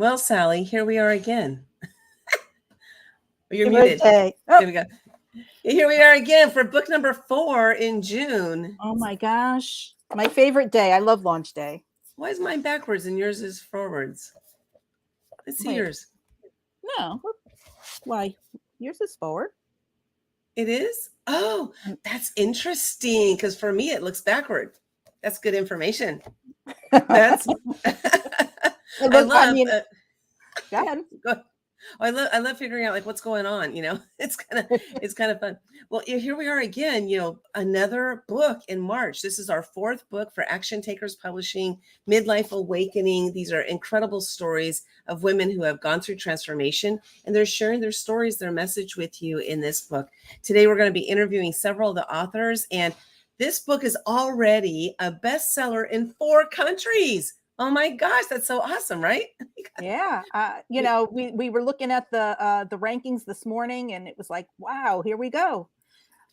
Well, Sally, here we are again. You're Good muted. day. There we go. Here we are again for book number 4 in June. Oh my gosh. My favorite day. I love launch day. Why is mine backwards and yours is forwards? Let's see Wait. yours. No. Why? Yours is forward. It is? Oh, that's interesting because for me it looks backward. That's good information. That's Go ahead. I love figuring out like what's going on, it's kind of fun. Well, here we are again, another book in March. This is our 4th book for Action Takers Publishing, Midlife Awakening. These are incredible stories of women who have gone through transformation, and they're sharing their stories, their message with you in this book. Today, we're going to be interviewing several of the authors, and this book is already a bestseller in 4 countries. Oh my gosh, that's so awesome, right? Yeah. We were looking at the rankings this morning, and it was like, wow, here we go.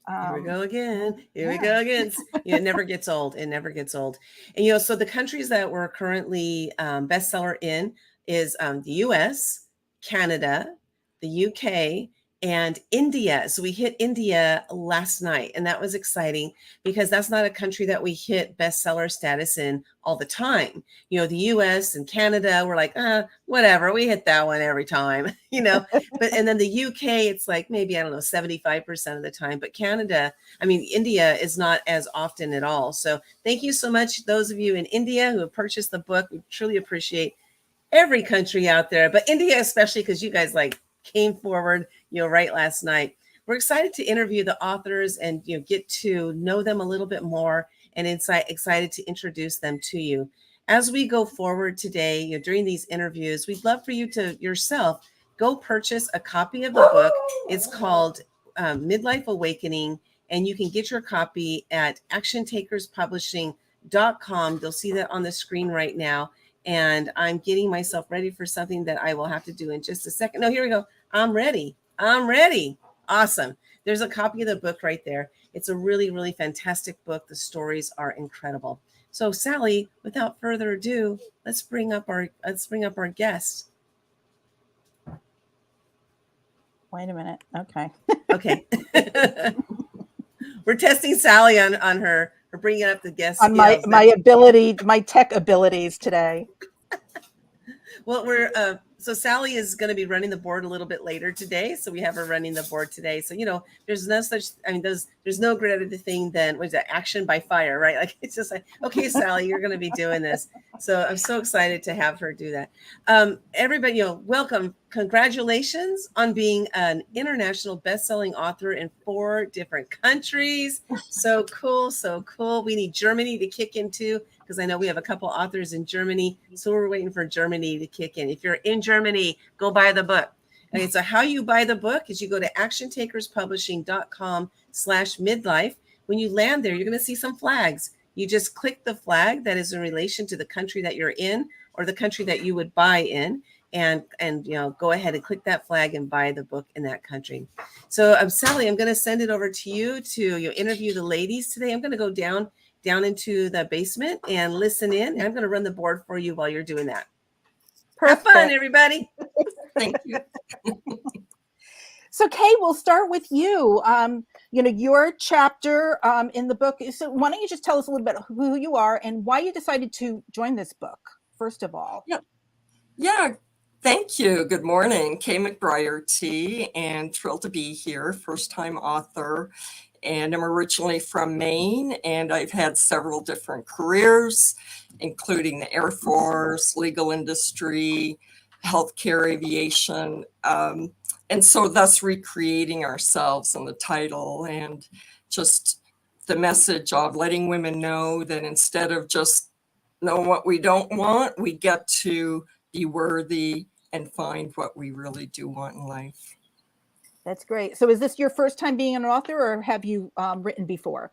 Here we go again. We go again. It never gets old. It never gets old. And, so the countries that we're currently bestseller in is the US, Canada, the UK, and India. So we hit India last night, and that was exciting because that's not a country that we hit bestseller status in all the time. The US and Canada, we're like, whatever, we hit that one every time, and then the UK, it's like maybe, 75% of the time, but India is not as often at all. So thank you so much, those of you in India who have purchased the book. We truly appreciate every country out there, but India especially, because you guys came forward, right last night. We're excited to interview the authors and get to know them a little bit more, and excited to introduce them to you. As we go forward today, during these interviews, we'd love for you to yourself go purchase a copy of the book. It's called Midlife Awakening, and you can get your copy at actiontakerspublishing.com. They'll see that on the screen right now. And I'm getting myself ready for something that I will have to do in just a second. No, here we go. I'm ready. Awesome. There's a copy of the book right there. It's a really, really fantastic book. The stories are incredible. So, Sally, without further ado, let's bring up our guest. Wait a minute. Okay. Okay. We're testing Sally on her for bringing up the guest. On my tech abilities today. Well, so Sally is going to be running the board a little bit later today. So we have her running the board today. So, there's no such, there's no greater thing than, what is that, action by fire, right? Like, it's just like, okay, Sally, you're going to be doing this. So I'm so excited to have her do that. Everybody, welcome. Congratulations on being an international best-selling author in 4 different countries. So cool. We need Germany to kick in too, because I know we have a couple authors in Germany. So we're waiting for Germany to kick in. If you're in Germany, go buy the book. Okay, so how you buy the book is you go to actiontakerspublishing.com/midlife. When you land there, you're going to see some flags. You just click the flag that is in relation to the country that you're in or the country that you would buy in. And go ahead and click that flag and buy the book in that country. So Sally, I'm going to send it over to you to interview the ladies today. I'm going to go down into the basement and listen in. And I'm going to run the board for you while you're doing that. Perfect. Have fun, everybody. Thank you. So, Kay, we'll start with you. Your chapter in the book. So why don't you just tell us a little bit who you are and why you decided to join this book, first of all? Yeah. Thank you. Good morning. Kay McBriar T. And thrilled to be here. First-time author. And I'm originally from Maine. And I've had several different careers, including the Air Force, legal industry, healthcare, aviation. And so thus recreating ourselves in the title and just the message of letting women know that instead of just know what we don't want, we get to be worthy and find what we really do want in life. That's great. So is this your first time being an author, or have you written before?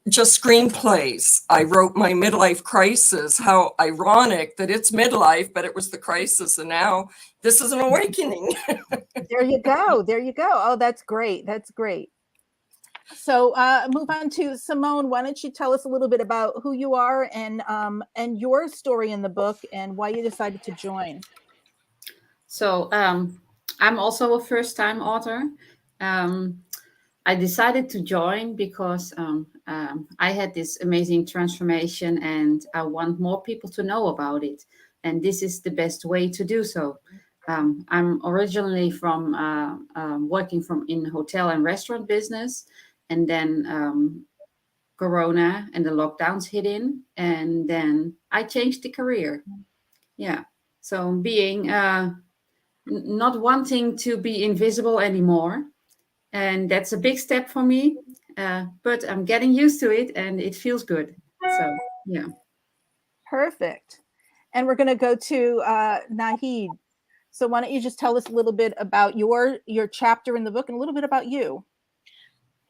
Just screenplays. I wrote my midlife crisis. How ironic that it's midlife, but it was the crisis, and now this is an awakening. There you go. Oh, that's great. So move on to Simone. Why don't you tell us a little bit about who you are and your story in the book and why you decided to join? So I'm also a first-time author. I decided to join because I had this amazing transformation and I want more people to know about it. And this is the best way to do so. I'm originally from working from in hotel and restaurant business, and then Corona and the lockdowns hit in, and then I changed the career. Yeah. So being not wanting to be invisible anymore, and that's a big step for me. But I'm getting used to it, and it feels good. So yeah. Perfect. And we're going to go to Nahid. So why don't you just tell us a little bit about your chapter in the book and a little bit about you?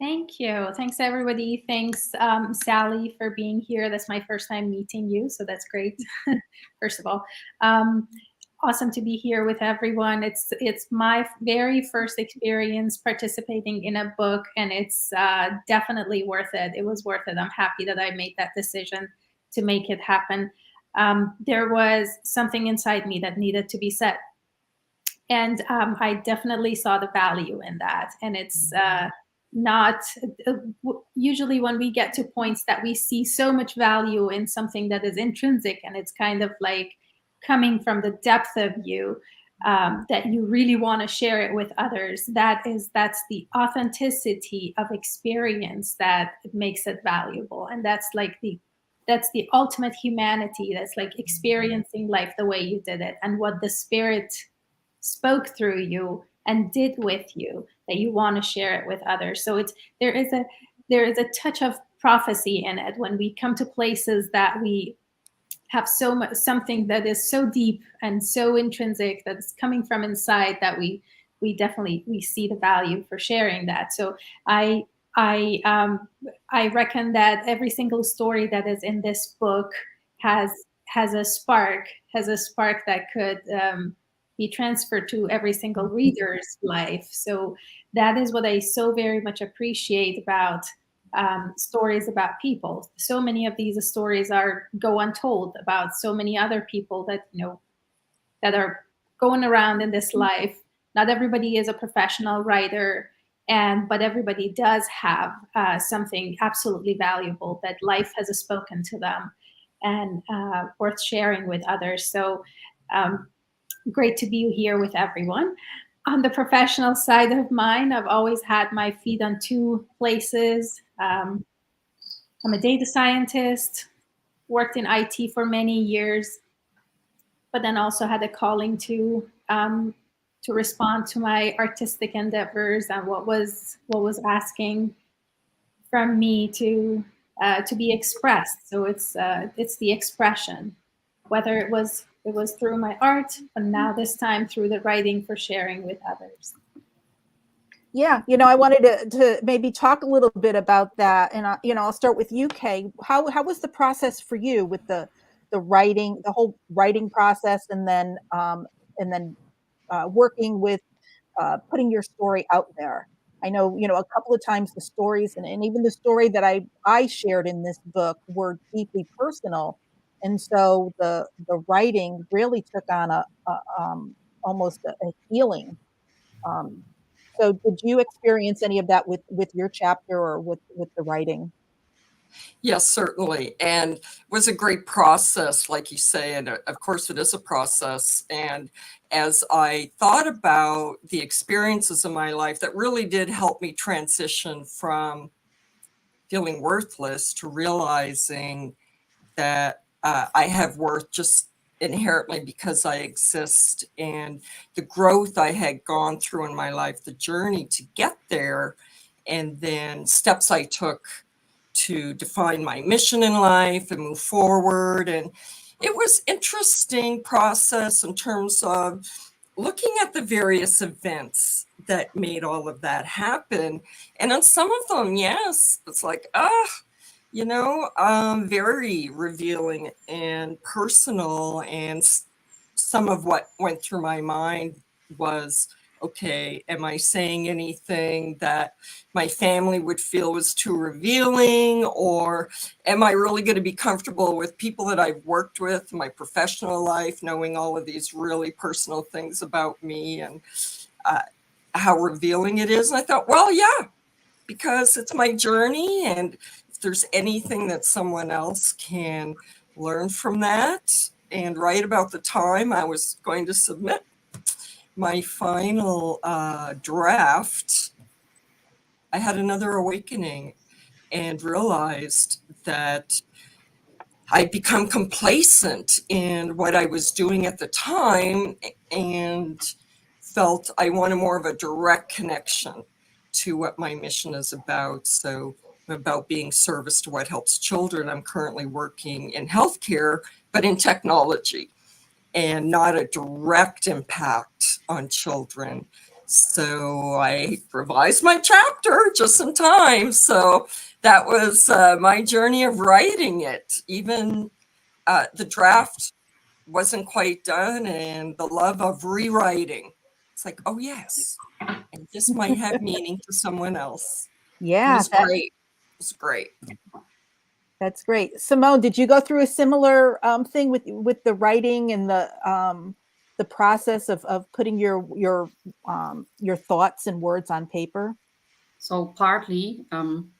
Thank you. Thanks, everybody. Thanks, Sally, for being here. That's my first time meeting you, so that's great. First of all, awesome to be here with everyone. It's my very first experience participating in a book, and it's definitely worth it. It was worth it. I'm happy that I made that decision to make it happen. There was something inside me that needed to be said, and I definitely saw the value in that. And it's not usually when we get to points that we see so much value in something that is intrinsic and it's kind of like coming from the depth of you, that you really want to share it with others. That's the authenticity of experience that makes it valuable. And that's the ultimate humanity. That's like experiencing life the way you did it and what the spirit spoke through you and did with you, that you want to share it with others. So there is a touch of prophecy in it when we come to places that we have so much, something that is so deep and so intrinsic that's coming from inside, that we definitely see the value for sharing that. So I reckon that every single story that is in this book has a spark that could be transferred to every single reader's life. So that is what I so very much appreciate about stories about people. So many of these stories go untold about so many other people that that are going around in this life. Not everybody is a professional writer, but everybody does have something absolutely valuable that life has spoken to them and worth sharing with others. So great to be here with everyone. On the professional side of mine, I've always had my feet on two places. I'm a data scientist, worked in IT for many years, but then also had a calling to respond to my artistic endeavors and what was asking from me to be expressed. So it's the expression, whether it was through my art, but now this time through the writing for sharing with others. Yeah, I wanted to maybe talk a little bit about that, and I'll start with you, Kay. How was the process for you with the writing, the whole writing process, and then working with putting your story out there? I know, a couple of times the stories and even the story that I shared in this book were deeply personal, and so the writing really took on a almost a healing. Um, so did you experience any of that with your chapter or with the writing? Yes, certainly. And it was a great process, like you say. And of course, it is a process. And as I thought about the experiences in my life that really did help me transition from feeling worthless to realizing that I have worth just inherently because I exist, and the growth I had gone through in my life, the journey to get there, and then steps I took to define my mission in life and move forward. And it was interesting process in terms of looking at the various events that made all of that happen. And on some of them, yes, it's like, very revealing and personal. And some of what went through my mind was, okay, am I saying anything that my family would feel was too revealing? Or am I really going to be comfortable with people that I've worked with in my professional life, knowing all of these really personal things about me and how revealing it is? And I thought, well, yeah, because it's my journey. And if there's anything that someone else can learn from that, and right about the time I was going to submit my final draft, I had another awakening and realized that I'd become complacent in what I was doing at the time and felt I wanted more of a direct connection to what my mission is about. So about being service to what helps children. I'm currently working in healthcare, but in technology, and not a direct impact on children. So I revised my chapter just in time. So that was my journey of writing it. Even the draft wasn't quite done, and the love of rewriting. It's like, oh yes, and this might have meaning to someone else. It Yeah, was great. It was great. that's great. Simone, did you go through a similar thing with the writing and the process of putting your thoughts and words on paper? So partly,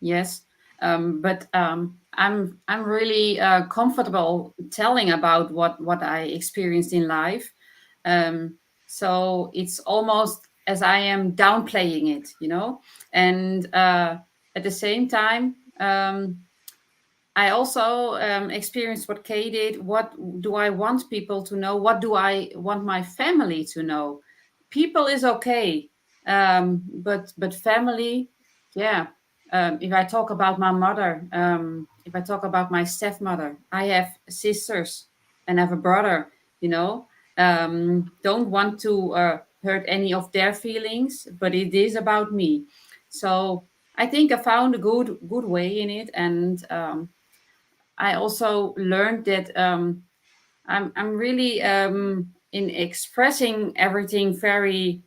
yes, but I'm really comfortable telling about what I experienced in life. So it's almost as I am downplaying it, you know, and at the same time, I also experienced what Kay did. What do I want people to know? What do I want my family to know? People is okay, but family, yeah. If I talk about my mother, if I talk about my stepmother, I have sisters and have a brother. You know, don't want to hurt any of their feelings, but it is about me. So I think I found a good way in it, and I also learned that I'm really in expressing everything very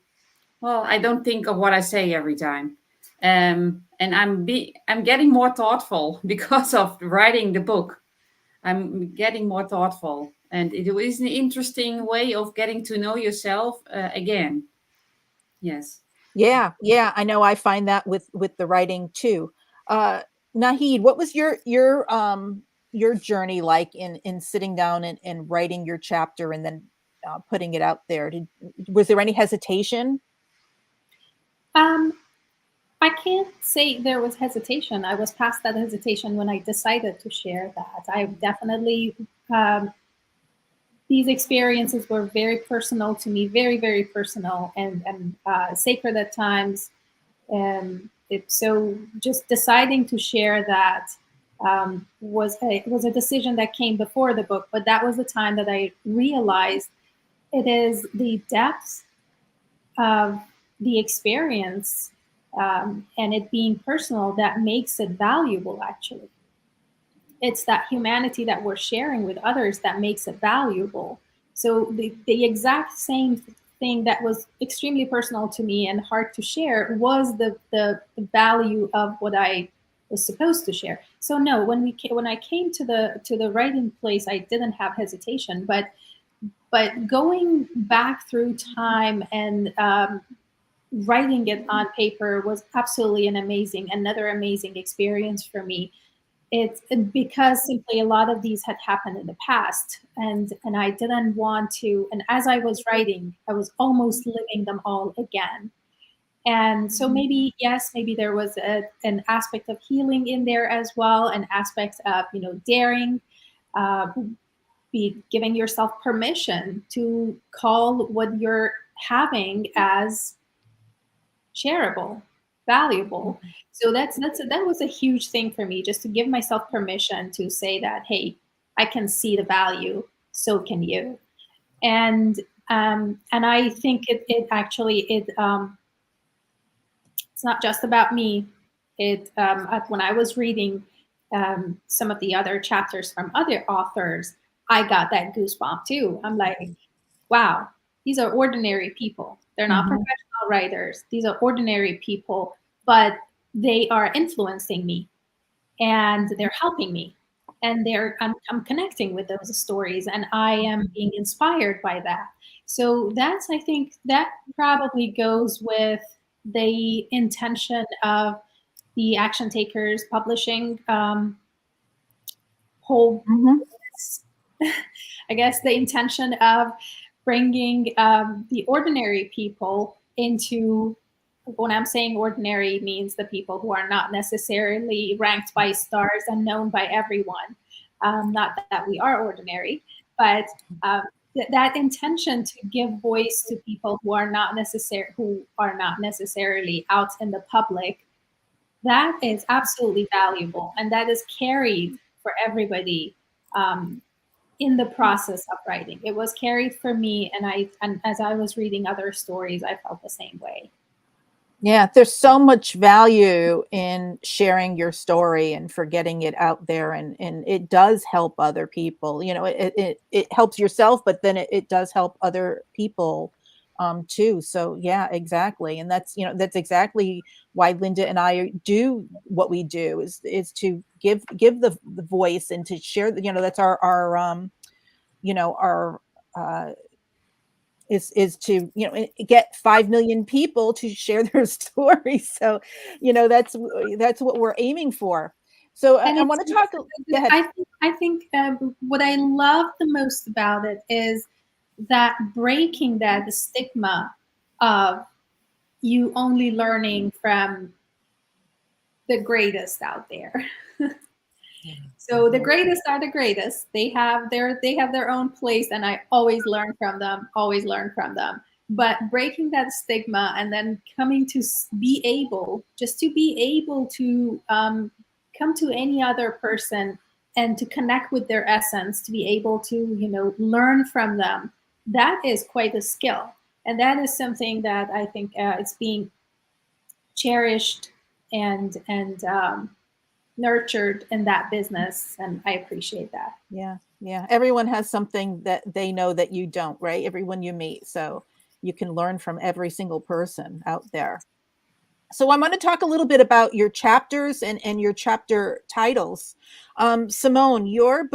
well. I don't think of what I say every time, and I'm getting more thoughtful because of writing the book. I'm getting more thoughtful, and it is an interesting way of getting to know yourself again. Yes. Yeah, I know I find that with the writing too. Uh, Nahid, what was your journey like in sitting down and writing your chapter and then putting it out there? Was there any hesitation? Um, I can't say there was hesitation. I was past that hesitation when I decided to share that. I definitely, these experiences were very personal to me, very, very personal and sacred at times. So just deciding to share that was a decision that came before the book, but that was the time that I realized it is the depth of the experience and it being personal that makes it valuable. Actually, it's that humanity that we're sharing with others that makes it valuable. So the exact same thing that was extremely personal to me and hard to share was the value of what I was supposed to share. So no, when I came to the writing place, I didn't have hesitation, but going back through time and writing it on paper was absolutely another amazing experience for me. It's because simply a lot of these had happened in the past, and I didn't want to. And as I was writing, I was almost living them all again. And so maybe yes, maybe there was an aspect of healing in there as well, an aspect of daring, uh, be giving yourself permission to call what you're having as shareable, valuable. So that was a huge thing for me, just to give myself permission to say that, hey, I can see the value, so can you. And I think it actually it's not just about me. When I was reading some of the other chapters from other authors, I got that goosebump too. I'm like, wow, these are ordinary people. They're not Mhm. professional writers. These are ordinary people, but they are influencing me and they're helping me. And I'm connecting with those stories and I am being inspired by that. So I think that probably goes with the intention of the Action Takers Publishing whole, Mhm. I guess, the intention of bringing the ordinary people into, when I'm saying ordinary, means the people who are not necessarily ranked by stars and known by everyone. Not that we are ordinary, but that intention to give voice to people who are not necessarily out in the public, that is absolutely valuable, and that is carried for everybody in the process of writing. It was carried for me, and as I was reading other stories, I felt the same way. Yeah, there's so much value in sharing your story and for getting it out there, and it does help other people. You know, it helps yourself, but then it does help other people too. So yeah, exactly. And that's exactly why Linda and I do what we do, is to give the voice and to share, that's our our is to get 5 million people to share their story. So that's what we're aiming for. So And I want to talk. Go ahead. I think what I love the most about it is that breaking that stigma of you only learning from the greatest out there. So the greatest are the greatest. They have their own place, and I always learn from them. Always learn from them. But breaking that stigma and then coming to be able, just to be able to come to any other person and to connect with their essence, to be able to learn from them. That is quite a skill, and that is something that I think it's being cherished and nurtured in that business, and I appreciate that. Yeah, everyone has something that they know that you don't, right? Everyone you meet, so you can learn from every single person out there. So I want to talk a little bit about your chapters and your chapter titles. Simone, your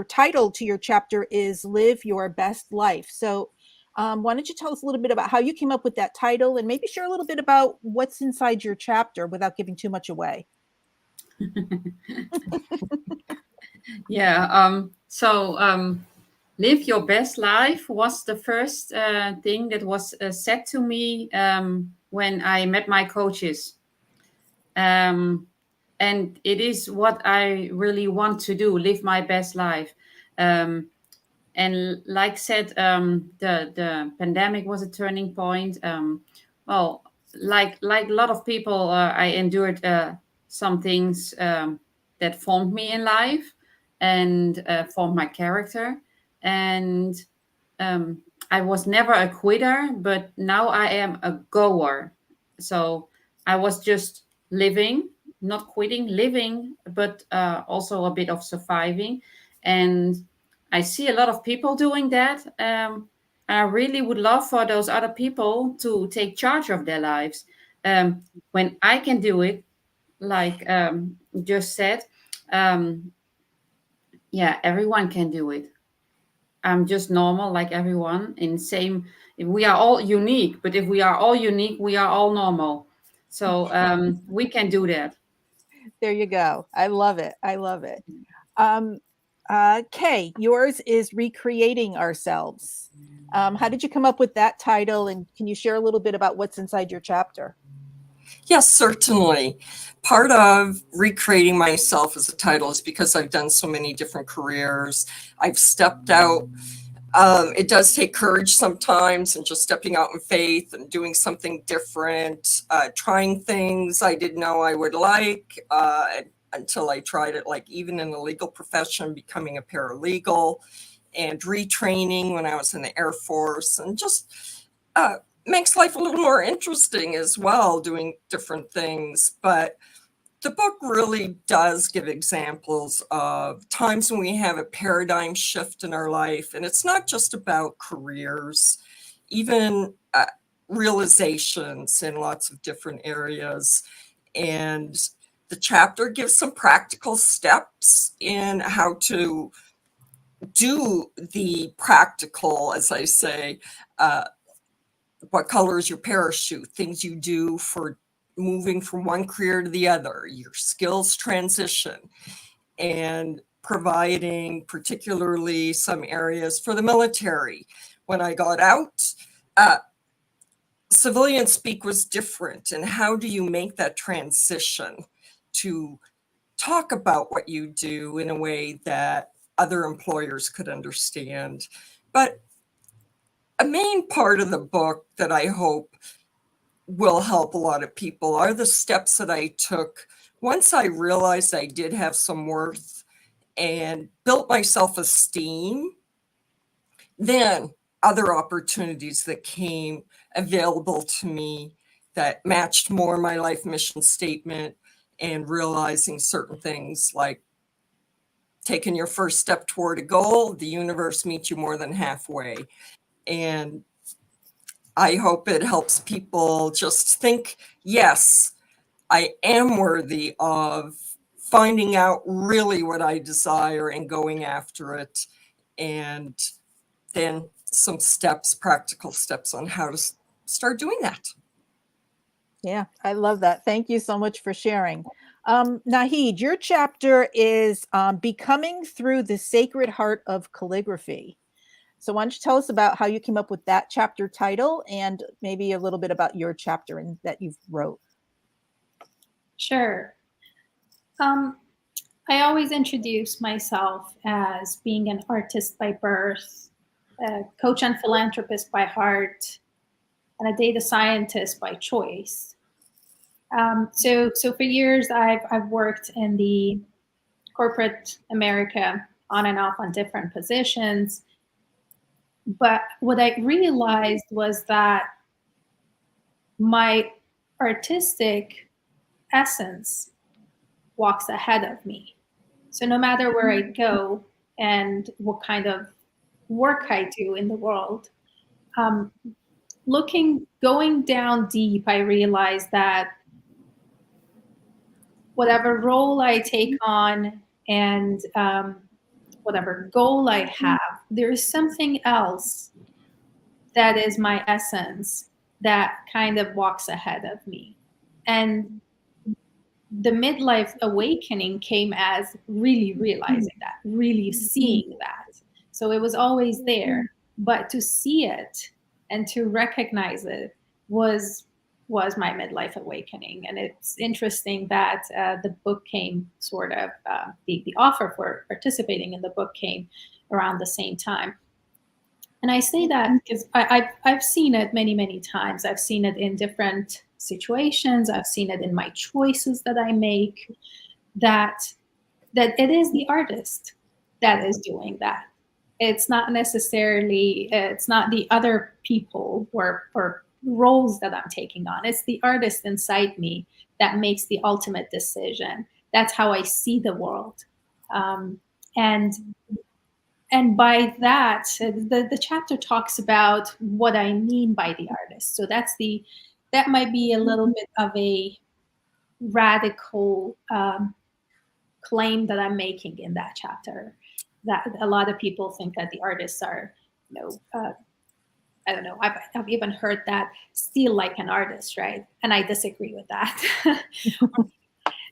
title to your chapter is Live Your Best Life. So why don't you tell us a little bit about how you came up with that title, and maybe share a little bit about what's inside your chapter without giving too much away. Yeah. Live Your Best Life was the first thing that was said to me when I met my coaches. And it is what I really want to do, live my best life. And like said, the pandemic was a turning point. Well, like a lot of people, I endured some things that formed me in life and formed my character. And I was never a quitter, but now I am a goer. So I was just living, not quitting, living, but also a bit of surviving. And I see a lot of people doing that. I really would love for those other people to take charge of their lives. When I can do it, like just said, yeah, everyone can do it. I'm just normal like everyone. We are all unique, but if we are all unique, we are all normal. So we can do that. There you go. I love it. I love it. Kay, yours is Recreating Ourselves. How did you come up with that title? And can you share a little bit about what's inside your chapter? Yes, certainly. Part of recreating myself as a title is because I've done so many different careers. I've stepped out. It does take courage sometimes, and just stepping out in faith and doing something different, trying things I didn't know I would like until I tried it, like even in the legal profession, becoming a paralegal and retraining when I was in the Air Force, and just makes life a little more interesting as well, doing different things. But the book really does give examples of times when we have a paradigm shift in our life. And it's not just about careers. Even realizations in lots of different areas. And the chapter gives some practical steps in how to do the practical, as I say, what color is your parachute, things you do for moving from one career to the other, your skills transition, and providing particularly some areas for the military. When I got out, civilian speak was different. And how do you make that transition to talk about what you do in a way that other employers could understand? But a main part of the book that I hope will help a lot of people are the steps that I took once I realized I did have some worth and built my self-esteem. Then other opportunities that came available to me that matched more my life mission statement, and realizing certain things like taking your first step toward a goal, the universe meets you more than halfway. And I hope it helps people just think, yes, I am worthy of finding out really what I desire and going after it. And then some steps, practical steps on how to start doing that. Yeah, I love that. Thank you so much for sharing. Nahid, your chapter is Becoming Through the Sacred Heart of Calligraphy. So why don't you tell us about how you came up with that chapter title and maybe a little bit about your chapter that you've wrote. Sure. I always introduce myself as being an artist by birth, a coach and philanthropist by heart, and a data scientist by choice. So for years, I've worked in the corporate America on and off on different positions. But what I realized was that my artistic essence walks ahead of me. So no matter where I go and what kind of work I do in the world, going down deep, I realized that whatever role I take on and whatever goal I have, there is something else that is my essence that kind of walks ahead of me. And the midlife awakening came as really realizing that, really seeing that. So it was always there, but to see it and to recognize it was my midlife awakening. And it's interesting that the book came sort of, the offer for participating in the book came around the same time. And I say that because I've seen it many, many times. I've seen it in different situations. I've seen it in my choices that I make, that it is the artist that is doing that. It's not necessarily, it's not the other people or roles that I'm taking on. It's the artist inside me that makes the ultimate decision. That's how I see the world. And by that, the chapter talks about what I mean by the artist. So that might be a little bit of a radical claim that I'm making in that chapter. That a lot of people think that the artists are, I don't know. I've even heard that steal like an artist, right? And I disagree with that.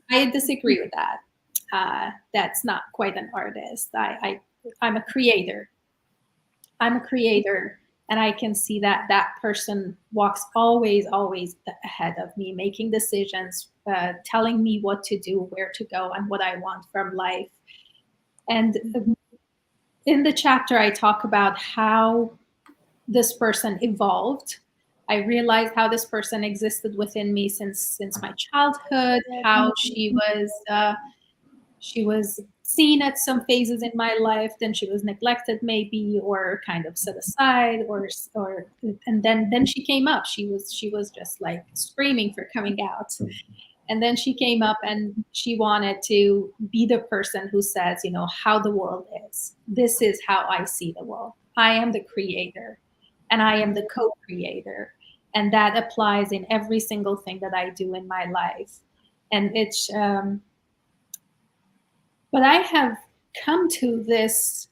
I disagree with that. That's not quite an artist. I'm a creator. I'm a creator, and I can see that person walks always ahead of me, making decisions, telling me what to do, where to go, and what I want from life. And in the chapter, I talk about how this person evolved. I realized how this person existed within me since my childhood, how she was seen at some phases in my life, then she was neglected maybe, or kind of set aside, and then she came up. She was just like screaming for coming out. And then she came up and she wanted to be the person who says, how the world is. This is how I see the world. I am the creator and I am the co-creator. And that applies in every single thing that I do in my life. And it's, but I have come to this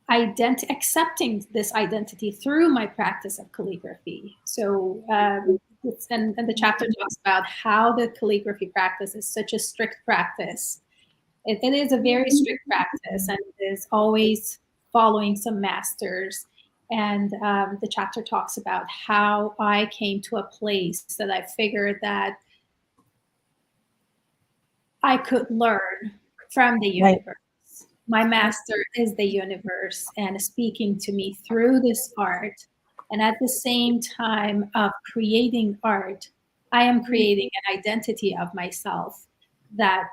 accepting this identity through my practice of calligraphy. So, and the chapter talks about how the calligraphy practice is such a strict practice. It is a very strict practice, and it is always following some masters. And the chapter talks about how I came to a place that I figured that I could learn from the universe. Right. My master is the universe and speaking to me through this art. And at the same time of creating art, I am creating an identity of myself that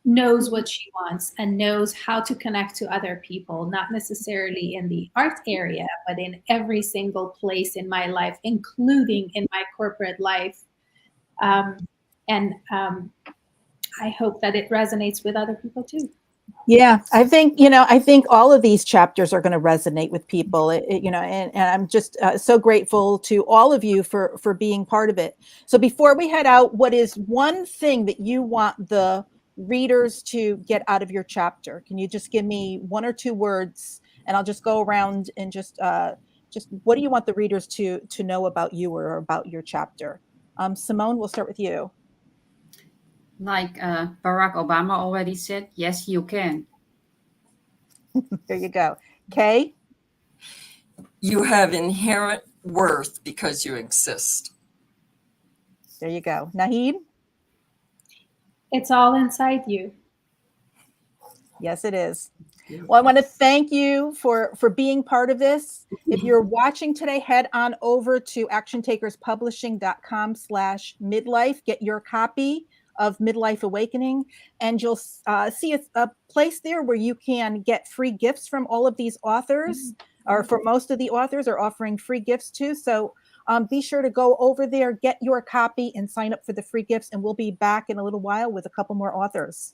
knows what she wants and knows how to connect to other people, not necessarily in the art area, but in every single place in my life, including in my corporate life. I hope that it resonates with other people too. Yeah, I think all of these chapters are going to resonate with people, and I'm just so grateful to all of you for being part of it. So before we head out, what is one thing that you want the readers to get out of your chapter? Can you just give me one or two words, and I'll just go around and just what do you want the readers to know about you or about your chapter? Simone, we'll start with you. Like Barack Obama already said, yes, you can. There you go. Kay? You have inherent worth because you exist. There you go. Naheed? It's all inside you. Yes, it is. Well, I want to thank you for being part of this. If you're watching today, head on over to actiontakerspublishing.com/midlife. Get your copy of Midlife Awakening, and you'll see a place there where you can get free gifts from all of these authors, or for most of the authors are offering free gifts too. So be sure to go over there, get your copy, and sign up for the free gifts. And we'll be back in a little while with a couple more authors.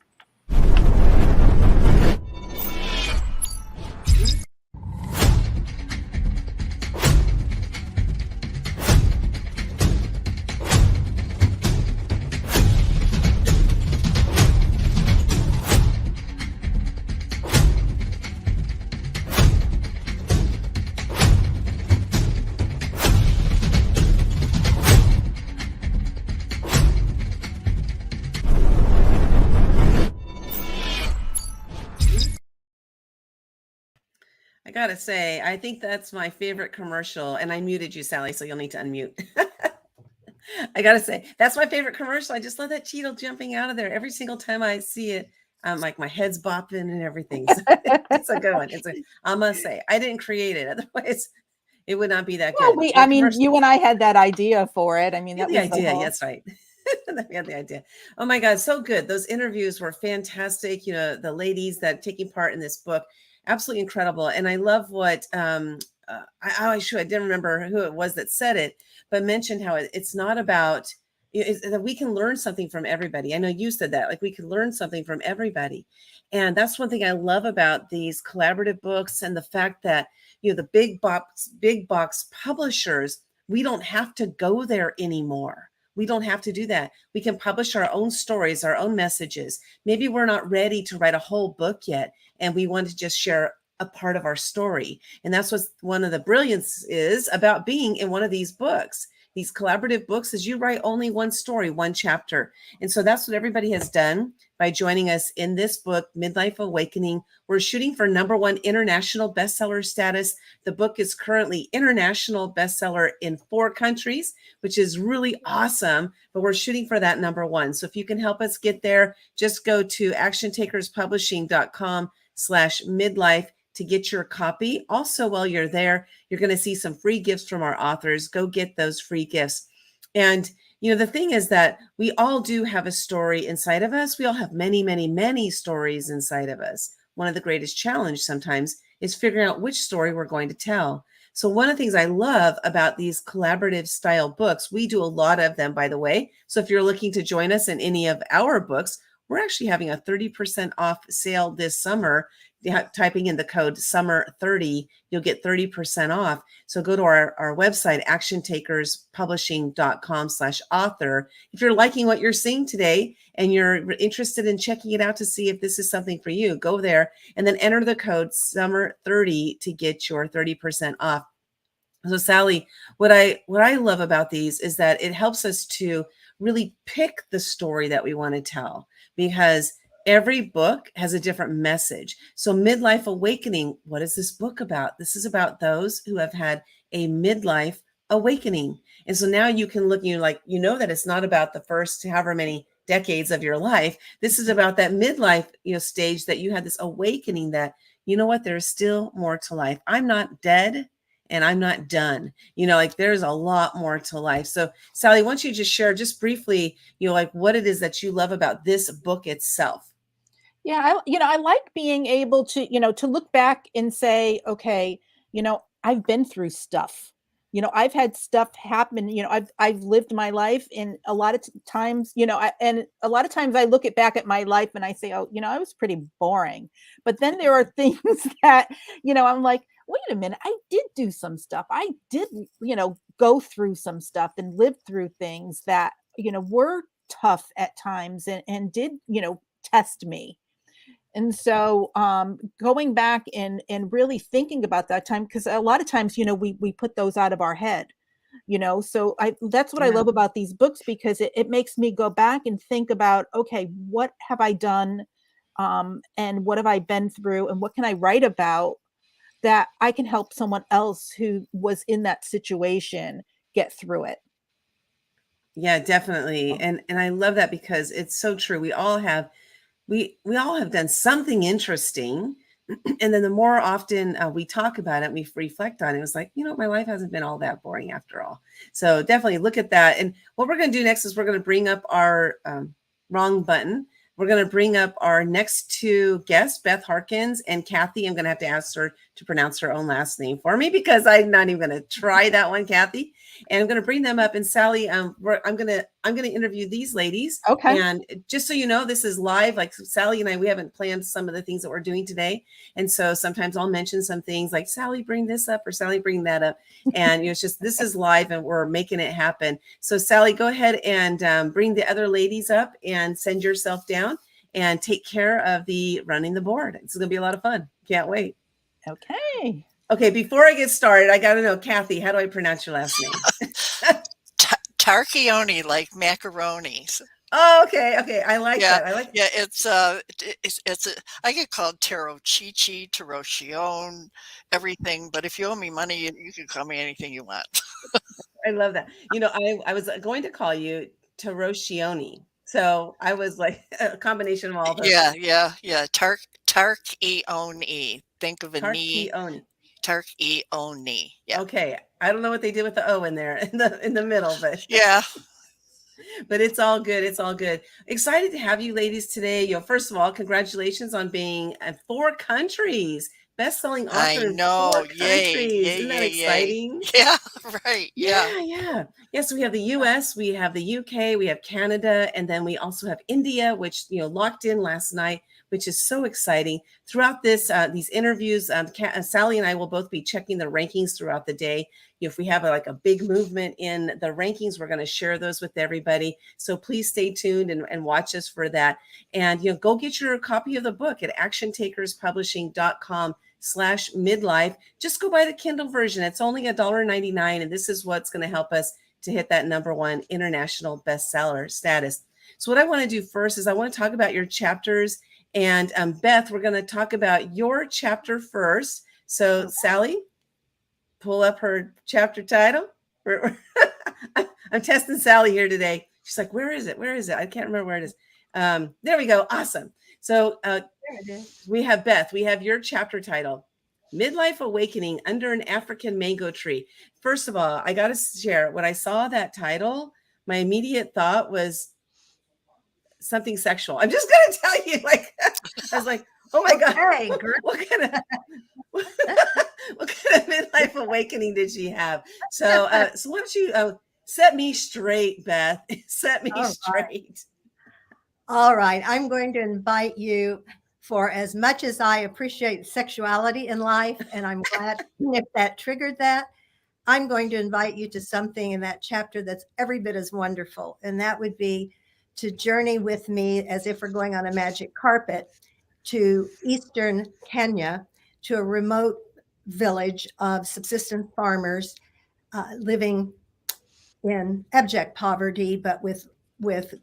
I gotta say, I think that's my favorite commercial, and I muted you, Sally, so you'll need to unmute. I gotta say, that's my favorite commercial. I just love that Cheeto jumping out of there every single time I see it. I'm like, my head's bopping and everything. So it's a good one. I must say, I didn't create it. Otherwise, it would not be that good. You and I had that idea for it. I mean, that was the idea. That's right. We had the idea. Oh my God, so good. Those interviews were fantastic. The ladies that taking part in this book, absolutely incredible. And I love what I didn't remember who it was that said it, but mentioned how it's not about that we can learn something from everybody. I know you said that, like we can learn something from everybody. And that's one thing I love about these collaborative books, and the fact that, the big box publishers, we don't have to go there anymore. We don't have to do that. We can publish our own stories, our own messages. Maybe we're not ready to write a whole book yet, and we want to just share a part of our story. And that's what one of the brilliance is about being in one of these books. These collaborative books is you write only one story, one chapter. And so that's what everybody has done by joining us in this book, Midlife Awakening. We're shooting for #1 international bestseller status. The book is currently international bestseller in 4 countries, which is really awesome, but we're shooting for that #1. So if you can help us get there, just go to actiontakerspublishing.com/midlife to get your copy. Also, while you're there, you're going to see some free gifts from our authors. Go get those free gifts. And, the thing is that we all do have a story inside of us. We all have many, many, many stories inside of us. One of the greatest challenges sometimes is figuring out which story we're going to tell. So one of the things I love about these collaborative style books, we do a lot of them, by the way. So if you're looking to join us in any of our books, we're actually having a 30% off sale this summer. Typing in the code summer30, you'll get 30% off. So go to our website, actiontakerspublishing.com/author. If you're liking what you're seeing today and you're interested in checking it out to see if this is something for you, go there and then enter the code summer30 to get your 30% off. So Sally, what I love about these is that it helps us to really pick the story that we want to tell, because every book has a different message. So Midlife Awakening, what is this book about? This is about those who have had a midlife awakening. And so now you can look, that it's not about the first however many decades of your life. This is about that midlife, stage that you had this awakening that, you know what, there's still more to life. I'm not dead and I'm not done. There's a lot more to life. So Sally, why don't you just share just briefly, what it is that you love about this book itself? Yeah, I like being able to, to look back and say, okay, I've been through stuff. I've had stuff happen. I've lived my life, and a lot of times, and a lot of times I look back at my life and I say, oh, I was pretty boring. But then there are things that, I'm like, wait a minute, I did do some stuff. I did, go through some stuff and live through things that, were tough at times and did, test me. And so going back and really thinking about that time, because a lot of times, we put those out of our head, so that's what I love about these books, because it makes me go back and think about, okay, what have I done, and what have I been through, and what can I write about that I can help someone else who was in that situation get through it. Yeah, definitely. And I love that, because it's so true. We all have done something interesting. And then the more often we talk about it, we reflect on it, it's like, my life hasn't been all that boring after all. So definitely look at that. And what we're going to do next is we're going to bring up our wrong button. We're going to bring up our next two guests, Beth Harkins and Kathy. I'm going to have to ask her to pronounce her own last name for me, because I'm not even going to try that one, Kathy. And I'm going to bring them up. And Sally, I'm going to interview these ladies. Okay. And just so you know, this is live. Like Sally and I, we haven't planned some of the things that we're doing today. And so sometimes I'll mention some things like, Sally, bring this up, or Sally, bring that up. And it's just, this is live and we're making it happen. So Sally, go ahead and bring the other ladies up and send yourself down and take care of the running the board. It's going to be a lot of fun. Can't wait. Okay. Okay, before I get started, I got to know, Kathy, how do I pronounce your last name? Tarkioni, like macaronis. Oh, okay. I like that. Yeah, it's I get called Taro Chichi, Taroshion, everything. But if you owe me money, you can call me anything you want. I love that. I was going to call you Taroshioni. So I was like a combination of all those. Yeah. Tarkioni. Think of a knee. Tarkioni. Yeah. Okay. I don't know what they did with the O in there in the middle, but yeah. But it's all good. It's all good. Excited to have you ladies today. First of all, congratulations on being in 4 countries. Best-selling author I know. in 4 countries. Isn't that exciting? Yeah, right. Yeah. Yes, we have the US, we have the UK, we have Canada, and then we also have India, which locked in last night, which is so exciting. Throughout these interviews, Sally and I will both be checking the rankings throughout the day. If we have a big movement in the rankings, we're going to share those with everybody. So please stay tuned and watch us for that. And go get your copy of the book at actiontakerspublishing.com/midlife. Just go buy the Kindle version. It's only $1.99, and this is what's going to help us to hit that #1 international bestseller status. So what I want to do first is I want to talk about your chapters. And Beth, we're going to talk about your chapter first. So Sally, pull up her chapter title. I'm testing Sally here today. She's like, where is it? I can't remember where it is. There we go. Awesome. So we have Beth. We have your chapter title, Midlife Awakening Under an African Mango Tree. First of all, I got to share, when I saw that title, my immediate thought was something sexual. I'm just going to tell you, I was like, oh my God, what kind of midlife awakening did she have? So why don't you set me straight, Beth? Set me straight. All right, I'm going to invite you, for as much as I appreciate sexuality in life, and I'm glad if that triggered that, I'm going to invite you to something in that chapter that's every bit as wonderful. And that would be to journey with me as if we're going on a magic carpet to Eastern Kenya, to a remote village of subsistence farmers living in abject poverty, but with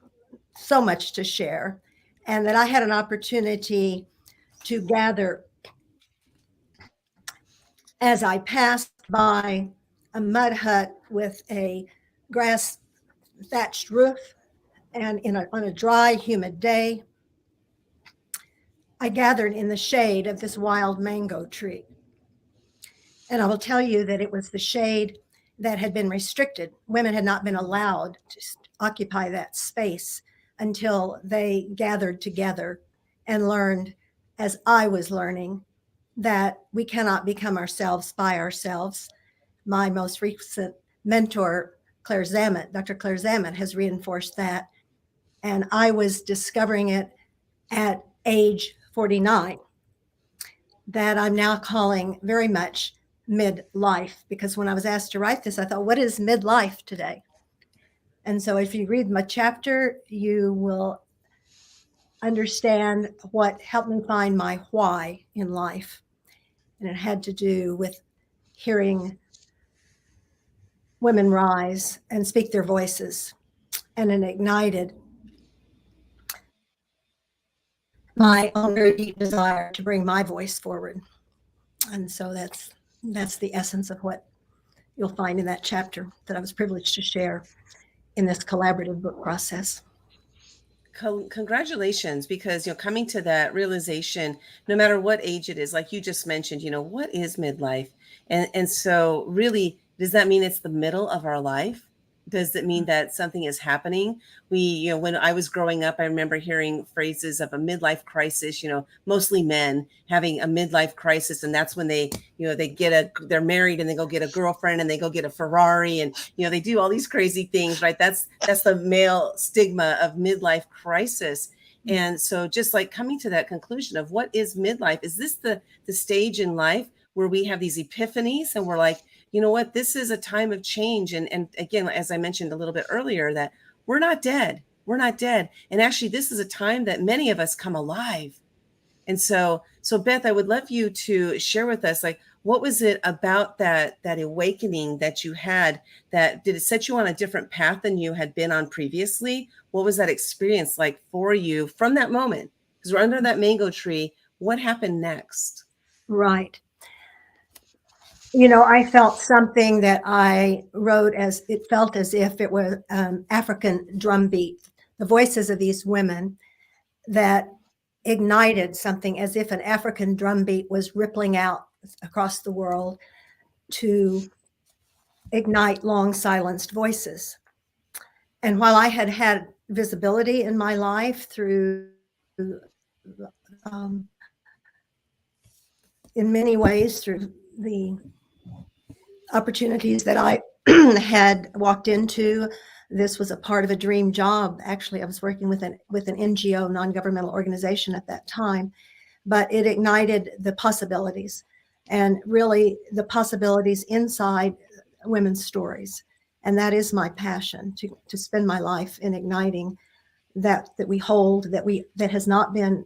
so much to share. And that I had an opportunity to gather as I passed by a mud hut with a grass thatched roof and on a dry, humid day, I gathered in the shade of this wild mango tree. And I will tell you that it was the shade that had been restricted. Women had not been allowed to occupy that space until they gathered together and learned, as I was learning, that we cannot become ourselves by ourselves. My most recent mentor, Claire Zammit, Dr. Claire Zammit, has reinforced that. And I was discovering it at age 49, that I'm now calling very much midlife, because when I was asked to write this, I thought, what is midlife today? And so if you read my chapter, you will understand what helped me find my why in life. And it had to do with hearing women rise and speak their voices. And it ignited my own very deep desire to bring my voice forward. And so that's the essence of what you'll find in that chapter that I was privileged to share in this collaborative book process. Congratulations, because coming to that realization, no matter what age it is, like you just mentioned, what is midlife? And so really, does that mean it's the middle of our life? Does it mean that something is happening? When I was growing up, I remember hearing phrases of a midlife crisis, mostly men having a midlife crisis. And that's when they're married and they go get a girlfriend and they go get a Ferrari and, they do all these crazy things, right? That's the male stigma of midlife crisis. And so just like coming to that conclusion of what is midlife, is this the stage in life where we have these epiphanies and we're like, you know what, this is a time of change. And again, as I mentioned a little bit earlier, that we're not dead. We're not dead. And actually, this is a time that many of us come alive. And so Beth, I would love you to share with us, like, what was it about that awakening that you had, that did it set you on a different path than you had been on previously? What was that experience like for you from that moment? Because we're under that mango tree. What happened next? Right. I felt something that I wrote as it felt as if it was African drumbeat, the voices of these women that ignited something as if an African drumbeat was rippling out across the world to ignite long silenced voices. And while I had had visibility in my life through, in many ways, through the opportunities that I had walked into. This was a part of a dream job. Actually, I was working with an NGO, non-governmental organization at that time, but it ignited the possibilities, and really the possibilities inside women's stories. And that is my passion, to spend my life in igniting that we hold, that has not been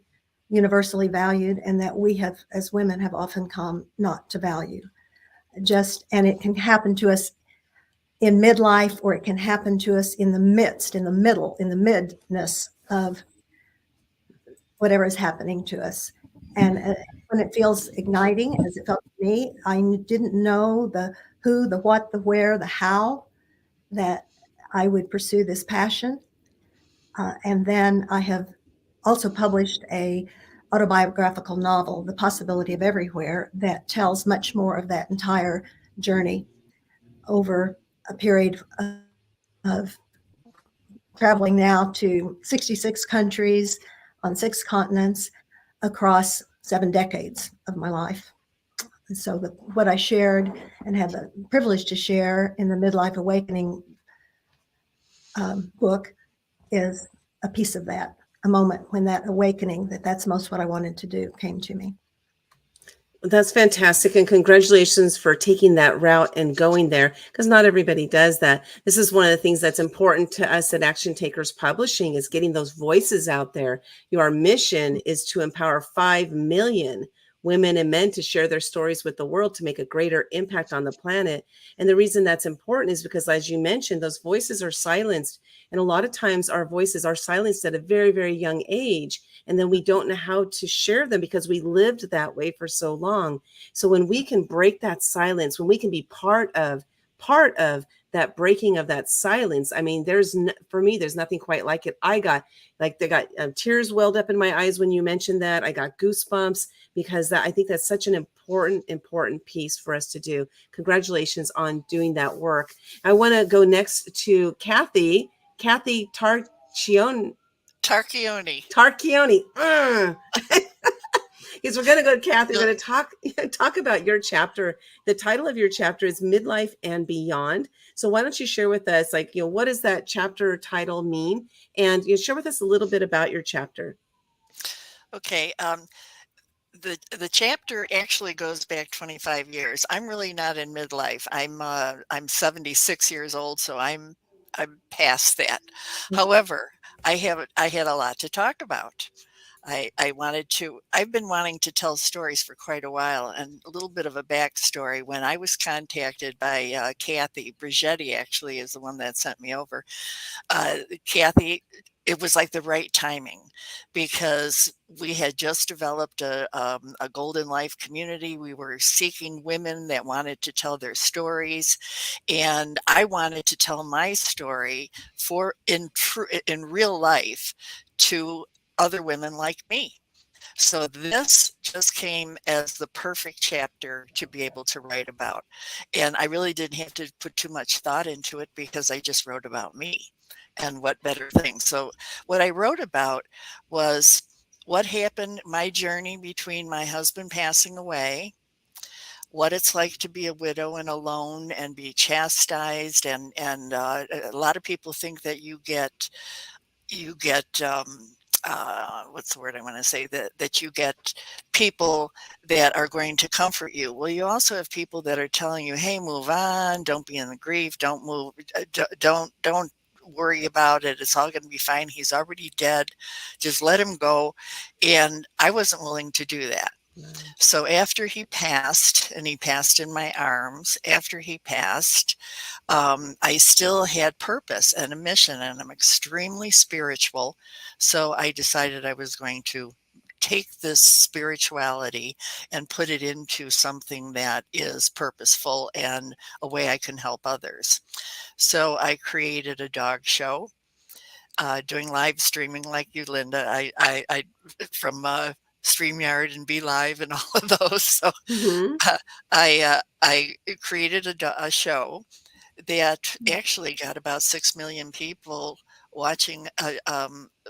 universally valued, and that we have, as women, have often come not to value. And it can happen to us in midlife, or it can happen to us in the midst, in the middle, in the midness of whatever is happening to us. And when it feels igniting, as it felt to me, I didn't know the who, the what, the where, the how, that I would pursue this passion. And then I have also published a autobiographical novel, The Possibility of Everywhere, that tells much more of that entire journey over a period of traveling now to 66 countries on 6 continents across 7 decades of my life. And so what I shared and had the privilege to share in the Midlife Awakening book is a piece of that. a moment when that awakening, that's most what I wanted to do, came to me. That's fantastic. And congratulations for taking that route and going there, because not everybody does that. This is one of the things that's important to us at Action Takers Publishing, is getting those voices out there. Your mission is to empower 5 million women and men to share their stories with the world to make a greater impact on the planet. And the reason that's important is because, as you mentioned, those voices are silenced. And a lot of times our voices are silenced at a very, very young age. And then we don't know how to share them because we lived that way for so long. So when we can break that silence, when we can be part of that breaking of that silence, I mean, for me, there's nothing quite like it. I got tears welled up in my eyes when you mentioned that. I got goosebumps because I think that's such an important piece for us to do. Congratulations on doing that work. I want to go next to Kathy Tarkioni. Because we're going to go to Kathy. We're going to talk about your chapter. The title of your chapter is Midlife and Beyond. So why don't you share with us, what does that chapter title mean? And share with us a little bit about your chapter. Okay. The chapter actually goes back 25 years. I'm really not in midlife. I'm 76 years old, so I'm past that. However, I had a lot to talk about. I've been wanting to tell stories for quite a while, and a little bit of a backstory. When I was contacted by Kathy Brigetti, actually is the one that sent me over. Kathy, it was like the right timing, because we had just developed a Golden Life community. We were seeking women that wanted to tell their stories, and I wanted to tell my story in real life to other women like me. So this just came as the perfect chapter to be able to write about. And I really didn't have to put too much thought into it, because I just wrote about me, and what better thing. So what I wrote about was what happened, my journey between my husband passing away, what it's like to be a widow and alone and be chastised. And a lot of people think that you get what's the word I want to say, that you get people that are going to comfort you. Well, you also have people that are telling you, hey, move on, don't be in the grief, don't move, don't worry about it, it's all going to be fine, he's already dead, just let him go. And I wasn't willing to do that. So after he passed, and he passed in my arms, after he passed, I still had purpose and a mission, and I'm extremely spiritual. So I decided I was going to take this spirituality and put it into something that is purposeful and a way I can help others. So I created a dog show, doing live streaming like you, Linda. I from StreamYard and Be Live and all of those. So I created a show that actually got about 6 million people watching,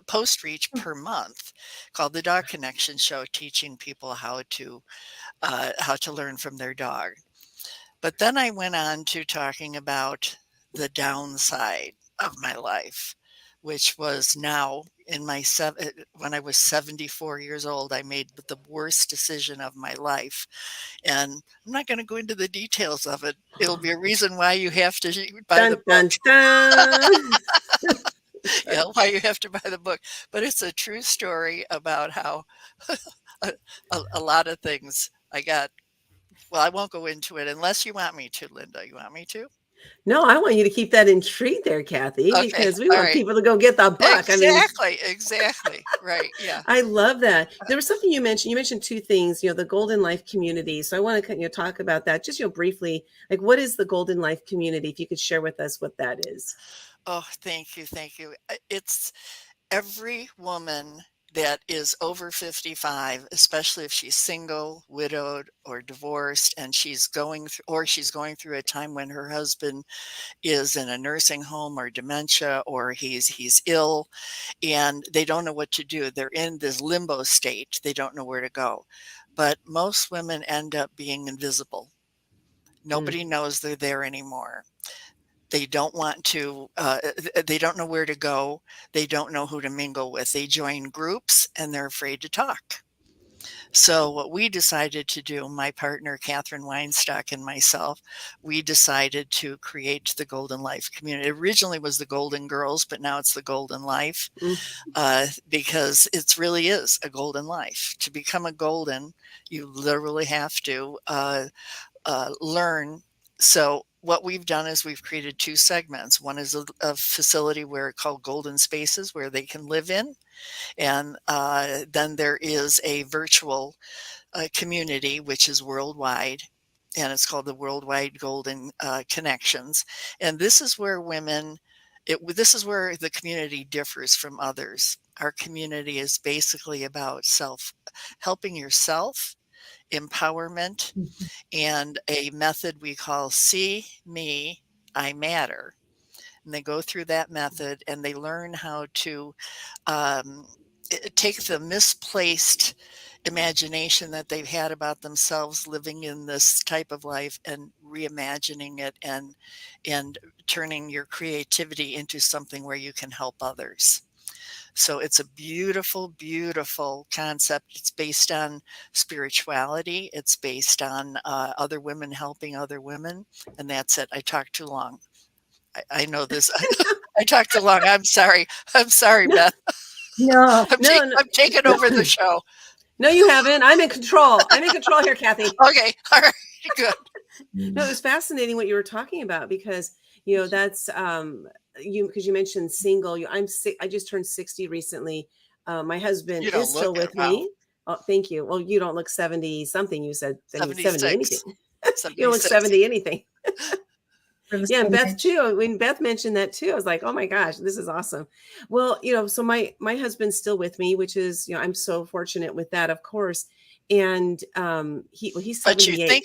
post reach per month, called the Dog Connection Show, teaching people how to learn from their dog. But then I went on to talking about the downside of my life, which was now when I was 74 years old, I made the worst decision of my life. And I'm not going to go into the details of it. It'll be a reason why you have to buy the book. Yeah, why you have to buy the book. But it's a true story about how a lot of things I got. Well, I won't go into it unless you want me to, Linda. You want me to? No, I want you to keep that intrigued there, Kathy, Okay, because we want people to go get the book. Exactly. Right. Yeah. I love that. There was something you mentioned. You mentioned two things, the Golden Life community. So I want to talk about that just briefly. Like, what is the Golden Life community? If you could share with us what that is. Oh, thank you. It's every woman that is over 55, especially if she's single, widowed, or divorced, and she's going through a time when her husband is in a nursing home or dementia, or he's ill, and they don't know what to do. They're in this limbo state. They don't know where to go. But most women end up being invisible. Nobody knows they're there anymore. They don't want to, they don't know where to go. They don't know who to mingle with. They join groups and they're afraid to talk. So what we decided to do, my partner, Catherine Weinstock, and myself, we decided to create the Golden Life community. It originally was the Golden Girls, but now it's the Golden Life, because it really is a golden life. To become a golden, you literally have to learn. So what we've done is we've created 2 segments. One is a facility where called Golden Spaces, where they can live in. And then there is a virtual community, which is worldwide, and it's called the Worldwide Golden Connections. And this is where women, this is where the community differs from others. Our community is basically about helping yourself, empowerment, and a method we call See Me, I Matter. And they go through that method and they learn how to take the misplaced imagination that they've had about themselves living in this type of life and reimagining it and turning your creativity into something where you can help others. So it's a beautiful, beautiful concept. It's based on spirituality. It's based on other women helping other women. And that's it. I talked too long. I know this. I talked too long. I'm sorry. I'm sorry, No. Beth. No, I'm taking over the show. No, you haven't. I'm in control. I'm in control here, Kathy. Okay. All right. Good. No, it was fascinating what you were talking about because, you know, that's because you mentioned single. I just turned 60 recently. My husband You don't is still look it. with Wow. me. Oh, thank you. Well, you don't look 70 something. You said 70 anything. 76. You don't look 70 anything. for the Yeah, and same Beth age. too. When Beth mentioned that too, I was like, "Oh my gosh, this is awesome." Well, you know, so my husband's still with me, which is, you know, I'm so fortunate with that, of course. And he's But 78.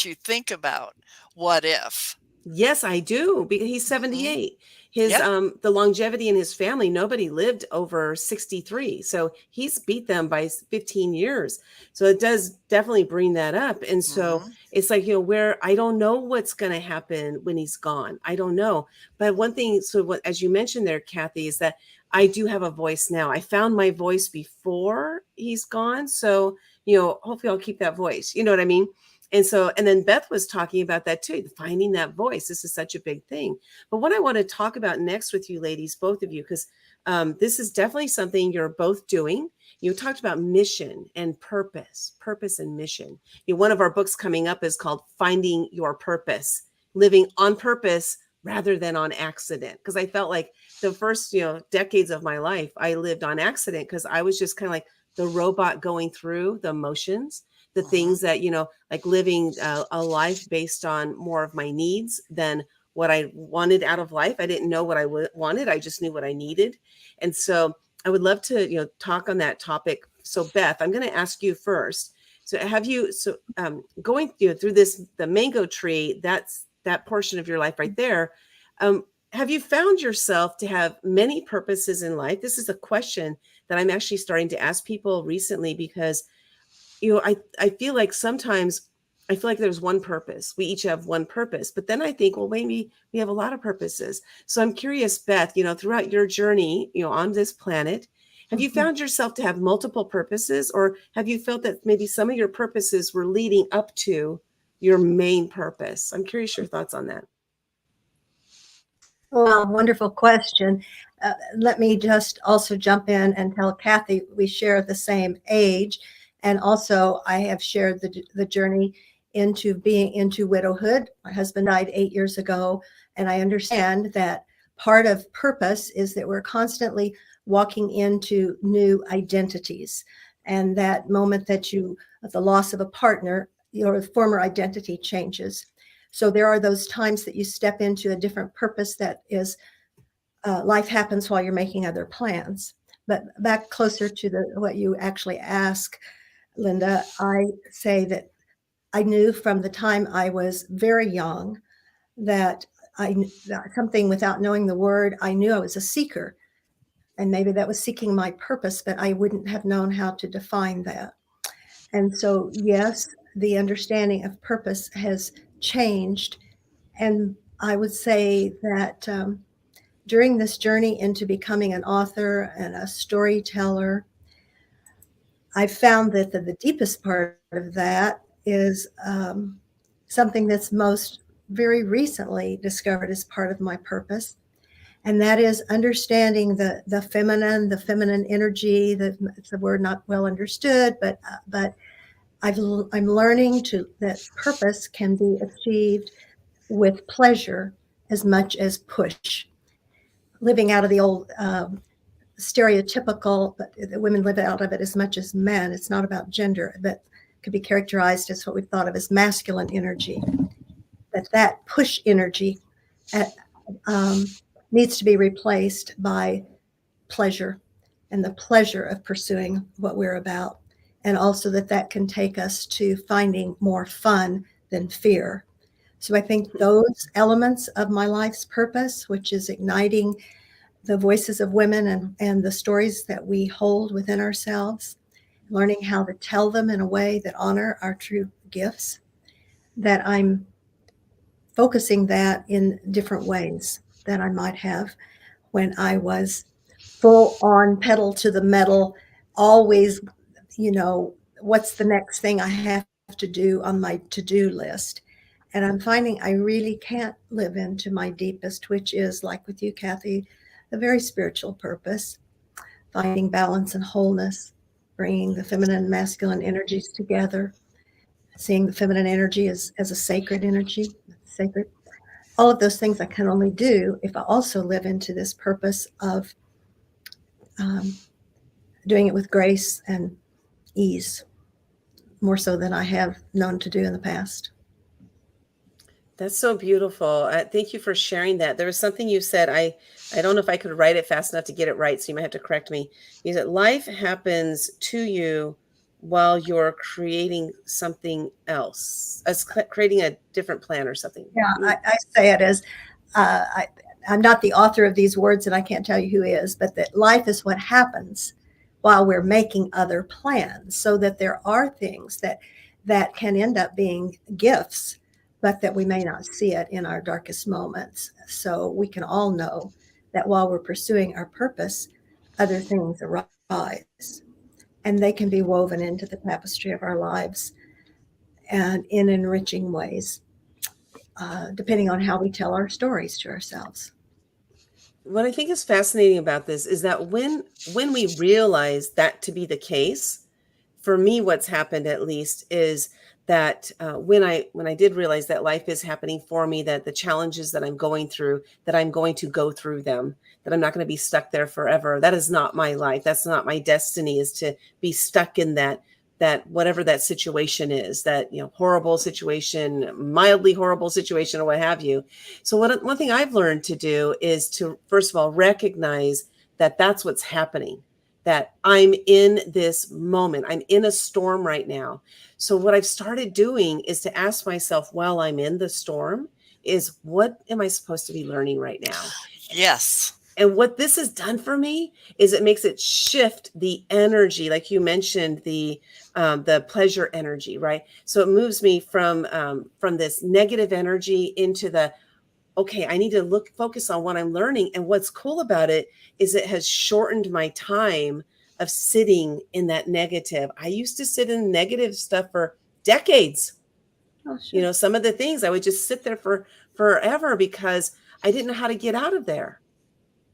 you think about what if. Yes, I do, because he's 78. His Yeah. The longevity in his family, nobody lived over 63. So he's beat them by 15 years. So it does definitely bring that up. And so it's like, you know, where I don't know what's going to happen when he's gone. I don't know. But one thing, so what, as you mentioned there, Kathy, is that I do have a voice now. I found my voice before he's gone. So, you know, hopefully I'll keep that voice. You know what I mean? And so, and then Beth was talking about that too, finding that voice. This is such a big thing. But what I want to talk about next with you ladies, both of you, because this is definitely something you're both doing. You talked about mission and purpose and mission. You know, one of our books coming up is called Finding Your Purpose, Living on Purpose rather than on accident. Because I felt like the first, you know, decades of my life, I lived on accident because I was just kind of like the robot going through the motions, the things that, you know, like living a life based on more of my needs than what I wanted out of life. I didn't know what I wanted. I just knew what I needed. And so I would love to, you know, talk on that topic. So Beth, I'm going to ask you first. So going, you know, through the mango tree, that's that portion of your life right there. Have you found yourself to have many purposes in life? This is a question that I'm actually starting to ask people recently because, you know, I feel like sometimes I feel like there's one purpose. We each have one purpose, but then I think, well, maybe we have a lot of purposes. So I'm curious, Beth, you know, throughout your journey, you know, on this planet, have you found yourself to have multiple purposes, or have you felt that maybe some of your purposes were leading up to your main purpose? I'm curious your thoughts on that. Well, wonderful question. Let me just also jump in and tell Kathy we share the same age. And also I have shared the journey into being into widowhood. My husband died 8 years ago. And I understand that part of purpose is that we're constantly walking into new identities. And that moment that the loss of a partner, your former identity changes. So there are those times that you step into a different purpose that is life happens while you're making other plans. But back closer to what you actually ask, Linda, I say that I knew from the time I was very young that something without knowing the word, I knew I was a seeker. And maybe that was seeking my purpose, but I wouldn't have known how to define that. And so, yes, the understanding of purpose has changed. And I would say that during this journey into becoming an author and a storyteller, I found that the deepest part of that is something that's most very recently discovered as part of my purpose. And that is understanding the feminine energy. It's a word not well understood, but I'm learning that purpose can be achieved with pleasure as much as push. Living out of the old stereotypical, but the women live out of it as much as men. It's not about gender, but could be characterized as what we thought of as masculine energy. That push energy needs to be replaced by pleasure and the pleasure of pursuing what we're about. And also that can take us to finding more fun than fear. So I think those elements of my life's purpose, which is igniting the voices of women and the stories that we hold within ourselves, learning how to tell them in a way that honor our true gifts, that I'm focusing that in different ways than I might have when I was full on pedal to the metal, always, what's the next thing I have to do on my to-do list. And I'm finding I really can't live into my deepest, which is, like with you, Kathy, a very spiritual purpose, finding balance and wholeness, bringing the feminine and masculine energies together, seeing the feminine energy as a sacred energy, sacred. All of those things I can only do if I also live into this purpose of doing it with grace and ease, more so than I have known to do in the past. That's so beautiful. Thank you for sharing that. There was something you said. I don't know if I could write it fast enough to get it right, so you might have to correct me. You said life happens to you while you're creating something else, as creating a different plan or something. Yeah, I say it as I'm not the author of these words, and I can't tell you who is, but that life is what happens while we're making other plans, so that there are things that can end up being gifts, but that we may not see it in our darkest moments. So we can all know that while we're pursuing our purpose, other things arise, and they can be woven into the tapestry of our lives and in enriching ways, depending on how we tell our stories to ourselves. What I think is fascinating about this is that when we realize that to be the case, for me, what's happened at least is that when I did realize that life is happening for me, that the challenges that I'm going through, that I'm going to go through them, that I'm not going to be stuck there forever. That is not my life. That's not my destiny, is to be stuck in that whatever that situation is, that horrible situation, mildly horrible situation, or what have you. So one thing I've learned to do is to, first of all, recognize that that's what's happening, that I'm in this moment. I'm in a storm right now. So what I've started doing is to ask myself while I'm in the storm is, what am I supposed to be learning right now? Yes. And what this has done for me is it makes it shift the energy, like you mentioned, the pleasure energy, right? So it moves me from this negative energy into the, okay, I need to focus on what I'm learning. And what's cool about it is it has shortened my time of sitting in that negative. I used to sit in negative stuff for decades. Oh, sure. Some of the things I would just sit there for forever because I didn't know how to get out of there.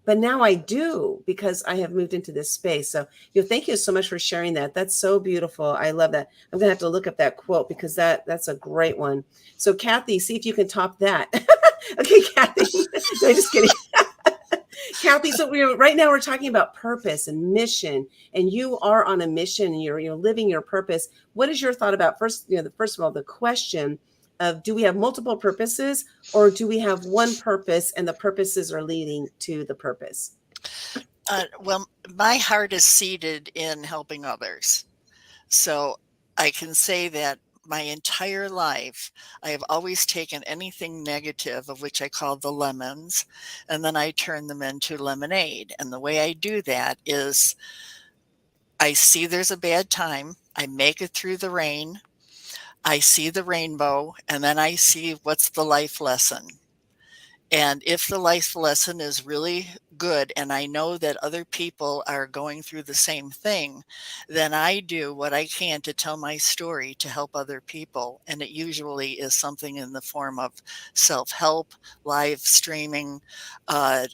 But now I do, because I have moved into this space. So, thank you so much for sharing that. That's so beautiful. I love that. I'm going to have to look up that quote because that's a great one. So, Kathy, see if you can top that. Okay, Kathy. No, I'm just kidding. Kathy, so right now we're talking about purpose and mission, and you are on a mission, and you're living your purpose. What is your thought about first of all, the question of, do we have multiple purposes, or do we have one purpose and the purposes are leading to the purpose? Well, my heart is seated in helping others. So I can say that my entire life, I have always taken anything negative, of which I call the lemons, and then I turn them into lemonade. And the way I do that is I see there's a bad time, I make it through the rain, I see the rainbow, and then I see what's the life lesson. And if the life lesson is really good, and I know that other people are going through the same thing, then I do what I can to tell my story to help other people. And it usually is something in the form of self-help, live streaming,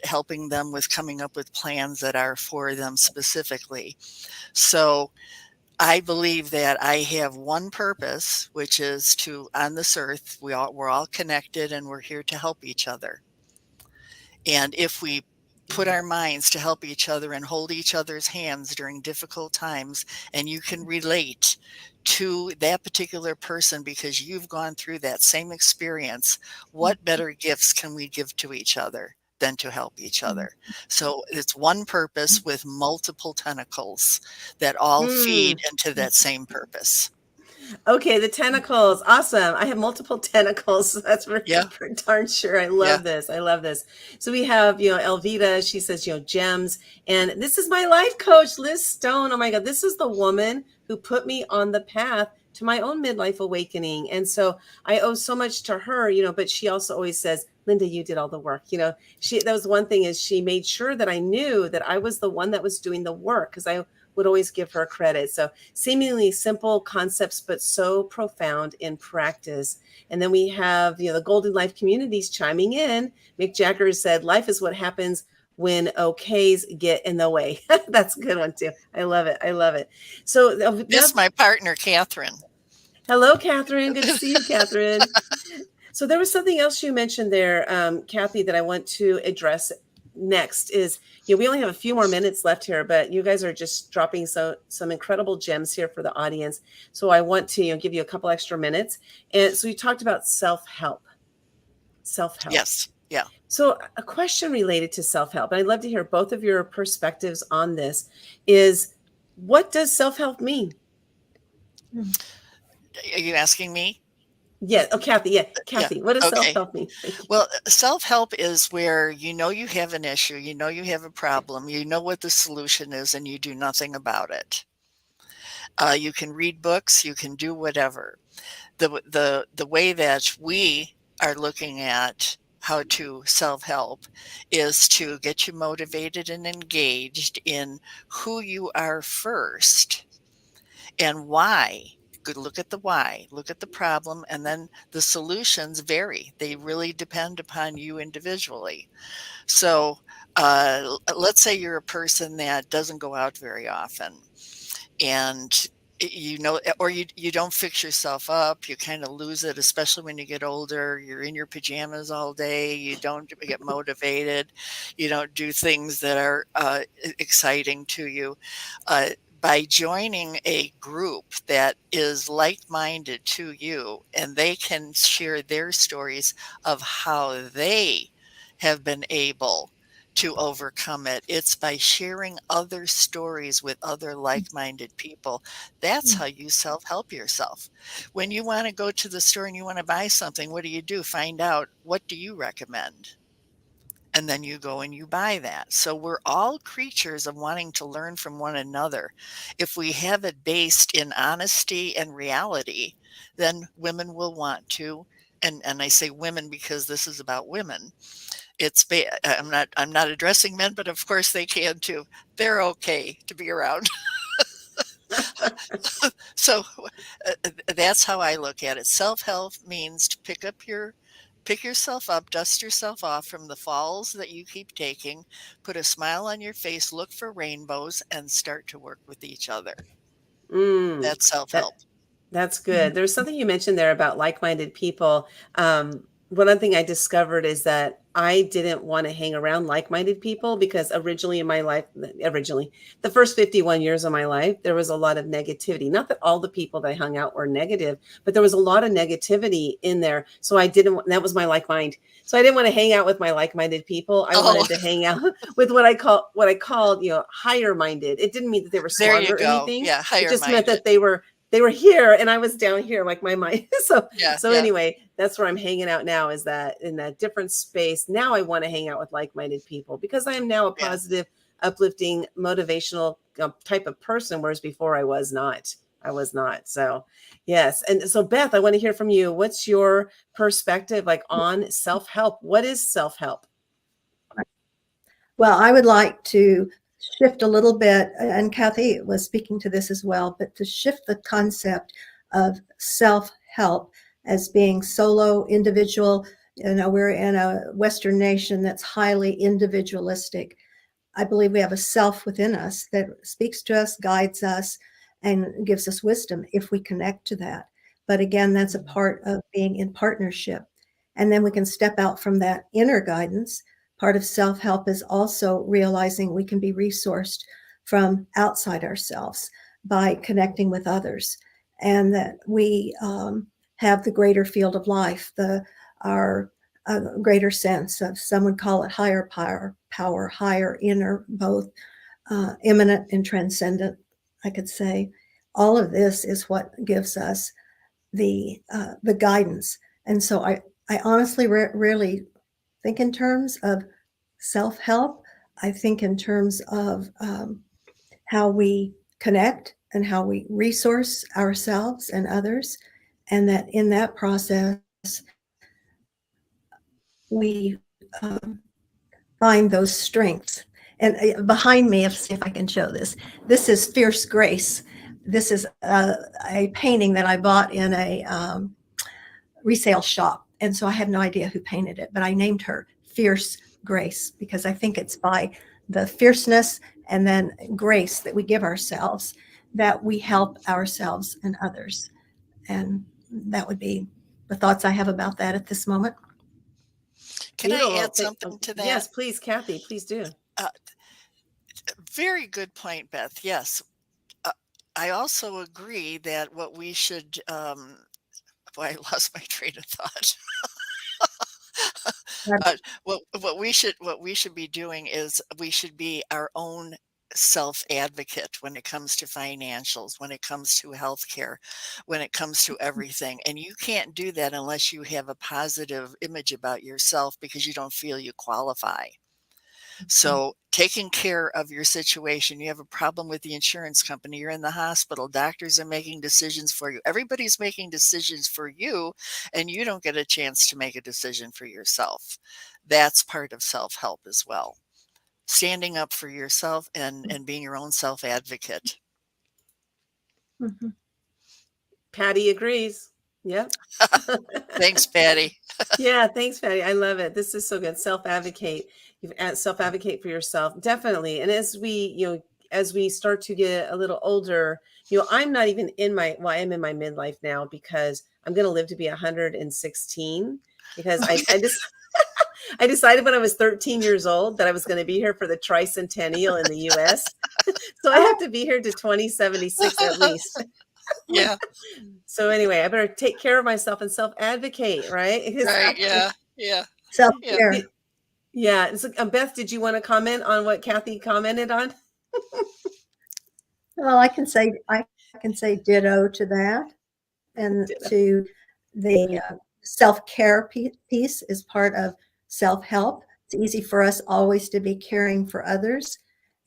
helping them with coming up with plans that are for them specifically. So I believe that I have one purpose, which is to, on this earth, we're all connected and we're here to help each other. And if we put our minds to help each other and hold each other's hands during difficult times, and you can relate to that particular person because you've gone through that same experience, what better gifts can we give to each other than to help each other? So it's one purpose with multiple tentacles that all feed into that same purpose. Okay, the tentacles. Awesome. I have multiple tentacles. That's for, Yeah. for darn sure. I love this. I love this. So we have, Elvita, she says, gems. And this is my life coach, Liz Stone. Oh my God. This is the woman who put me on the path to my own midlife awakening. And so I owe so much to her, but she also always says, Linda, you did all the work. That was one thing, is she made sure that I knew that I was the one that was doing the work, because I would always give her credit. So seemingly simple concepts, but so profound in practice. And then we have, the Golden Life communities chiming in. Mick Jagger said, life is what happens when okays get in the way. That's a good one too. I love it. I love it. So This is my partner, Catherine. Hello, Catherine. Good to see you, Catherine. So there was something else you mentioned there, Kathy, that I want to address next. Is, we only have a few more minutes left here, but you guys are just dropping some incredible gems here for the audience. So I want to give you a couple extra minutes. And so you talked about self-help. Yes. Yeah. So a question related to self-help, and I'd love to hear both of your perspectives on this, is what does self-help mean? Are you asking me? Yeah. Oh, Kathy. Yeah. Kathy, what does self-help mean? Well, self-help is where you have an issue, you have a problem, you know what the solution is, and you do nothing about it. You can read books, you can do whatever. The way that we are looking at how to self-help is to get you motivated and engaged in who you are first and why. Look at the why, look at the problem, and then the solutions vary. They really depend upon you individually. So let's say you're a person that doesn't go out very often, and or you don't fix yourself up, you kind of lose it, especially when you get older. You're in your pajamas all day, you don't get motivated, you don't do things that are exciting to you. By joining a group that is like-minded to you, and they can share their stories of how they have been able to overcome it. It's by sharing other stories with other like-minded people. That's how you self-help yourself. When you want to go to the store and you want to buy something, what do? Find out, what do you recommend? And then you go and you buy that. So we're all creatures of wanting to learn from one another. If we have it based in honesty and reality, then women will want to, and I say women because this is about women. I'm not addressing men, but of course they can too. They're okay to be around. So that's how I look at it. Self-help means to pick yourself up, dust yourself off from the falls that you keep taking, put a smile on your face, look for rainbows, and start to work with each other. That's self-help. That's good. There's something you mentioned there about like-minded people. One thing I discovered is that I didn't want to hang around like-minded people because originally in my life, the first 51 years of my life, there was a lot of negativity. Not that all the people that I hung out were negative, but there was a lot of negativity in there. So that was my like-mind. So I didn't want to hang out with my like-minded people. I wanted to hang out with what I called, higher-minded. It didn't mean that they were smarter or anything. Yeah, higher-minded. It just meant that they were here and I was down here, like my mind. Anyway, that's where I'm hanging out now, is that in that different space. Now I want to hang out with like-minded people because I am now a positive, uplifting, motivational type of person, whereas before I was not. I was not. So yes. And so Beth, I want to hear from you. What's your perspective like on self-help? What is self-help? Well, I would like to shift a little bit, and Kathy was speaking to this as well, but to shift the concept of self-help as being solo, individual. We're in a Western nation that's highly individualistic. I believe we have a self within us that speaks to us, guides us, and gives us wisdom if we connect to that. But again, that's a part of being in partnership. And then we can step out from that inner guidance. Part of self-help is also realizing we can be resourced from outside ourselves by connecting with others, and that we have the greater field of life, our greater sense of, some would call it higher power, higher inner, both immanent and transcendent, I could say. All of this is what gives us the guidance. And so I honestly really think in terms of self-help. I think in terms of how we connect and how we resource ourselves and others, and that in that process, we find those strengths. And behind me, see if I can show this. This is Fierce Grace. This is a painting that I bought in a resale shop. And so I have no idea who painted it, but I named her Fierce Grace because I think it's by the fierceness and then grace that we give ourselves that we help ourselves and others. And that would be the thoughts I have about that at this moment. Can I Beautiful. add something to that? Yes, please, Kathy, please do. Very good point, Beth. Yes. I also agree that what we should, I lost my train of thought. What we should be doing is we should be our own self advocate when it comes to financials, when it comes to healthcare, when it comes to everything. And you can't do that unless you have a positive image about yourself because you don't feel you qualify. So taking care of your situation, you have a problem with the insurance company, you're in the hospital, doctors are making decisions for you. Everybody's making decisions for you, and you don't get a chance to make a decision for yourself. That's part of self-help as well. Standing up for yourself and being your own self-advocate. Mm-hmm. Patty agrees. Yep. Thanks, Patty. Yeah, thanks, Patty. I love it. This is so good. Self-advocate. Self-advocate for yourself. Definitely. And as we start to get a little older, I'm not even I'm in my midlife now because I'm going to live to be 116 because I just I decided when I was 13 years old that I was going to be here for the tricentennial in the US. So I have to be here to 2076 at least. Yeah. So anyway, I better take care of myself and self-advocate, right? Right. Yeah. Yeah. Self-care. Yeah. So, Beth, did you want to comment on what Kathy commented on? Well, I can say ditto to that, and to the self-care piece is part of self-help. It's easy for us always to be caring for others,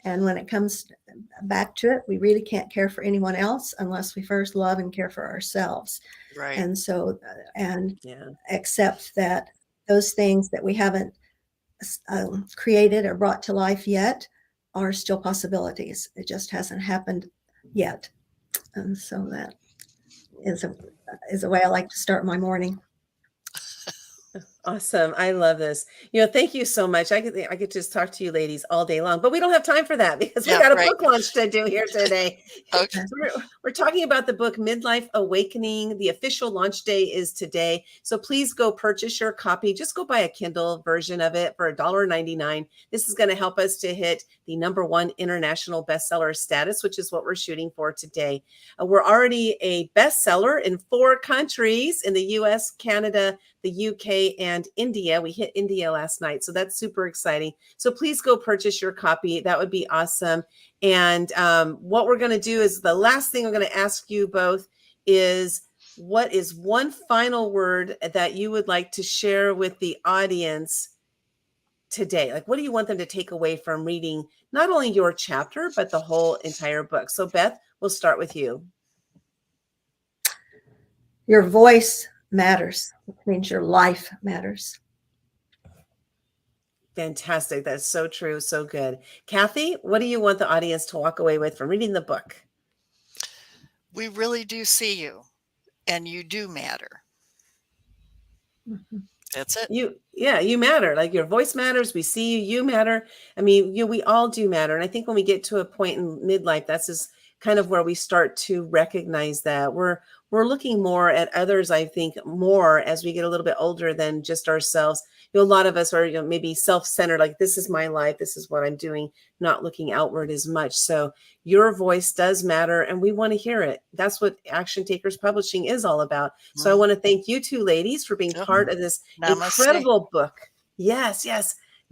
and when it comes back to it, we really can't care for anyone else unless we first love and care for ourselves. Right. And so, accept that those things that we haven't created or brought to life yet are still possibilities. It just hasn't happened yet. And so that is a way I like to start my morning. Awesome. I love this. Thank you so much. I could just talk to you ladies all day long, but we don't have time for that because we got a book launch to do here today. Okay. We're talking about the book Midlife Awakening. The official launch day is today. So please go purchase your copy. Just go buy a Kindle version of it for $1.99. This is going to help us to hit the #1 international bestseller status, which is what we're shooting for today. We're already a bestseller in 4 countries, in the US, Canada, the UK, and India. We hit India last night, so that's super exciting. So please go purchase your copy. That would be awesome. And what we're going to do is the last thing I'm going to ask you both is, what is one final word that you would like to share with the audience today? Like, what do you want them to take away from reading not only your chapter, but the whole entire book? So Beth, we'll start with you. Your voice matters, which means your life matters. Fantastic. That's so true. So good. Kathy, what do you want the audience to walk away with from reading the book? We really do see you, and you do matter. Mhm. That's it. You matter. Like your voice matters. We see you, you matter. I mean, we all do matter. And I think when we get to a point in midlife, that's just kind of where we start to recognize that we're looking more at others, I think, more as we get a little bit older than just ourselves. A lot of us are, maybe self-centered, like this is my life, this is what I'm doing, not looking outward as much. So your voice does matter, and we want to hear it. That's what Action Takers Publishing is all about. So I want to thank you two ladies for being part of this Namaste. incredible book. Yes.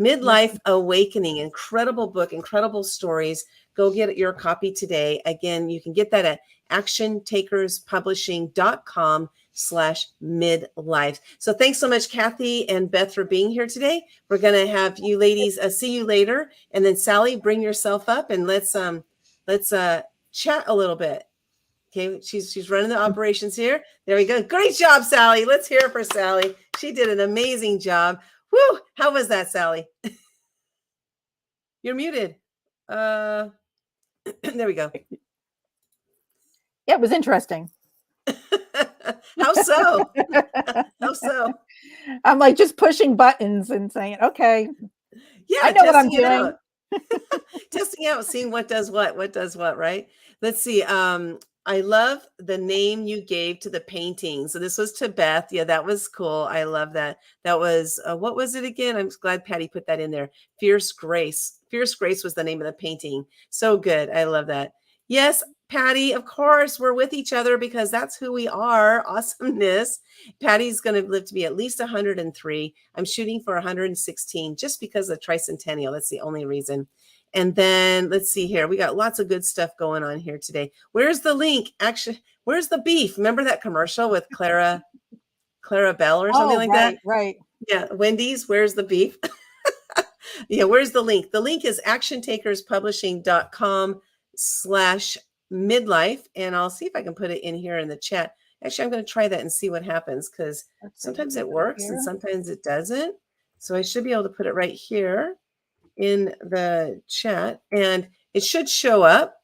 Midlife Awakening, incredible book, incredible stories. Go get your copy today. Again, you can get that at actiontakerspublishing.com/midlife. So thanks so much, Kathy and Beth, for being here today. We're going to have you ladies see you later. And then Sally, bring yourself up and let's chat a little bit. Okay, she's running the operations here. There we go. Great job, Sally. Let's hear it for Sally. She did an amazing job. Woo! How was that, Sally? You're muted. There we go. Yeah, it was interesting. How so? How so? I'm like just pushing buttons and saying, okay, Yeah, I know what I'm testing it doing. out. Testing out, seeing what does what does what, right? Let's see. I love the name you gave to the painting. So this was to Beth. Yeah, that was cool. I love that. That was, what was it again? I'm glad Patty put that in there. Fierce Grace. Fierce Grace was the name of the painting. So good. I love that. Yes, Patty, of course, we're with each other because that's who we are. Awesomeness. Patty's going to live to be at least 103. I'm shooting for 116 just because of tricentennial. That's the only reason. And then let's see here. We got lots of good stuff going on here today. Where's the link? Actually, where's the beef? Remember that commercial with Clara Bell or something like that? Right. Yeah, Wendy's, where's the beef? Yeah, where's the link? The link is actiontakerspublishing.com/midlife. And I'll see if I can put it in here in the chat. Actually, I'm going to try that and see what happens because sometimes it works and sometimes it doesn't. So I should be able to put it right here in the chat, and it should show up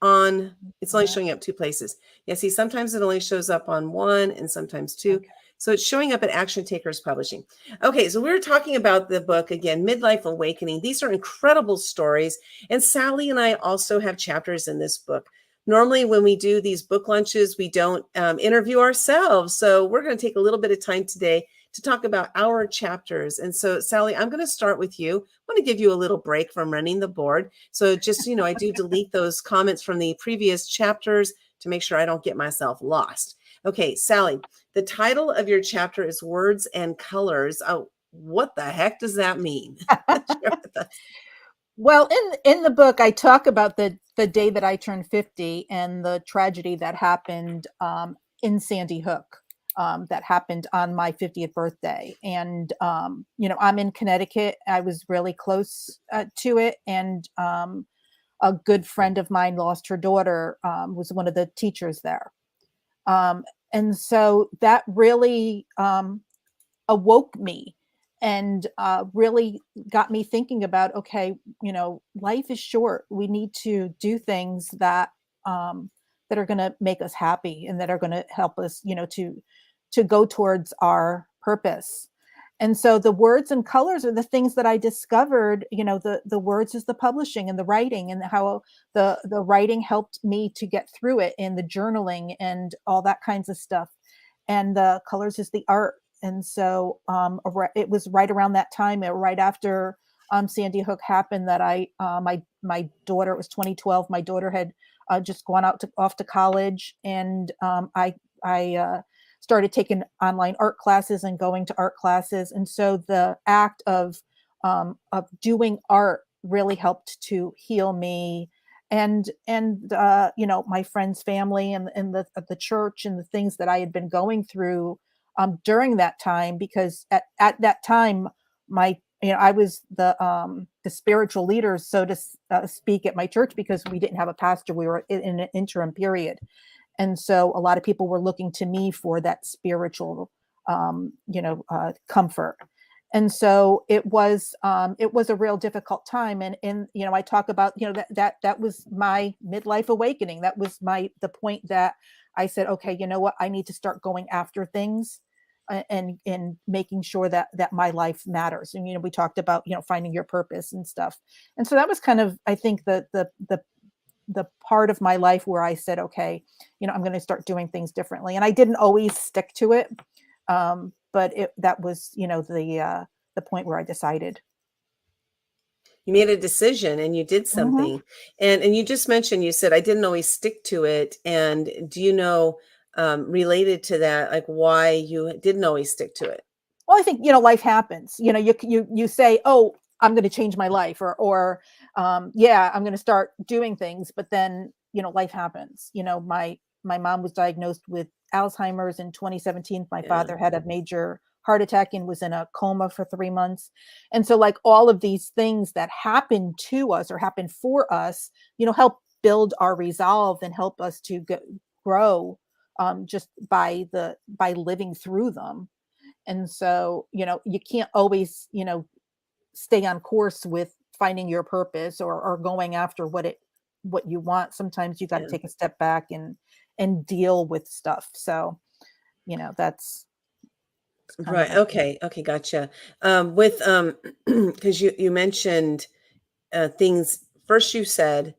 on, it's only showing up two places. Yeah, see, sometimes it only shows up on one and sometimes two. Okay. So it's showing up at Action Takers Publishing. Okay, so we were talking about the book again, Midlife Awakening. These are incredible stories. And Sally and I also have chapters in this book. Normally, when we do these book lunches, we don't interview ourselves. So we're going to take a little bit of time today to talk about our chapters. And so, Sally, I'm going to start with you. I want to give you a little break from running the board. So just, I do delete those comments from the previous chapters to make sure I don't get myself lost. Okay, Sally, the title of your chapter is Words and Colors. Oh, what the heck does that mean? Well, in the book, I talk about the day that I turned 50 and the tragedy that happened in Sandy Hook. That happened on my 50th birthday. And, I'm in Connecticut. I was really close to it. And a good friend of mine lost her daughter, was one of the teachers there. And so that really awoke me and really got me thinking about, okay, life is short. We need to do things that that are going to make us happy and that are going to help us, to go towards our purpose. And so the words and colors are the things that I discovered. The words is the publishing and the writing, and how the writing helped me to get through it, and the journaling and all that kinds of stuff. And the colors is the art. And so it was right around that time, right after Sandy Hook happened, that my daughter, it was 2012. My daughter had just gone off to college, and I started taking online art classes and going to art classes. And so the act of doing art really helped to heal me, and my friends' family and the church and the things that I had been going through during that time. Because at that time, I was the spiritual leader, so to speak, at my church, because we didn't have a pastor. We were in an interim period. And so a lot of people were looking to me for that spiritual, comfort. And so it was a real difficult time. And I talk about, that was my midlife awakening. That was the point that I said, okay, you know what, I need to start going after things, and making sure that my life matters. And we talked about finding your purpose and stuff. And so that was kind of, I think, the part of my life where I said, okay, I'm going to start doing things differently. And I didn't always stick to it. But that was, the point where I decided. You made a decision and you did Mhm. something. And you just mentioned, you said, I didn't always stick to it. And do you know, related to that, like why you didn't always stick to it? Well, I think, life happens. You say, oh, I'm going to change my life, or yeah, I'm going to start doing things, but then, life happens. My mom was diagnosed with Alzheimer's in 2017. My Yeah. father had a major heart attack and was in a coma for 3 months. And so, like, all of these things that happen to us or happen for us, help build our resolve and help us to grow, just by living through them. And so, you can't always, stay on course with finding your purpose, or going after what you want. Sometimes you got to Yeah. take a step back and deal with stuff. So, that's kind of Right. Okay. Okay. Gotcha. With because you mentioned things. First, you said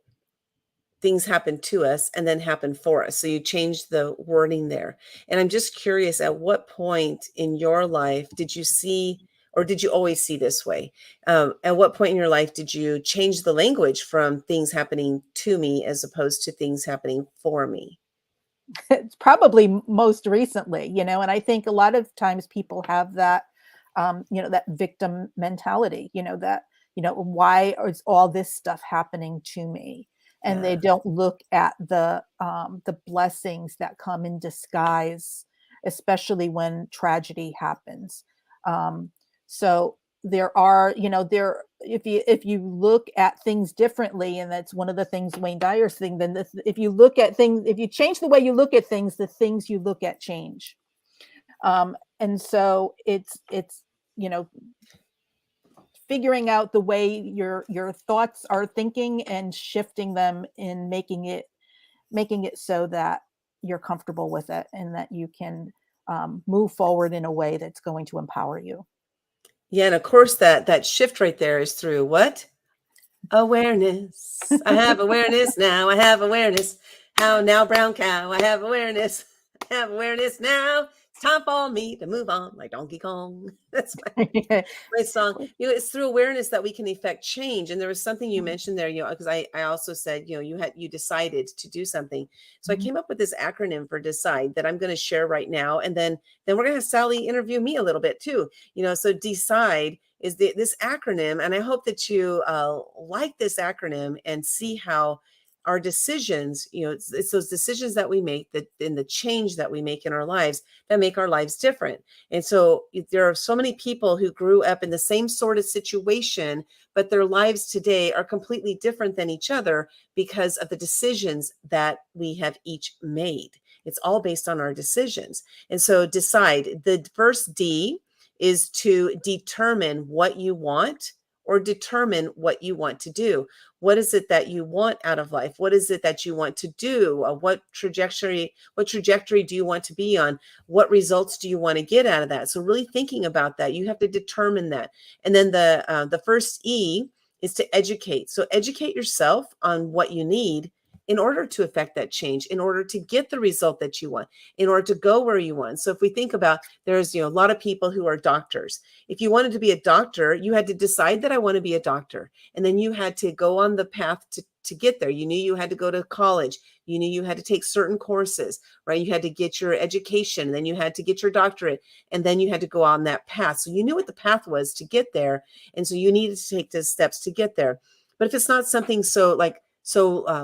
things happen to us and then happen for us. So you changed the wording there. And I'm just curious, at what point in your life did you see, or did you always see this way? At what point in your life did you change the language from things happening to me as opposed to things happening for me? it's probably most recently, and I think a lot of times people have that, that victim mentality, that, why is all this stuff happening to me? And they Yeah. don't look at the blessings that come in disguise, especially when tragedy happens. So there are, if you look at things differently, and that's one of the things Wayne Dyer's thing, then if you look at things, if you change the way you look at things, the things you look at change. And so it's you know figuring out the way your thoughts are thinking and shifting them, and making it so that you're comfortable with it, and that you can, move forward in a way that's going to empower you. Yeah. And of course, that shift right there is through what? Awareness. I have awareness now. I have awareness. How now, brown cow? I have awareness. I have awareness now. It's time for me to move on like Donkey Kong. That's my song. It's through awareness that we can effect change. And there was something you mentioned there, because I also said, you decided to do something. So I Mhm. came up with this acronym for decide that I'm going to share right now. And then we're going to have Sally interview me a little bit too. So decide is this acronym. And I hope that you like this acronym and see how our decisions, it's those decisions that we make, that in the change that we make in our lives, that make our lives different. And so there are so many people who grew up in the same sort of situation, but their lives today are completely different than each other because of the decisions that we have each made. It's all based on our decisions. And so decide. The first D is to determine what you want, or determine what you want to do. What is it that you want out of life? What is it that you want to do? What trajectory do you want to be on? What results do you want to get out of that? So really thinking about that, you have to determine that. And then the first E is to educate. So educate yourself on what you need in order to affect that change, in order to get the result that you want, in order to go where you want. So if we think about, there's a lot of people who are doctors. If you wanted to be a doctor, you had to decide that I want to be a doctor. And then you had to go on the path to get there. You knew you had to go to college. You knew you had to take certain courses, right? You had to get your education, then you had to get your doctorate, and then you had to go on that path. So you knew what the path was to get there. And so you needed to take the steps to get there. But if it's not something so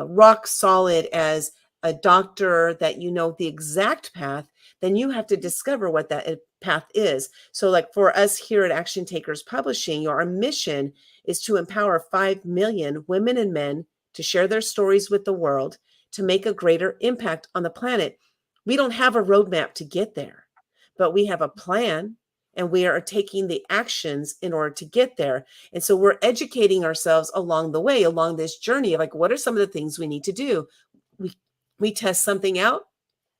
rock solid as a doctor that the exact path, then you have to discover what that path is. So like for us here at Action Takers Publishing, our mission is to empower 5 million women and men to share their stories with the world, to make a greater impact on the planet. We don't have a roadmap to get there, but we have a plan and we are taking the actions in order to get there. And so we're educating ourselves along the way, along this journey of like, what are some of the things we need to do? We test something out.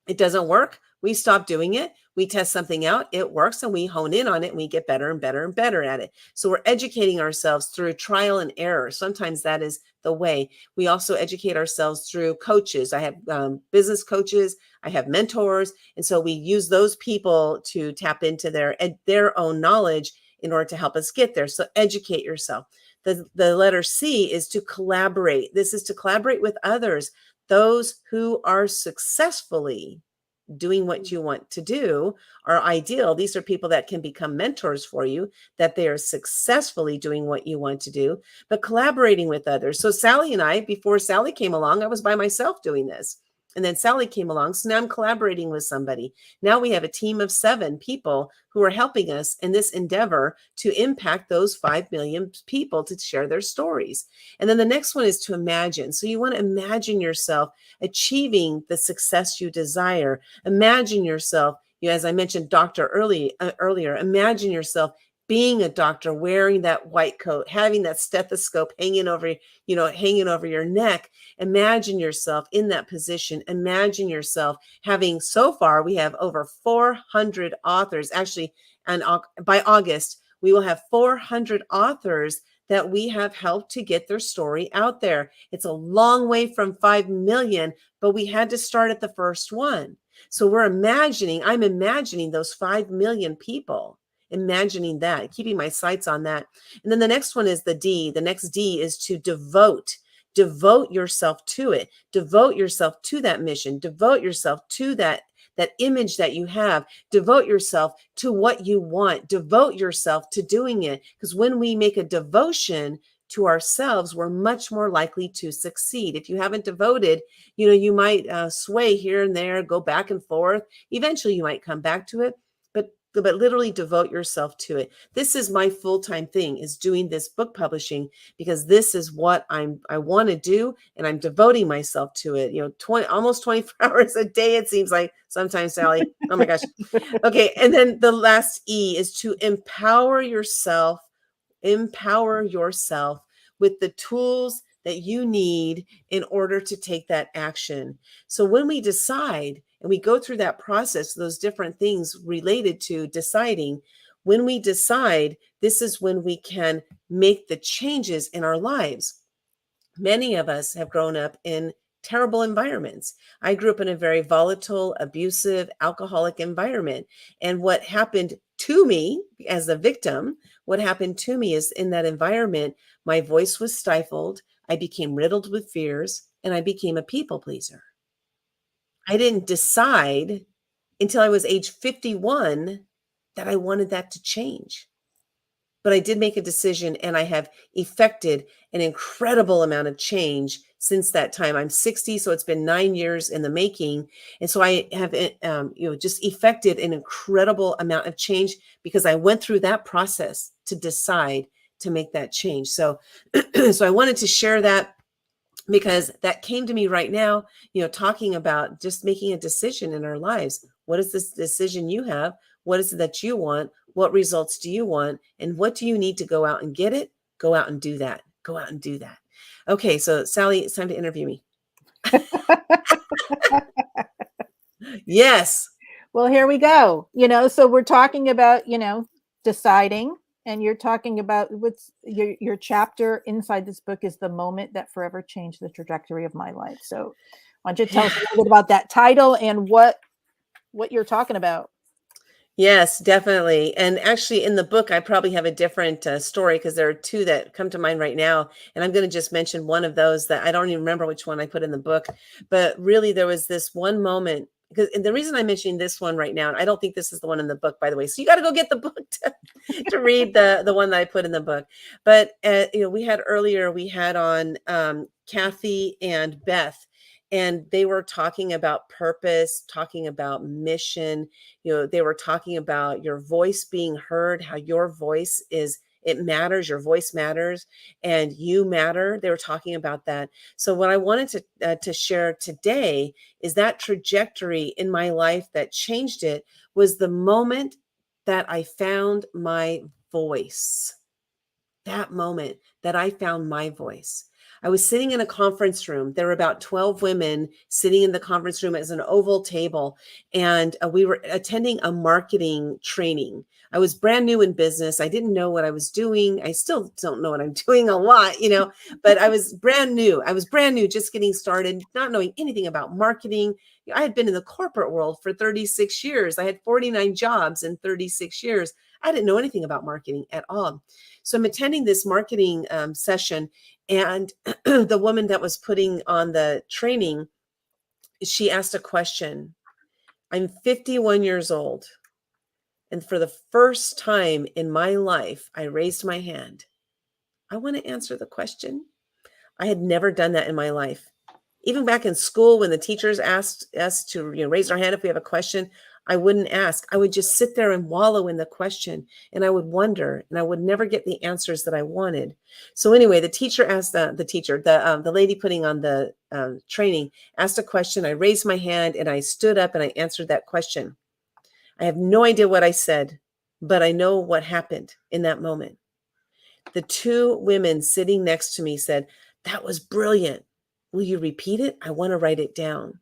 It doesn't work. We stop doing it. We test something out. It works and we hone in on it and we get better and better and better at it. So we're educating ourselves through trial and error. Sometimes that is the way. We also educate ourselves through coaches. I have business coaches. I have mentors. And so we use those people to tap into their own knowledge in order to help us get there. So educate yourself. The letter C is to collaborate. This is to collaborate with others, those who are successfully doing what you want to do are ideal. These are people that can become mentors for you, that they are successfully doing what you want to do, but collaborating with others. So Sally and I, before Sally came along, I was by myself doing this. And then Sally came along. So now I'm collaborating with somebody. Now we have a team of 7 people who are helping us in this endeavor to impact those 5 million people to share their stories. And then the next one is to imagine. So you want to imagine yourself achieving the success you desire. Imagine yourself, as I mentioned, doctor earlier, imagine yourself being a doctor, wearing that white coat, having that stethoscope hanging over your neck. Imagine yourself in that position. Imagine yourself having, so far, we have over 400 authors. Actually, and by August, we will have 400 authors that we have helped to get their story out there. It's a long way from 5 million, but we had to start at the first one. So I'm imagining those 5 million people. Imagining that, keeping my sights on that. And then the next one is the D. The next D is to devote yourself to it. Devote yourself to that mission. Devote yourself to that image that you have. Devote yourself to what you want. Devote yourself to doing it. Because when we make a devotion to ourselves, we're much more likely to succeed. If you haven't devoted, you might sway here and there, go back and forth. Eventually you might come back to it, but literally devote yourself to it. This is my full-time thing, is doing this book publishing, because this is what I want to do, and I'm devoting myself to it. Almost 24 hours a day, it seems like sometimes, Sally. Oh my gosh. Okay, and then the last E is to empower yourself with the tools that you need in order to take that action. So when we decide and we go through that process, those different things related to deciding, when we decide, this is when we can make the changes in our lives. Many of us have grown up in terrible environments. I grew up in a very volatile, abusive, alcoholic environment. And what happened to me as a victim, what happened to me is, in that environment, my voice was stifled. I became riddled with fears, and I became a people pleaser. I didn't decide until I was age 51 that I wanted that to change. But I did make a decision, and I have effected an incredible amount of change since that time. I'm 60, so it's been 9 years in the making. And so I have just effected an incredible amount of change because I went through that process to decide to make that change. So, so I wanted to share that, because that came to me right now, talking about just making a decision in our lives. What is this decision you have? What is it that you want? What results do you want? And what do you need to go out and get it? Go out and do that. Go out and do that. Okay, so Sally, it's time to interview me. Yes. Well, here we go. So we're talking about, deciding, and you're talking about what's your chapter inside this book is the moment that forever changed the trajectory of my life. So why don't you tell us a little bit about that title and what you're talking about? Yes, definitely. And actually in the book, I probably have a different story, because there are 2 that come to mind right now. And I'm going to just mention one of those that I don't even remember which one I put in the book. But really, there was this one moment, and the reason I'm mentioning this one right now, and I don't think this is the one in the book, by the way. So you got to go get the book to read the one that I put in the book. But, we had on Kathy and Beth. And they were talking about purpose, talking about mission. They were talking about your voice being heard, how your voice is It matters. Your voice matters, and you matter. They were talking about that. So what I wanted to share today is that trajectory in my life that changed it was the moment that I found my voice. That moment that I found my voice. I was sitting in a conference room. There were about 12 women sitting in the conference room as an oval table, and we were attending a marketing training. I was brand new in business. I didn't know what I was doing. I still don't know what I'm doing a lot, but I was brand new. Just getting started, not knowing anything about marketing. I had been in the corporate world for 36 years. I had 49 jobs in 36 years. I didn't know anything about marketing at all. So I'm attending this marketing session, and the woman that was putting on the training, she asked a question. I'm 51 years old, and for the first time in my life, I raised my hand. I want to answer the question. I had never done that in my life. Even back in school, when the teachers asked us to raise our hand if we have a question, I wouldn't ask. I would just sit there and wallow in the question, and I would wonder, and I would never get the answers that I wanted. So anyway, the teacher asked the lady putting on the training asked a question. I raised my hand and I stood up and I answered that question. I have no idea what I said, but I know what happened in that moment. The two women sitting next to me said, "That was brilliant. Will you repeat it? I want to write it down."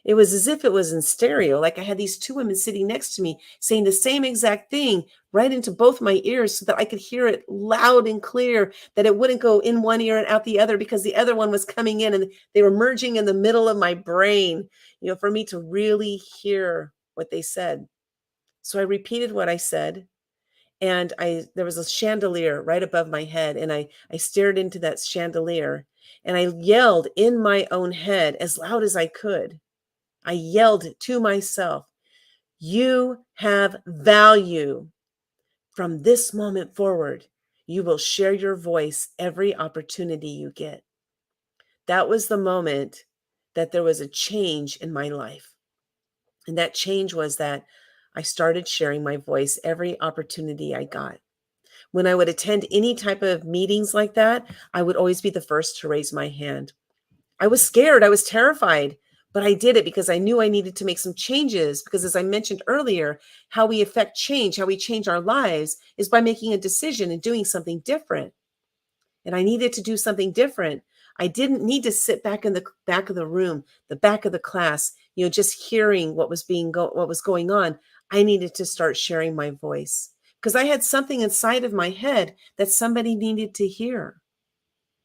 It was as if it was in stereo. Like I had these two women sitting next to me saying the same exact thing right into both my ears so that I could hear it loud and clear, that it wouldn't go in one ear and out the other because the other one was coming in and they were merging in the middle of my brain, for me to really hear what they said. So I repeated what I said. And there was a chandelier right above my head, and I stared into that chandelier, and I yelled in my own head as loud as I could. I yelled to myself, "You have value. From this moment forward, you will share your voice every opportunity you get." That was the moment that there was a change in my life. And that change was that I started sharing my voice every opportunity I got. When I would attend any type of meetings like that, I would always be the first to raise my hand. I was scared. I was terrified, but I did it because I knew I needed to make some changes. Because as I mentioned earlier, how we affect change, how we change our lives is by making a decision and doing something different. And I needed to do something different. I didn't need to sit back in the back of the room, the back of the class, just hearing what was going on. I needed to start sharing my voice because I had something inside of my head that somebody needed to hear.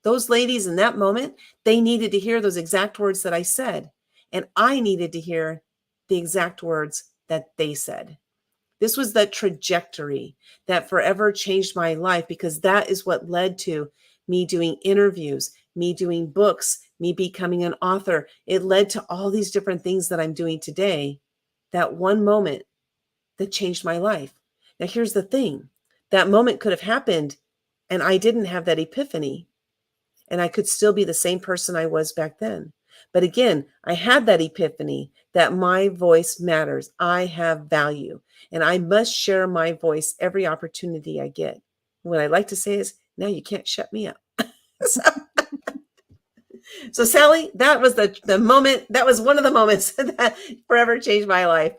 Those ladies in that moment, they needed to hear those exact words that I said. And I needed to hear the exact words that they said. This was the trajectory that forever changed my life because that is what led to me doing interviews, me doing books, me becoming an author. It led to all these different things that I'm doing today. That one moment that changed my life. Now, here's the thing. That moment could have happened and I didn't have that epiphany. And I could still be the same person I was back then. But again, I had that epiphany that my voice matters. I have value, and I must share my voice every opportunity I get. What I like to say is, now you can't shut me up. So Sally, that was the moment. That was one of the moments that forever changed my life.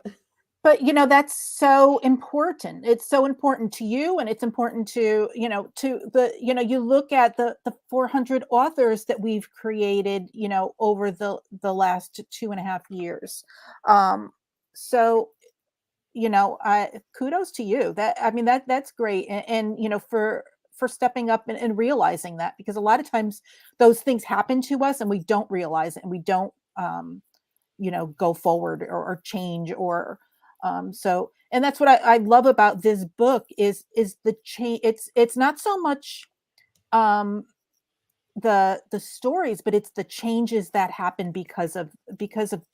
But that's so important. It's so important to you, and it's important to to the you look at the 400 authors that we've created over the last 2.5 years. So I kudos to you. That's great, and for stepping up and realizing that, because a lot of times those things happen to us and we don't realize it, and we don't go forward or change or so. And that's what I love about this book is the change. It's not so much the stories, but it's the changes that happen because of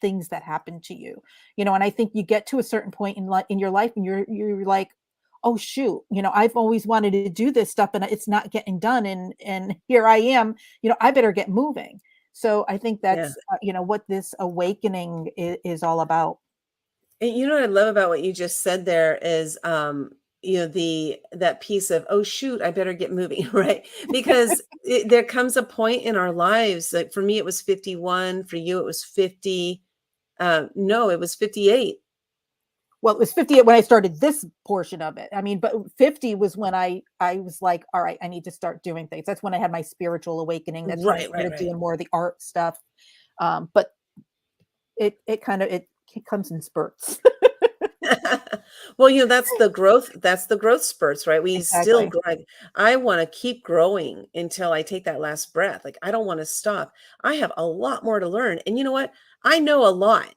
things that happen to you. And I think you get to a certain point in your life and you're like, oh shoot, I've always wanted to do this stuff and it's not getting done, and here I am, I better get moving. So I think that's what this awakening is all about. And what I love about what you just said there is that piece of, oh shoot, I better get moving, right? Because there comes a point in our lives, like for me it was 51, for you it was 50. No, it was 58. Well, it was 50 when I started this portion of it. I mean, but 50 was when I was like, all right, I need to start doing things. That's when I had my spiritual awakening. That's when I started doing more of the art stuff. But it comes in spurts. Well, that's the growth spurts, right? We still Exactly. like, I want to keep growing until I take that last breath. Like, I don't want to stop. I have a lot more to learn. And you know what? I know a lot.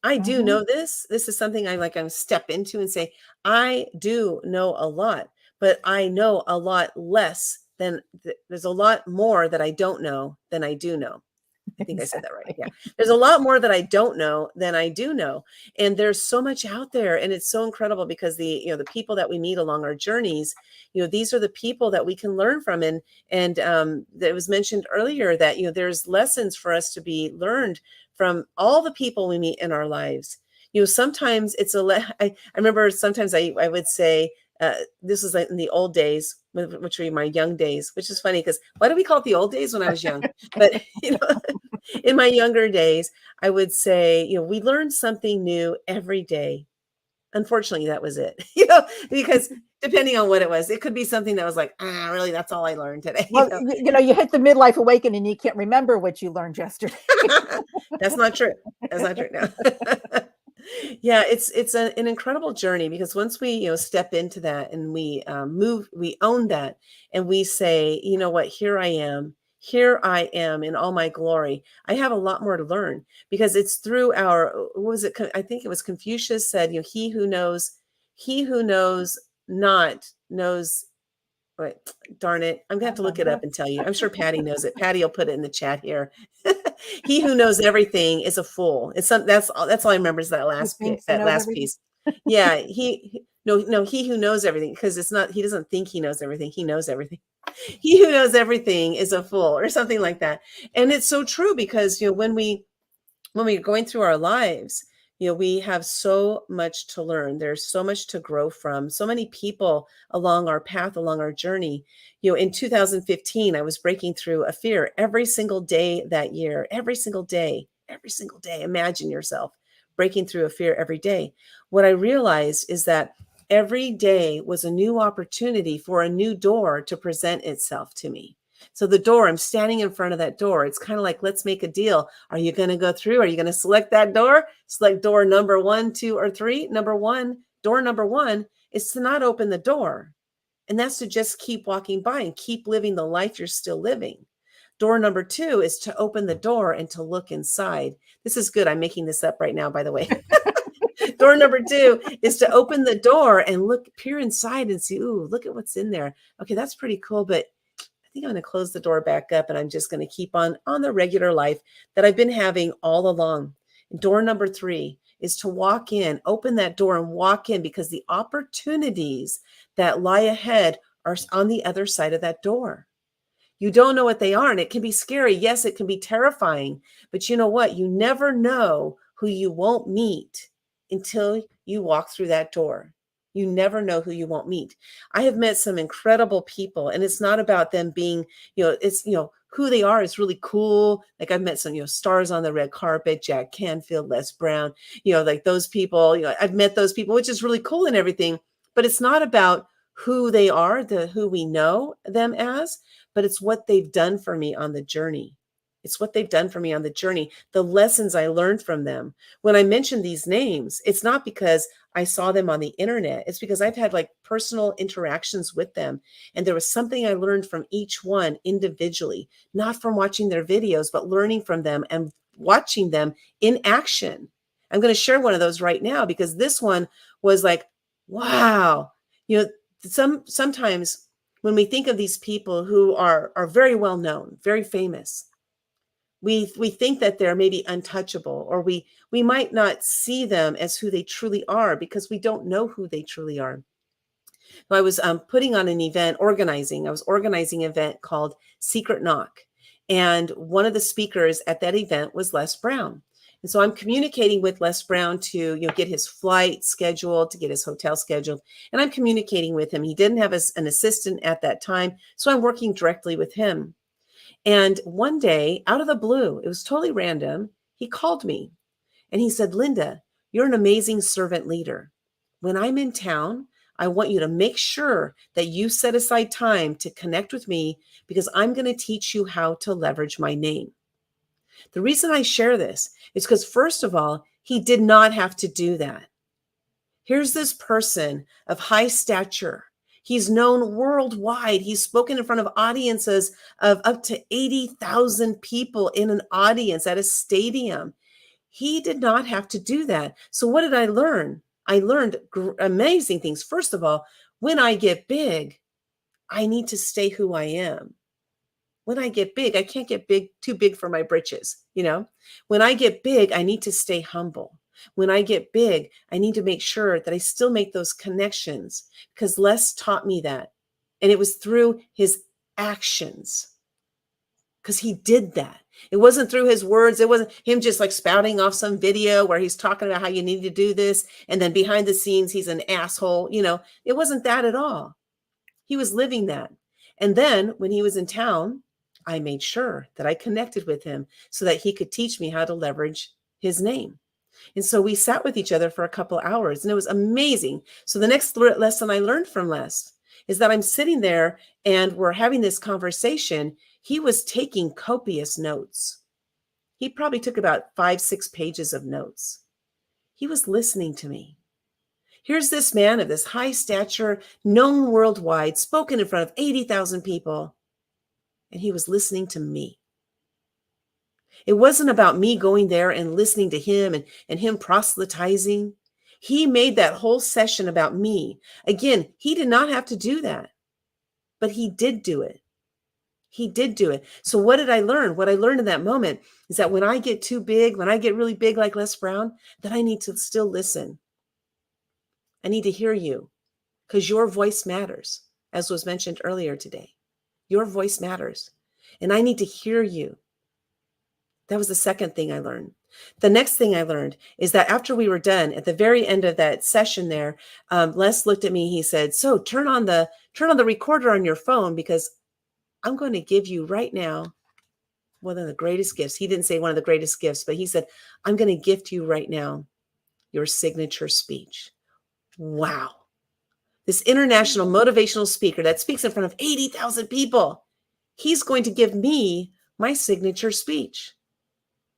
I do Mhm. know this. This is something I'm step into and say, I do know a lot, but I know a lot less than there's a lot more that I don't know than I do know. I think I said that right. Yeah. There's a lot more that I don't know than I do know. And there's so much out there. And it's so incredible because the people that we meet along our journeys, these are the people that we can learn from. And it was mentioned earlier that, there's lessons for us to be learned from all the people we meet in our lives. Sometimes I remember sometimes I would say, this was like in the old days, which were my young days, which is funny because why do we call it the old days when I was young? But, in my younger days, I would say, we learned something new every day. Unfortunately, that was it, because depending on what it was, it could be something that was like, really, that's all I learned today. Well, you hit the midlife awakening and you can't remember what you learned yesterday. That's not true. That's not true. No. Yeah, it's an incredible journey because once we step into that and we we own that, and we say, you know what, here I am in all my glory. I have a lot more to learn because it's through what was it? I think it was Confucius said, he who knows not knows. Wait, darn it. I'm gonna have to look it up and tell you. I'm sure Patty knows it. Patty will put it in the chat here. He who knows everything is a fool. That's all I remember is that last piece. Yeah, he who knows everything, because it's not, he doesn't think he knows everything. He knows everything. He who knows everything is a fool, or something like that. And it's so true because when we're going through our lives, we have so much to learn. There's so much to grow from. So many people along our path, along our journey. In 2015, I was breaking through a fear every single day that year, every single day. Imagine yourself breaking through a fear every day. What I realized is that every day was a new opportunity for a new door to present itself to me. So the door, I'm standing in front of that door. It's kind of like, let's make a deal. Are you going to go through? Are you going to select that door? Select door number 1, 2, or 3. Door number one is to not open the door. And that's to just keep walking by and keep living the life you're still living. Door number 2 is to open the door and to look inside. This is good. I'm making this up right now, by the way. Door number 2 is to open the door and peer inside and see, ooh, look at what's in there. Okay, that's pretty cool, but I think I'm going to close the door back up and I'm just going to keep on the regular life that I've been having all along. And door number 3 is to walk in, open that door and walk in, because the opportunities that lie ahead are on the other side of that door. You don't know what they are, and it can be scary. Yes, it can be terrifying, but you know what? You never know who you won't meet until you walk through that door. You never know who you won't meet. I have met some incredible people, and it's not about them being, it's, who they are is really cool. Like I've met some, stars on the red carpet, Jack Canfield, Les Brown, like those people, I've met those people, which is really cool and everything, but it's not about who they are, who we know them as, but it's what they've done for me on the journey. It's what they've done for me on the journey, the lessons I learned from them. When I mention these names, it's not because I saw them on the internet. It's because I've had like personal interactions with them. And there was something I learned from each one individually, not from watching their videos, but learning from them and watching them in action. I'm going to share one of those right now because this one was like, wow. Sometimes when we think of these people who are very well known, very famous, we think that they're maybe untouchable, or we might not see them as who they truly are because we don't know who they truly are. I was putting on an event, I was organizing an event called Secret Knock. And one of the speakers at that event was Les Brown. And so I'm communicating with Les Brown to, get his flight scheduled, to get his hotel scheduled. And I'm communicating with him. He didn't have an assistant at that time. So I'm working directly with him. And one day, out of the blue, it was totally random, he called me and he said, Linda, you're an amazing servant leader. When I'm in town, I want you to make sure that you set aside time to connect with me because I'm going to teach you how to leverage my name. The reason I share this is because, first of all, he did not have to do that. Here's this person of high stature. He's known worldwide. He's spoken in front of audiences of up to 80,000 people in an audience at a stadium. He did not have to do that. So what did I learn? I learned amazing things. First of all, when I get big, I need to stay who I am. When I get big, I can't get too big for my britches. When I get big, I need to stay humble. When I get big, I need to make sure that I still make those connections because Les taught me that. And it was through his actions because he did that. It wasn't through his words. It wasn't him just like spouting off some video where he's talking about how you need to do this. And then behind the scenes, he's an asshole. It wasn't that at all. He was living that. And then when he was in town, I made sure that I connected with him so that he could teach me how to leverage his name. And so we sat with each other for a couple hours and it was amazing. So the next lesson I learned from Les is that I'm sitting there and we're having this conversation. He was taking copious notes. He probably took about 5-6 pages of notes. He was listening to me. Here's this man of this high stature, known worldwide, spoken in front of 80,000 people. And he was listening to me. It wasn't about me going there and listening to him and him proselytizing. He made that whole session about me. Again, he did not have to do that, but he did do it. He did do it. So what did I learn? What I learned in that moment is that when I get too big, when I get really big like Les Brown, that I need to still listen. I need to hear you because your voice matters, as was mentioned earlier today. Your voice matters. And I need to hear you. That was the second thing I learned. The next thing I learned is that after we were done, at the very end of that session there, Les looked at me. He said, so turn on the recorder on your phone because I'm going to give you right now one of the greatest gifts. He didn't say one of the greatest gifts, but he said, I'm going to gift you right now your signature speech. Wow. This international motivational speaker that speaks in front of 80,000 people, he's going to give me my signature speech.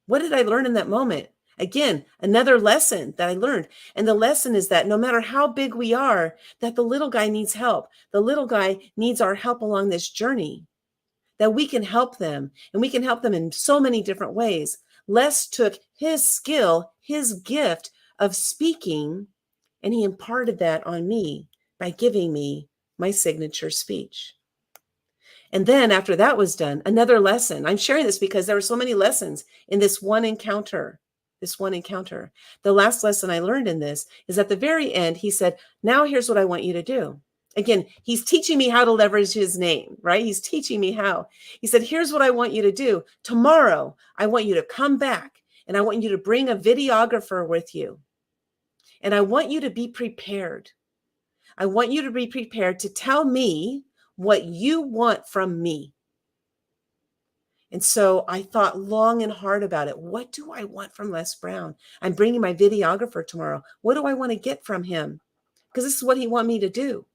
What did I learn in that moment? Again, another lesson that I learned. And the lesson is that no matter how big we are, that the little guy needs help. The little guy needs our help along this journey, that we can help them and we can help them in so many different ways. Les took his skill, his gift of speaking, and he imparted that on me by giving me my signature speech. And then after that was done, another lesson. I'm sharing this because there were so many lessons in this one encounter. The last lesson I learned in this is at the very end, he said, now here's what I want you to do. Again, he's teaching me how to leverage his name, right? He's teaching me how. He said, here's what I want you to do. Tomorrow, I want you to come back and I want you to bring a videographer with you. And I want you to be prepared. I want you to be prepared to tell me what you want from me. And so I thought long and hard about it. What do I want from Les Brown? I'm bringing my videographer tomorrow. What do I want to get from him? Because this is what he wants me to do.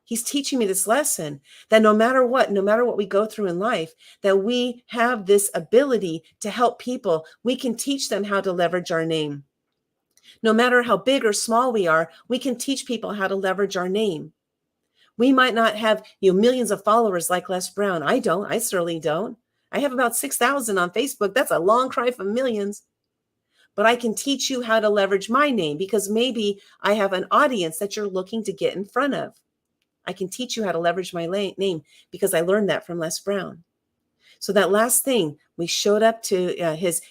He's teaching me this lesson that no matter what we go through in life, that we have this ability to help people. We can teach them how to leverage our name. No matter how big or small we are, we can teach people how to leverage our name. We might not have millions of followers like Les Brown. I don't. I certainly don't. I have about 6,000 on Facebook. That's a long cry from millions. But I can teach you how to leverage my name because maybe I have an audience that you're looking to get in front of. I can teach you how to leverage my name because I learned that from Les Brown. So that last thing, we showed up to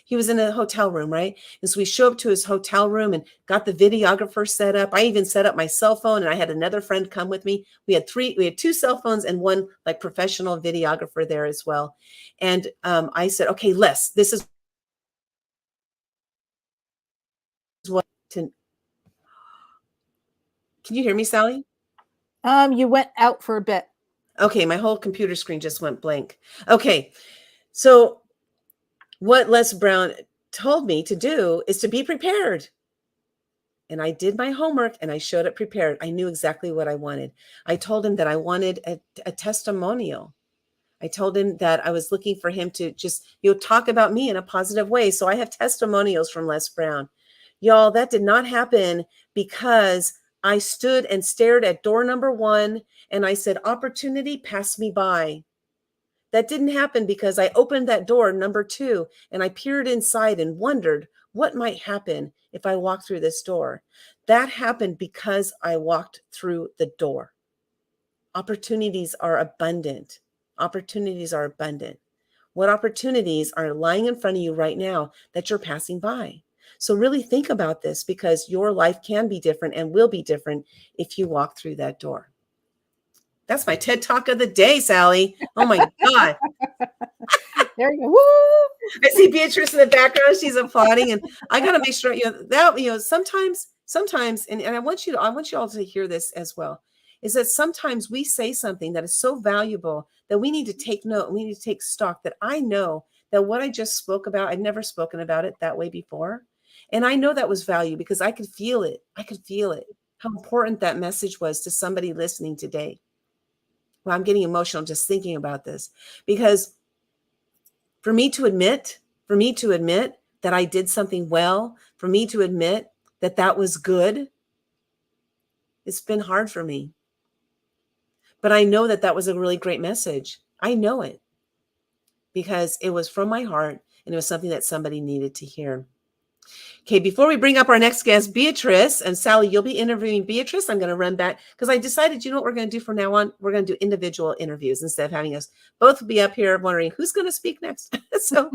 he was in a hotel room, right? And so we showed up to his hotel room and got the videographer set up. I even set up my cell phone and I had another friend come with me. We had 2 cell phones and one like professional videographer there as well. And I said, okay, Les, this is to, can you hear me, Sally? You went out for a bit. Okay, my whole computer screen just went blank. Okay, so what Les Brown told me to do is to be prepared. And I did my homework and I showed up prepared. I knew exactly what I wanted. I told him that I wanted a testimonial. I told him that I was looking for him to just, talk about me in a positive way. So I have testimonials from Les Brown. Y'all, that did not happen because I stood and stared at door number 1 and I said, opportunity, pass me by. That didn't happen because I opened that door number 2 and I peered inside and wondered what might happen if I walked through this door. That happened because I walked through the door. Opportunities are abundant. Opportunities are abundant. What opportunities are lying in front of you right now that you're passing by? So really think about this, because your life can be different and will be different if you walk through that door. That's my TED Talk of the day, Sally. Oh my God. There you go. Woo! I see Beatrice in the background. She's applauding. And I got to make sure, sometimes, and I want you all to hear this as well, is that sometimes we say something that is so valuable that we need to take note. We need to take stock that I know that what I just spoke about, I've never spoken about it that way before. And I know that was value because I could feel it. I could feel it, how important that message was to somebody listening today. Well, I'm getting emotional just thinking about this, because for me to admit that I did something well, for me to admit that that was good, it's been hard for me. But I know that that was a really great message. I know it because it was from my heart and it was something that somebody needed to hear. Okay, before we bring up our next guest, Beatrice, and Sally, you'll be interviewing Beatrice. I'm going to run back because I decided, what we're going to do from now on? We're going to do individual interviews instead of having us both be up here wondering who's going to speak next. So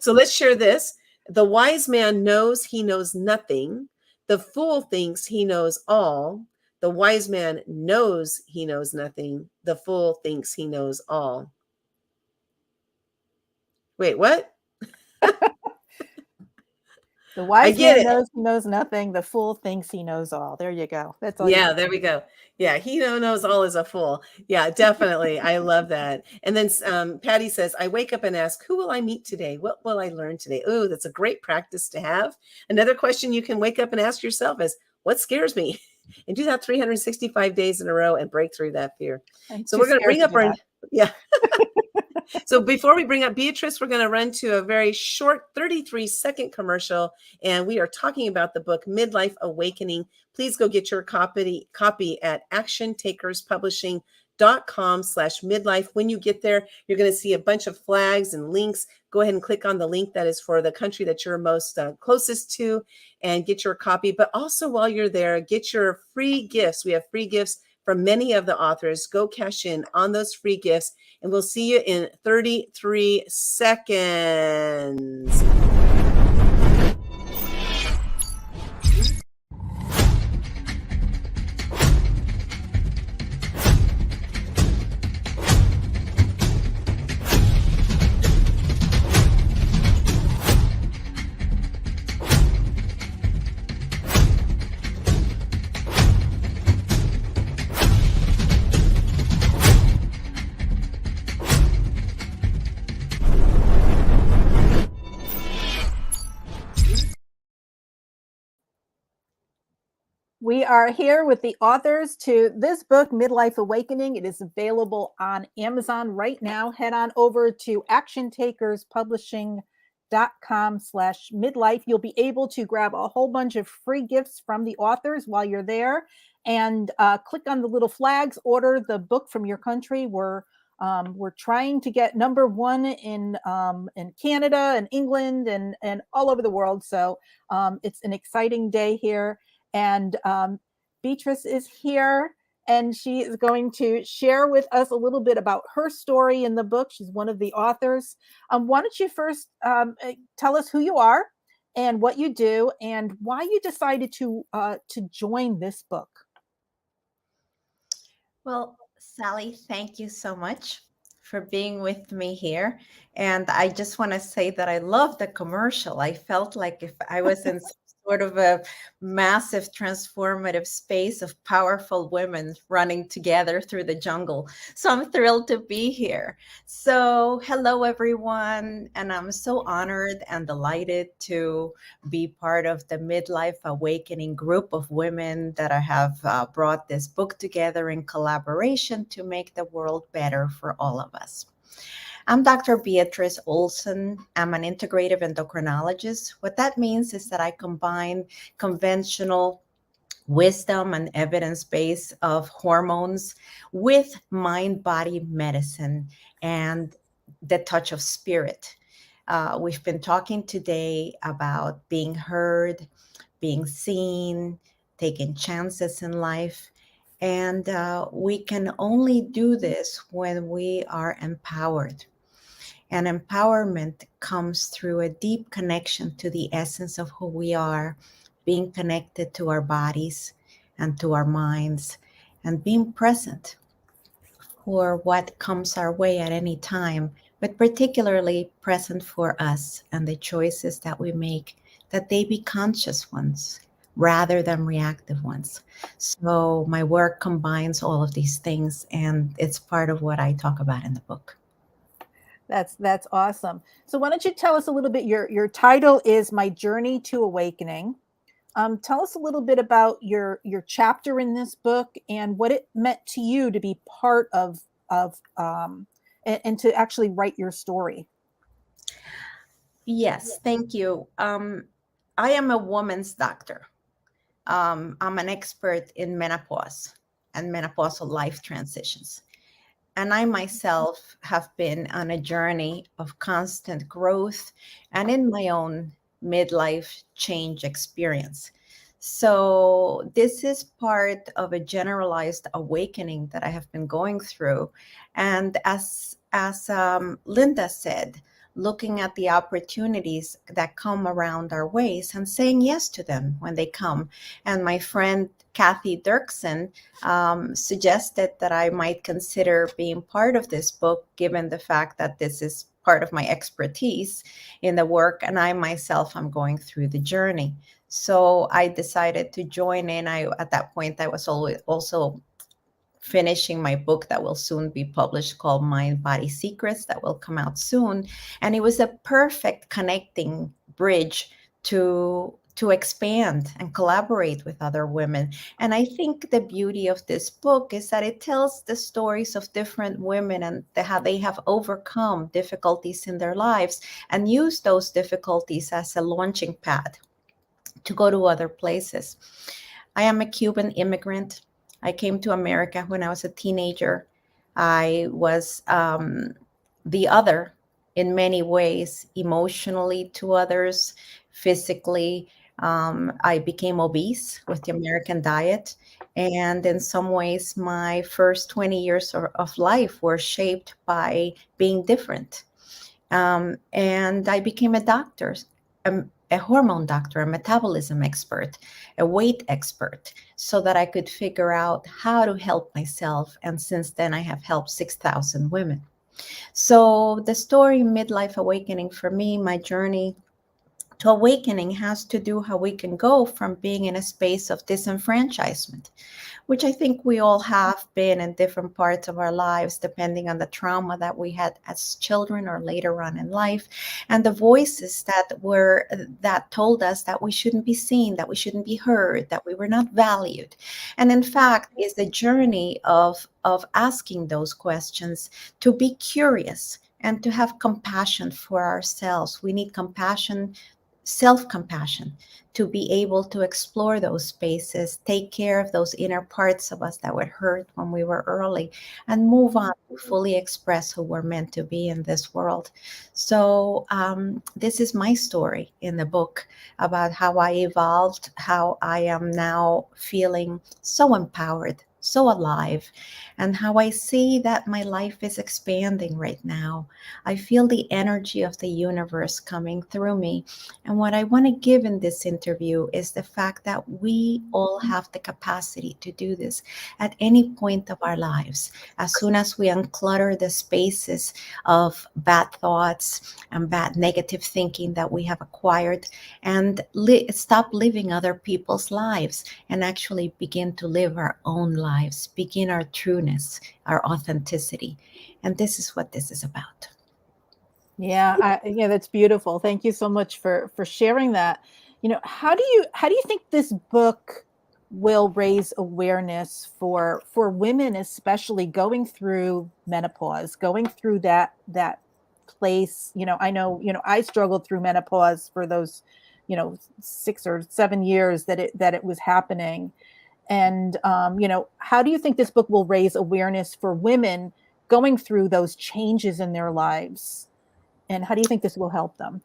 let's share this. The wise man knows he knows nothing. The fool thinks he knows all. The wise man knows he knows nothing. The fool thinks he knows all. Wait, what? The wise man knows he knows nothing. The fool thinks he knows all. There you go. That's all. Yeah, there we go. Yeah, he knows all is a fool. Yeah, definitely. I love that. And then Patty says, I wake up and ask, who will I meet today? What will I learn today? Oh, that's a great practice to have. Another question you can wake up and ask yourself is, what scares me? And do that 365 days in a row and break through that fear. So we're going to bring up our, yeah. So before we bring up Beatrice, we're going to run to a very short 33-second commercial, and we are talking about the book Midlife Awakening. Please go get your copy at actiontakerspublishing.com/midlife. When you get there, you're going to see a bunch of flags and links. Go ahead and click on the link that is for the country that you're most closest to and get your copy. But also while you're there, get your free gifts. We have free gifts from many of the authors. Go cash in on those free gifts, and we'll see you in 33 seconds. We are here with the authors to this book, Midlife Awakening. It is available on Amazon right now. Head on over to actiontakerspublishing.com/midlife. You'll be able to grab a whole bunch of free gifts from the authors while you're there, and click on the little flags, order the book from your country. We're trying to get #1 in Canada and England and all over the world. So it's an exciting day here. And Beatrice is here, and she is going to share with us a little bit about her story in the book. She's one of the authors. Why don't you first tell us who you are and what you do and why you decided to join this book? Well, Sally, thank you so much for being with me here. And I just want to say that I love the commercial. I felt like if I was in sort of a massive transformative space of powerful women running together through the jungle. So I'm thrilled to be here. So hello, everyone. And I'm so honored and delighted to be part of the Midlife Awakening group of women that I have brought this book together in collaboration to make the world better for all of us. I'm Dr. Beatrice Olson. I'm an integrative endocrinologist. What that means is that I combine conventional wisdom and evidence base of hormones with mind-body medicine and the touch of spirit. We've been talking today about being heard, being seen, taking chances in life. And we can only do this when we are empowered. And empowerment comes through a deep connection to the essence of who we are, being connected to our bodies and to our minds, and being present for what comes our way at any time, but particularly present for us and the choices that we make, that they be conscious ones rather than reactive ones. So my work combines all of these things, and it's part of what I talk about in the book. That's awesome. So why don't you tell us a little bit, your title is My Journey to Awakening. Tell us a little bit about your chapter in this book and what it meant to you to be part of and to actually write your story. Yes, thank you. I am a woman's doctor. I'm an expert in menopause and menopausal life transitions. And I myself have been on a journey of constant growth and in my own midlife change experience. So this is part of a generalized awakening that I have been going through. And as Linda said, looking at the opportunities that come around our ways and saying yes to them when they come. And my friend Kathy Dirksen suggested that I might consider being part of this book, given the fact that this is part of my expertise in the work, and I myself am going through the journey. So I decided to join in. At that point, I was also finishing my book that will soon be published called Mind Body Secrets, that will come out soon. And it was a perfect connecting bridge to expand and collaborate with other women. And I think the beauty of this book is that it tells the stories of different women and how they have overcome difficulties in their lives and used those difficulties as a launching pad to go to other places. I am a Cuban immigrant. I came to America when I was a teenager. I was the other in many ways, emotionally to others, physically. I became obese with the American diet. And in some ways, my first 20 years of life were shaped by being different. And I became a doctor, a hormone doctor, a metabolism expert, a weight expert, so that I could figure out how to help myself. And since then, I have helped 6,000 women. So the story Midlife Awakening for me, my journey to awakening, has to do how we can go from being in a space of disenfranchisement, which I think we all have been in different parts of our lives, depending on the trauma that we had as children or later on in life, and the voices that told us that we shouldn't be seen, that we shouldn't be heard, that we were not valued. And in fact, it's the journey of asking those questions, to be curious and to have compassion for ourselves. We need compassion, self-compassion, to be able to explore those spaces, take care of those inner parts of us that were hurt when we were early, and move on to fully express who we're meant to be in this world. So this is my story in the book about how I evolved, how I am now feeling so empowered, so alive, and how I see that my life is expanding right now. I feel the energy of the universe coming through me. And what I want to give in this interview is the fact that we all have the capacity to do this at any point of our lives. As soon as we unclutter the spaces of bad thoughts and bad negative thinking that we have acquired, and stop living other people's lives and actually begin to live our own lives, begin our trueness, our authenticity. And this is what this is about. Yeah, that's beautiful. Thank you so much for sharing that. How do you think this book will raise awareness for women, especially going through menopause, going through that place? I know, I struggled through menopause for those, 6 or 7 years that it was happening. And how do you think this book will raise awareness for women going through those changes in their lives? And how do you think this will help them?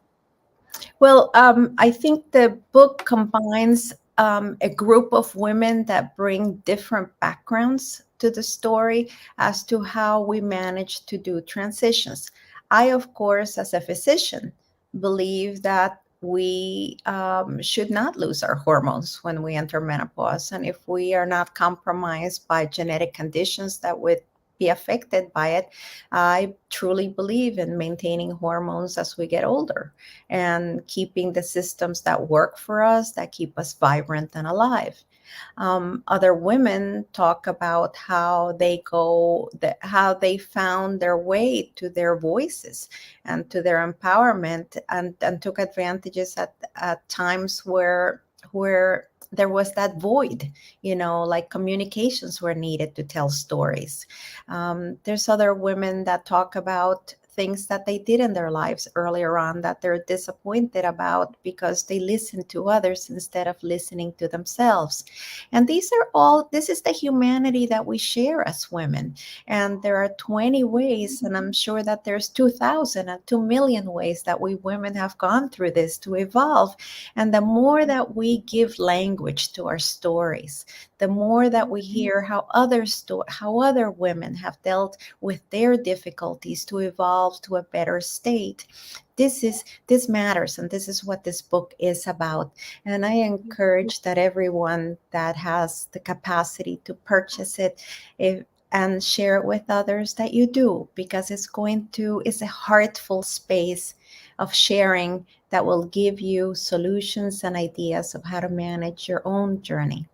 Well, I think the book combines a group of women that bring different backgrounds to the story as to how we manage to do transitions. I, of course, as a physician, believe that we should not lose our hormones when we enter menopause. And if we are not compromised by genetic conditions that would be affected by it, I truly believe in maintaining hormones as we get older and keeping the systems that work for us, that keep us vibrant and alive. Other women talk about how how they found their way to their voices and to their empowerment, and took advantages at times where there was that void, like communications were needed to tell stories. There's other women that talk about things that they did in their lives earlier on that they're disappointed about because they listened to others instead of listening to themselves. And this is the humanity that we share as women. And there are 20 ways, and I'm sure that there's 2,000 and 2 million ways that we women have gone through this to evolve. And the more that we give language to our stories, the more that we hear how other women have dealt with their difficulties to evolve to a better state. This matters, and this is what this book is about. And I encourage that everyone that has the capacity to purchase it and share it with others, that you do, because it's a heartful space of sharing that will give you solutions and ideas of how to manage your own journey.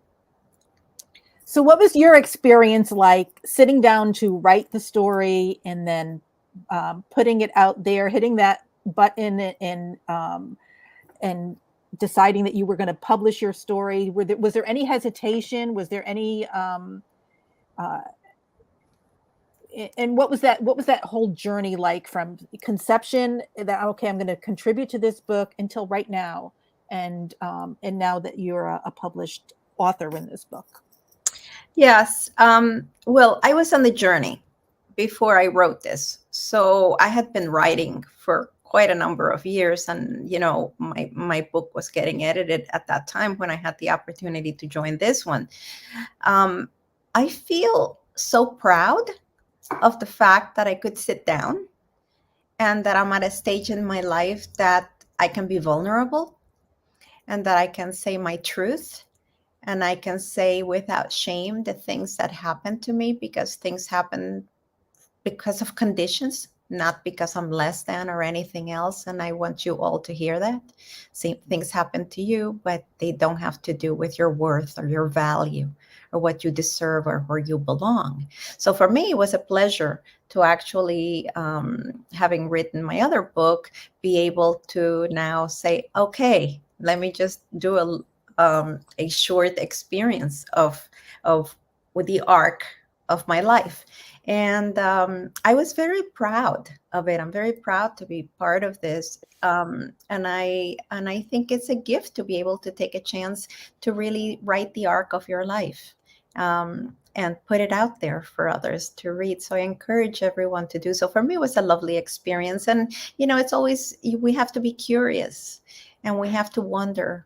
So what was your experience like sitting down to write the story and then putting it out there, hitting that button and deciding that you were going to publish your story? Was there any hesitation? Was there any and what was that whole journey like from conception that, okay, I'm going to contribute to this book, until right now, and now that you're a published author in this book? Yes. Well, I was on the journey before I wrote this. So I had been writing for quite a number of years. And, my book was getting edited at that time when I had the opportunity to join this one. I feel so proud of the fact that I could sit down and that I'm at a stage in my life that I can be vulnerable and that I can say my truth. And I can say without shame the things that happened to me, because things happen because of conditions, not because I'm less than or anything else. And I want you all to hear that. Same things happen to you, but they don't have to do with your worth or your value or what you deserve or where you belong. So for me, it was a pleasure to actually, having written my other book, be able to now say, okay, let me just do a short experience of with the arc of my life. And I was very proud of it. I'm very proud to be part of this. And I think it's a gift to be able to take a chance to really write the arc of your life, and put it out there for others to read. So I encourage everyone to do so. For me, it was a lovely experience. And, it's always, we have to be curious and we have to wonder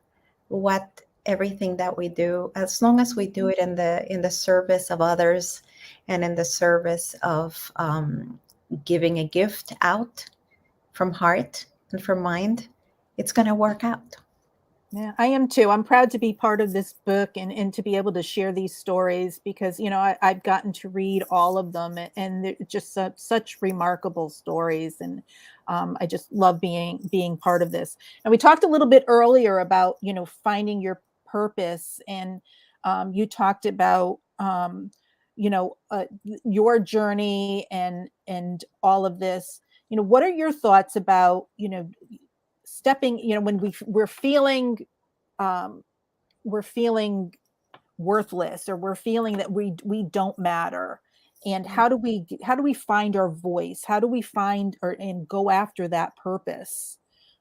what everything that we do, as long as we do it in the service of others and in the service of giving a gift out from heart and from mind, it's going to work out. Yeah, I am too. I'm proud to be part of this book and to be able to share these stories because, I've gotten to read all of them and they're just such remarkable stories. And I just love being part of this. And we talked a little bit earlier about, finding your purpose. And you talked about, your journey and all of this. What are your thoughts about, stepping, when we're feeling worthless, or we're feeling that we don't matter, and how do we find our voice, how do we find and go after that purpose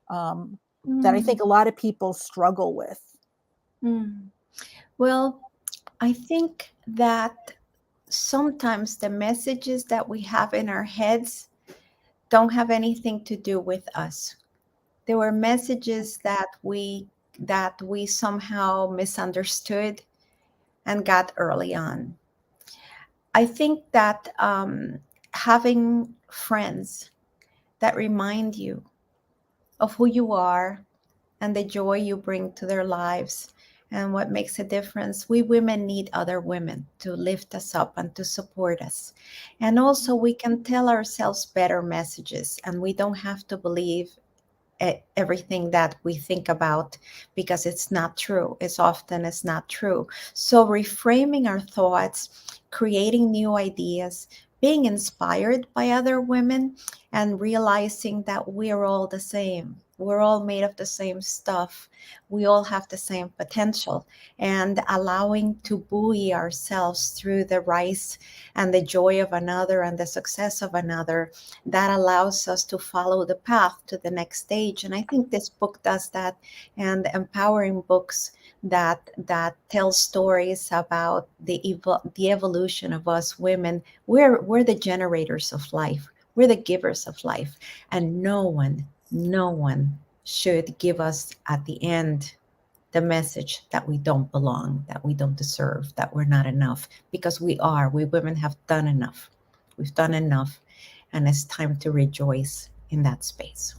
that I think a lot of people struggle with? Well, I think that sometimes the messages that we have in our heads don't have anything to do with us. There were messages that we somehow misunderstood and got early on. I think that having friends that remind you of who you are and the joy you bring to their lives and what makes a difference. We women need other women to lift us up and to support us. And also we can tell ourselves better messages, and we don't have to believe everything that we think about because it's not true. It's not true. So reframing our thoughts, creating new ideas, being inspired by other women, and realizing that we're all the same. We're all made of the same stuff. We all have the same potential, and allowing to buoy ourselves through the rise and the joy of another and the success of another, that allows us to follow the path to the next stage. And I think this book does that, and empowering books that tell stories about the evolution of us women. We're the generators of life. We're the givers of life, and no one should give us at the end the message that we don't belong, that we don't deserve, that we're not enough, because we women have done enough. We've done enough, and it's time to rejoice in that space.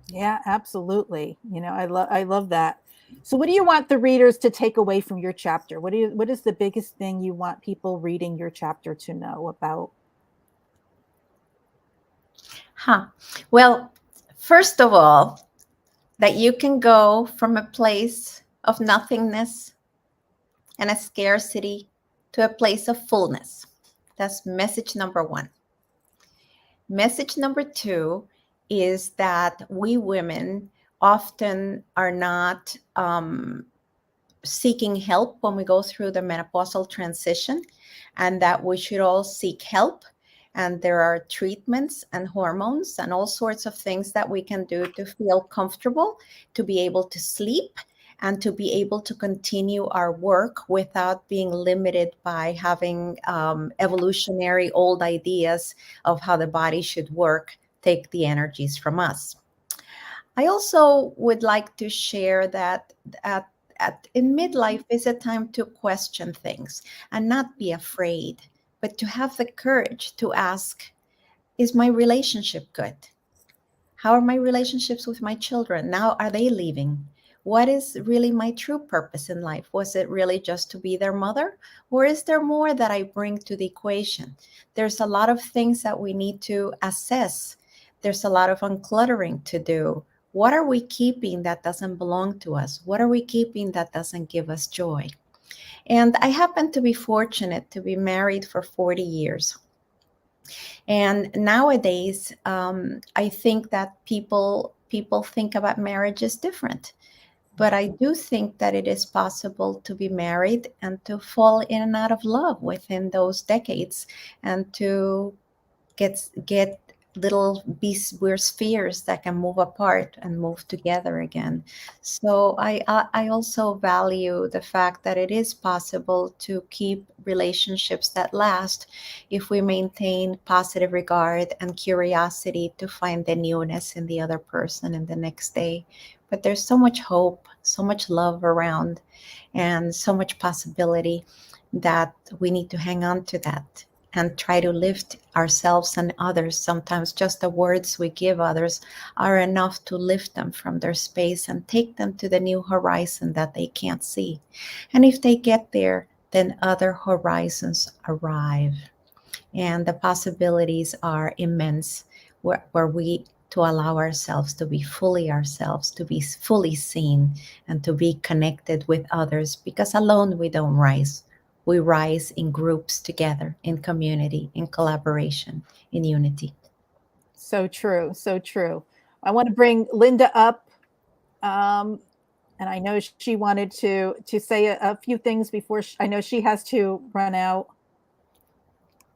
Yeah, absolutely. I love that. So what do you want the readers to take away from your chapter? What is the biggest thing you want people reading your chapter to know about? Well, first of all, that you can go from a place of nothingness and a scarcity to a place of fullness. That's message number one. Message number two is that we women often are not seeking help when we go through the menopausal transition, and that we should all seek help. And there are treatments and hormones and all sorts of things that we can do to feel comfortable, to be able to sleep, and to be able to continue our work without being limited by having evolutionary old ideas of how the body should work take the energies from us. I also would like to share that in midlife is a time to question things and not be afraid, but to have the courage to ask, is my relationship good? How are my relationships with my children? Now, are they leaving? What is really my true purpose in life? Was it really just to be their mother? Or is there more that I bring to the equation? There's a lot of things that we need to assess. There's a lot of uncluttering to do. What are we keeping that doesn't belong to us? What are we keeping that doesn't give us joy? And I happen to be fortunate to be married for 40 years. And nowadays, I think that people think about marriage as different. But I do think that it is possible to be married and to fall in and out of love within those decades, and to get we're spheres that can move apart and move together again. So I also value the fact that it is possible to keep relationships that last if we maintain positive regard and curiosity to find the newness in the other person in the next day. But there's so much hope, so much love around, and so much possibility that we need to hang on to that and try to lift ourselves and others. Sometimes just the words we give others are enough to lift them from their space and take them to the new horizon that they can't see. And if they get there, then other horizons arrive. And the possibilities are immense where we to allow ourselves to be fully ourselves, to be fully seen, and to be connected with others, because alone we don't rise. We rise in groups together, in community, in collaboration, in unity. So true. So true. I want to bring Linda up. And I know she wanted to say a few things before I know she has to run out.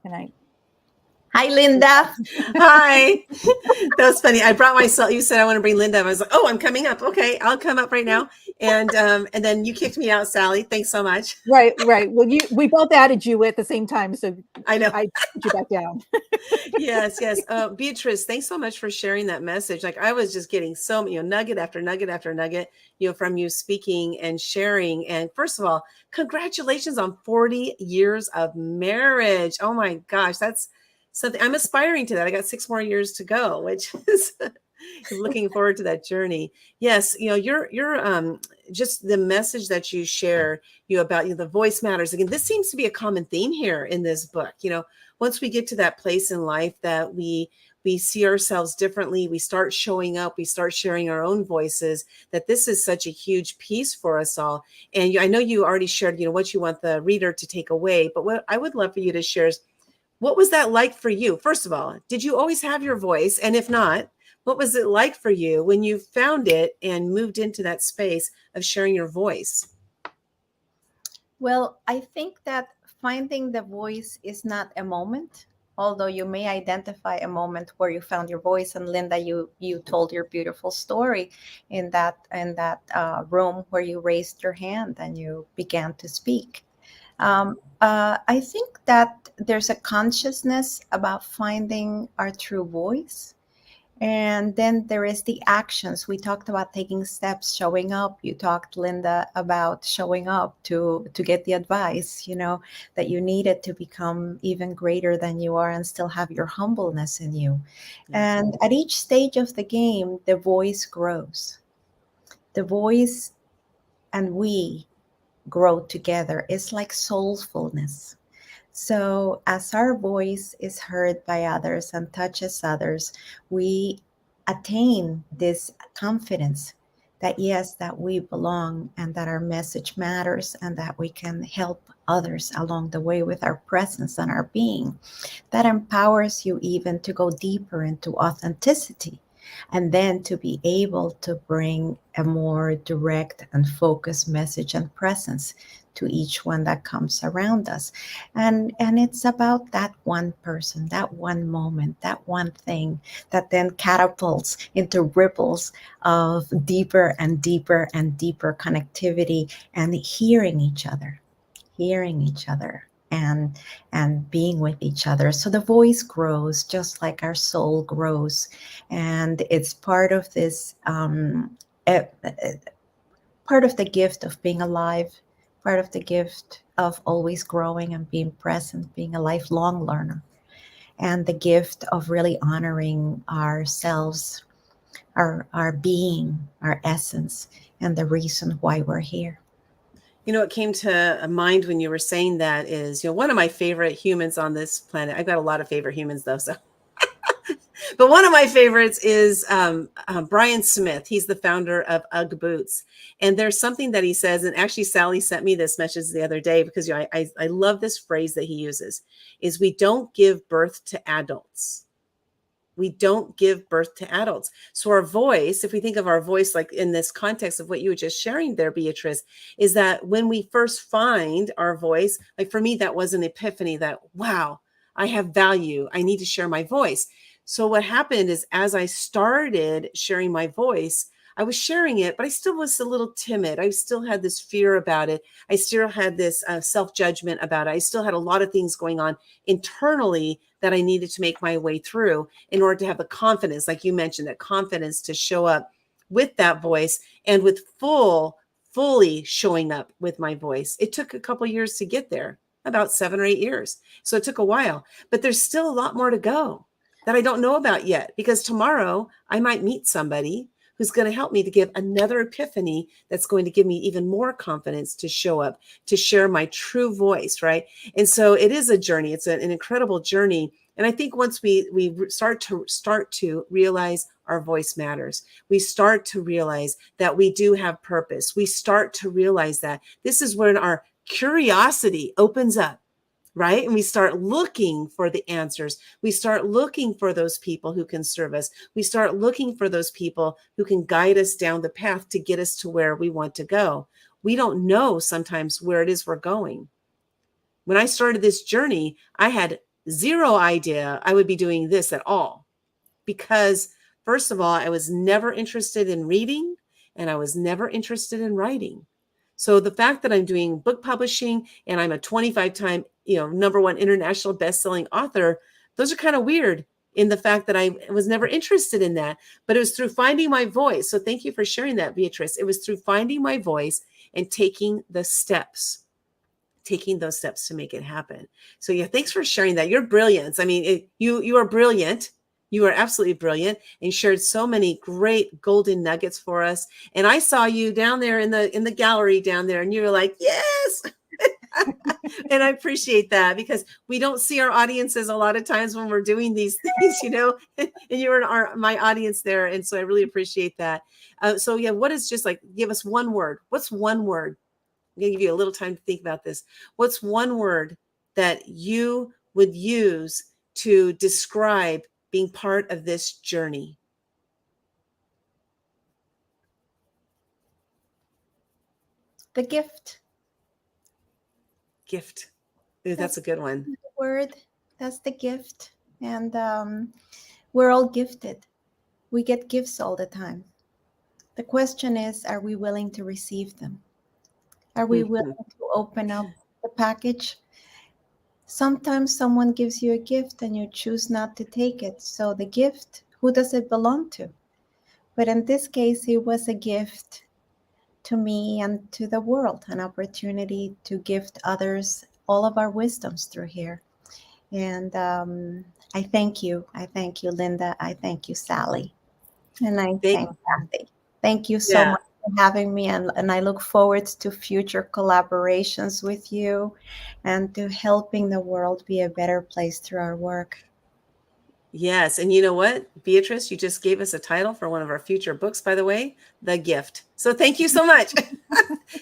And Hi, Linda. Hi. That was funny. I brought myself. You said I want to bring Linda up. I was like, oh, I'm coming up. Okay, I'll come up right now. And then you kicked me out, Sally. Thanks so much. Right. Well, we both added you at the same time, so I know. I put you back down. Yes. Beatrice, thanks so much for sharing that message. Like I was just getting so nugget after nugget after nugget, from you speaking and sharing. And first of all, congratulations on 40 years of marriage. Oh my gosh, that's something I'm aspiring to that. I got 6 more years to go, which is looking forward to that journey. Yes, you're just the message that you share, about the voice matters. Again, this seems to be a common theme here in this book. Once we get to that place in life that we see ourselves differently, we start showing up, we start sharing our own voices, that this is such a huge piece for us all. And I know you already shared, what you want the reader to take away, but what I would love for you to share is, what was that like for you? First of all, did you always have your voice? And if not, what was it like for you when you found it and moved into that space of sharing your voice? Well, I think that finding the voice is not a moment, although you may identify a moment where you found your voice. And Linda, you told your beautiful story in that room where you raised your hand and you began to speak. I think that there's a consciousness about finding our true voice. And then there is the actions. We talked about taking steps, showing up. You talked, Linda, about showing up to get the advice, that you needed to become even greater than you are and still have your humbleness in you. Yeah. And at each stage of the game, the voice grows. The voice and we grow together. It's like soulfulness. So as our voice is heard by others and touches others, we attain this confidence that yes, that we belong and that our message matters and that we can help others along the way with our presence and our being. That empowers you even to go deeper into authenticity and then to be able to bring a more direct and focused message and presence to each one that comes around us. And it's about that one person, that one moment, that one thing that then catapults into ripples of deeper and deeper and deeper connectivity and hearing each other and being with each other. So the voice grows just like our soul grows. And it's part of this, part of the gift of being alive, part of the gift of always growing and being present, being a lifelong learner, and the gift of really honoring ourselves, our being, our essence, and the reason why we're here. What came to mind when you were saying that is, one of my favorite humans on this planet. I've got a lot of favorite humans though, so. But one of my favorites is Brian Smith. He's the founder of UGG Boots. And there's something that he says, and actually Sally sent me this message the other day because I love this phrase that he uses, is we don't give birth to adults. We don't give birth to adults. So our voice, if we think of our voice, like in this context of what you were just sharing there, Beatrice, is that when we first find our voice, like for me, that was an epiphany that, wow, I have value. I need to share my voice. So what happened is, as I started sharing my voice, I was sharing it, but I still was a little timid. I still had this fear about it. I still had this self-judgment about it. I still had a lot of things going on internally that I needed to make my way through in order to have the confidence, like you mentioned, that confidence to show up with that voice and with fully showing up with my voice. It took a couple years to get there, about 7 or 8 years. So it took a while, but there's still a lot more to go that I don't know about yet, because tomorrow I might meet somebody who's going to help me to give another epiphany that's going to give me even more confidence to show up, to share my true voice, right? And so it is a journey. It's an incredible journey. And I think once we start to realize our voice matters, we start to realize that we do have purpose. We start to realize that this is when our curiosity opens up, right? And we start looking for the answers. We start looking for those people who can serve us. We start looking for those people who can guide us down the path to get us to where we want to go. We don't know sometimes where it is we're going. When I started this journey, I had zero idea I would be doing this at all, because first of all, I was never interested in reading and I was never interested in writing. So the fact that I'm doing book publishing and I'm a 25-time, #1 international best-selling author, those are kind of weird in the fact that I was never interested in that. But it was through finding my voice. So thank you for sharing that, Beatrice. It was through finding my voice and taking those steps to make it happen. So yeah, thanks for sharing that. You're brilliant. I mean, you are brilliant. You are absolutely brilliant and shared so many great golden nuggets for us. And I saw you down there in the gallery down there, and you were like, yes. And I appreciate that, because we don't see our audiences a lot of times when we're doing these things, and you were my audience there. And so I really appreciate that. So yeah, what is, just like, give us one word. What's one word? I'm going to give you a little time to think about this. What's one word that you would use to describe being part of this journey? The gift. Gift. Ooh, that's a good one. The word. That's the gift. And we're all gifted. We get gifts all the time. The question is, are we willing to receive them? Are we willing to open up the package? Sometimes someone gives you a gift and you choose not to take it. So the gift, who does it belong to? But in this case, it was a gift to me and to the world, an opportunity to gift others all of our wisdoms through here. And I thank you. I thank you, Linda. I thank you, Sally. And I thank Kathy. Thank you so much for having me. And I look forward to future collaborations with you and to helping the world be a better place through our work. Yes. And you know what, Beatrice, you just gave us a title for one of our future books, by the way, The Gift. So thank you so much.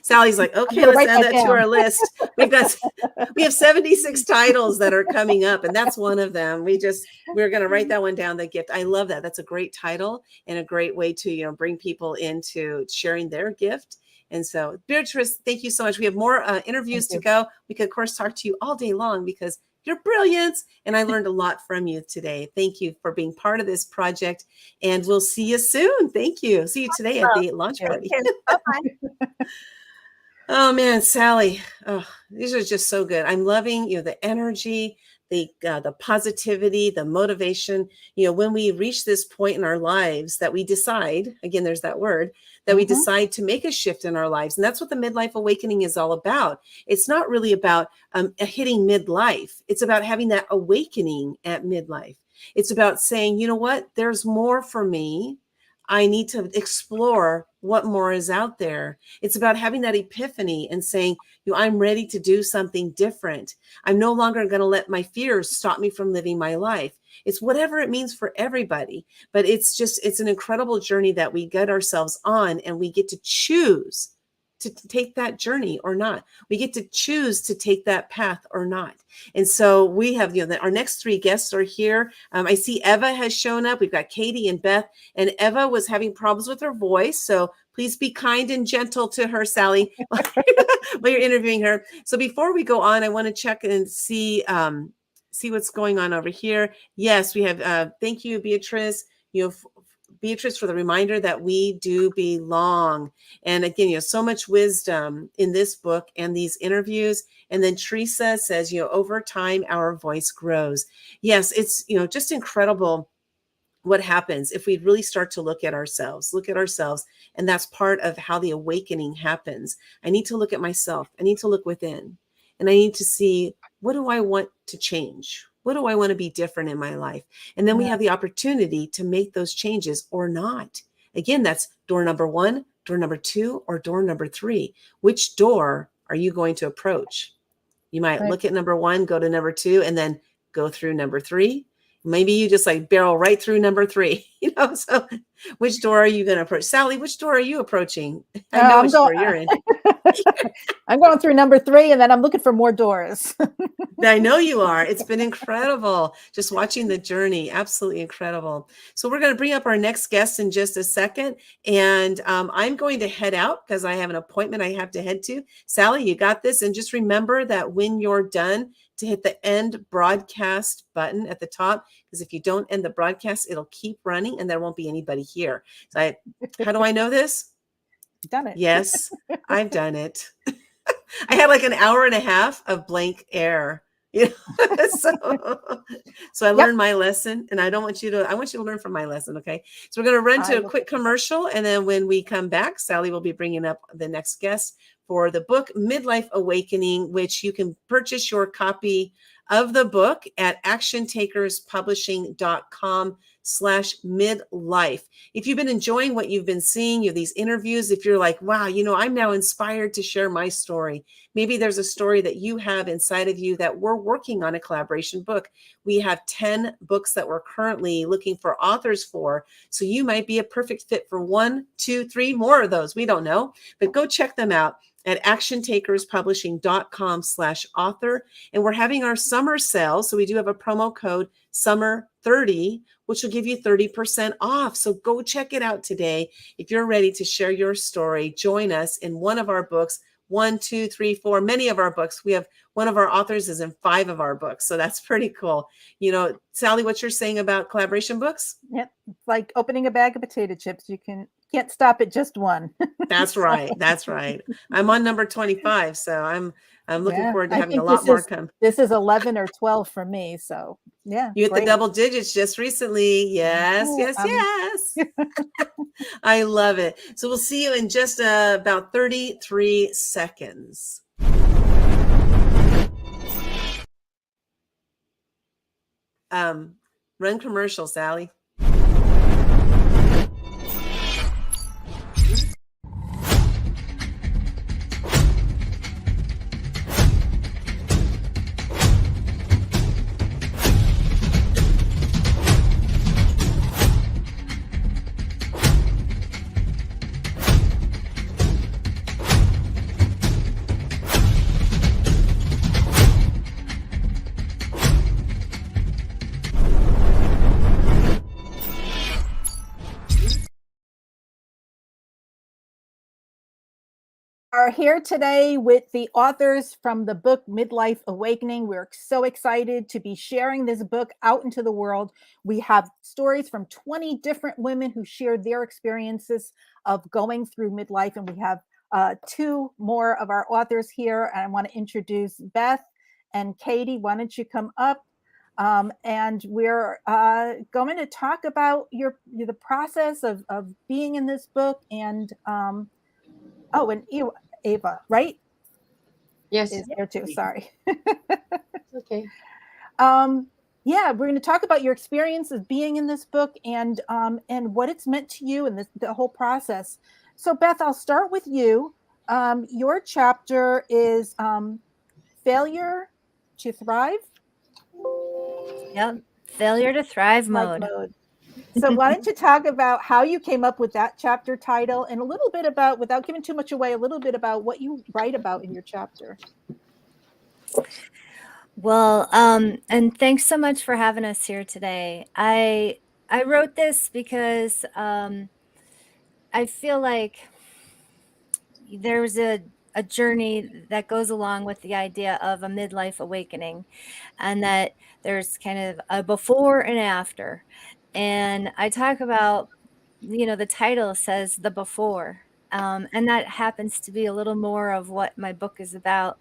Sally's like, okay, let's add that to our list. We have 76 titles that are coming up, and that's one of them. We're going to write that one down, The Gift. I love that. That's a great title and a great way to, bring people into sharing their gift. And so, Beatrice, thank you so much. We have more interviews to go. We could, of course, talk to you all day long, because you're brilliant. And I learned a lot from you today. Thank you for being part of this project. And we'll see you soon. Thank you. See you today at the launch party. Bye-bye. Oh, man, Sally. Oh, these are just so good. I'm loving, the energy, the positivity, the motivation. When we reach this point in our lives that we decide, again, there's that word, that we decide to make a shift in our lives. And that's what the Midlife Awakening is all about. It's not really about hitting midlife. It's about having that awakening at midlife. It's about saying, you know what, there's more for me. I need to explore what more is out there. It's about having that epiphany and saying, I'm ready to do something different. I'm no longer going to let my fears stop me from living my life. It's whatever it means for everybody. But it's an incredible journey that we get ourselves on, and we get to choose to take that journey or not. We get to choose to take that path or not. And so we have, our next 3 guests are here. I see Eva has shown up. We've got Katie and Beth, and Eva was having problems with her voice. So please be kind and gentle to her, Sally, while you're interviewing her. So before we go on, I want to check and see, see what's going on over here. Yes, we have, thank you, Beatrice, Beatrice, for the reminder that we do belong. And again, so much wisdom in this book and these interviews. And then Teresa says, over time, our voice grows. Yes, it's, just incredible what happens if we really start to look at ourselves. And that's part of how the awakening happens. I need to look at myself. I need to look within, and I need to see, what do I want to change? What do I want to be different in my life? And then we have the opportunity to make those changes or not. Again, that's door number 1, door number 2, or door number 3. Which door are you going to approach? You might look at number 1, go to number 2, and then go through number 3. Maybe you just like barrel right through number 3, so which door are you going to approach? Sally, which door are you approaching? I know which door you're in. I'm going through number 3, and then I'm looking for more doors. I know you are. It's been incredible just watching the journey. Absolutely incredible. So we're going to bring up our next guest in just a second. And I'm going to head out because I have an appointment I have to head to. Sally, you got this. And just remember that when you're done, to hit the end broadcast button at the top, because if you don't end the broadcast, it'll keep running and there won't be anybody here. So how do I know this? Done it. Yes, I've done it. I had like an hour and a half of blank air, so I learned my lesson, and I want you to learn from my lesson. Okay. So we're going to run to a quick commercial. And then when we come back, Sally will be bringing up the next guest for the book Midlife Awakening, which you can purchase your copy of the book at actiontakerspublishing.com/midlife. If you've been enjoying what you've been seeing, these interviews, if you're like, wow, I'm now inspired to share my story. Maybe there's a story that you have inside of you that we're working on a collaboration book. We have 10 books that we're currently looking for authors for. So you might be a perfect fit for 1, 2, 3 more of those. We don't know, but go check them out at actiontakerspublishing.com/author. And we're having our summer sale. So we do have a promo code SUMMER30, which will give you 30% off. So go check it out today. If you're ready to share your story, join us in one of our books. 1, 2, 3, 4, many of our books. We have one of our authors is in 5 of our books. So that's pretty cool. Sally, what you're saying about collaboration books? Yep. It's like opening a bag of potato chips. You can't stop at just one. That's right. That's right. I'm on number 25. So I'm looking forward to having a lot more come. This is 11 or 12 for me. So yeah. You hit the double digits just recently. Yes. I love it. So we'll see you in just about 33 seconds. Run commercial, Sally. Are here today with the authors from the book Midlife Awakening. We're so excited to be sharing this book out into the world. We have stories from 20 different women who shared their experiences of going through midlife, and we have 2 more of our authors here. I want to introduce Beth and Katie. Why don't you come up? And we're going to talk about the process of being in this book, and and Ava, right? Yes. Is there too. Sorry. Okay. Yeah, we're going to talk about your experience of being in this book and what it's meant to you and the whole process. So Beth, I'll start with you. Your chapter is Failure to Thrive. Yep. Failure to Thrive mode. So why don't you talk about how you came up with that chapter title and a little bit about, without giving too much away, a little bit about what you write about in your chapter. Well, and thanks so much for having us here today. I wrote this because I feel like there's a a journey that goes along with the idea of a midlife awakening, and that there's kind of a before and after. And I talk about, the title says the before. And that happens to be a little more of what my book is about,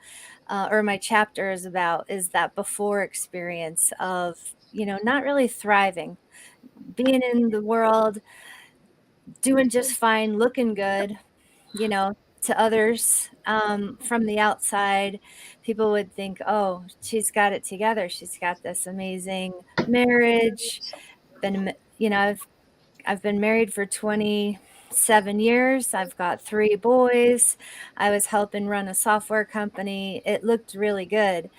or my chapter is about, is that before experience of, not really thriving, being in the world, doing just fine, looking good, to others. From the outside, people would think, oh, she's got it together. She's got this amazing marriage. I've been married for 27 years. I've got 3 boys. I was helping run a software company. It looked really good,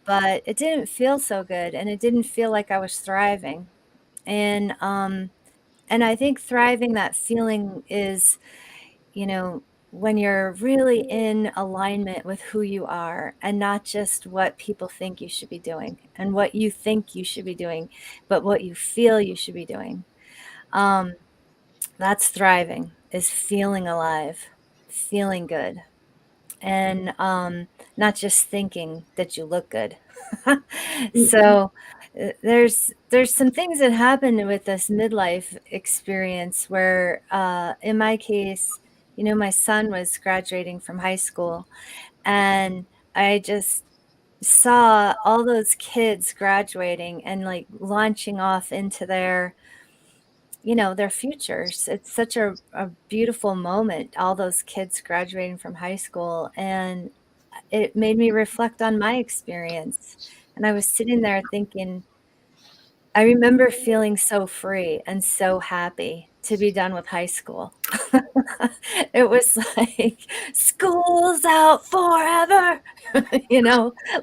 but it didn't feel so good, and it didn't feel like I was thriving. And I think thriving, that feeling is, when you're really in alignment with who you are, and not just what people think you should be doing and what you think you should be doing, but what you feel you should be doing. That's thriving, is feeling alive, feeling good, and not just thinking that you look good. So there's some things that happen with this midlife experience where, in my case, my son was graduating from high school, and I just saw all those kids graduating and like launching off into their futures. It's such a beautiful moment, all those kids graduating from high school. And it made me reflect on my experience. And I was sitting there thinking, I remember feeling so free and so happy to be done with high school. It was like, school's out forever,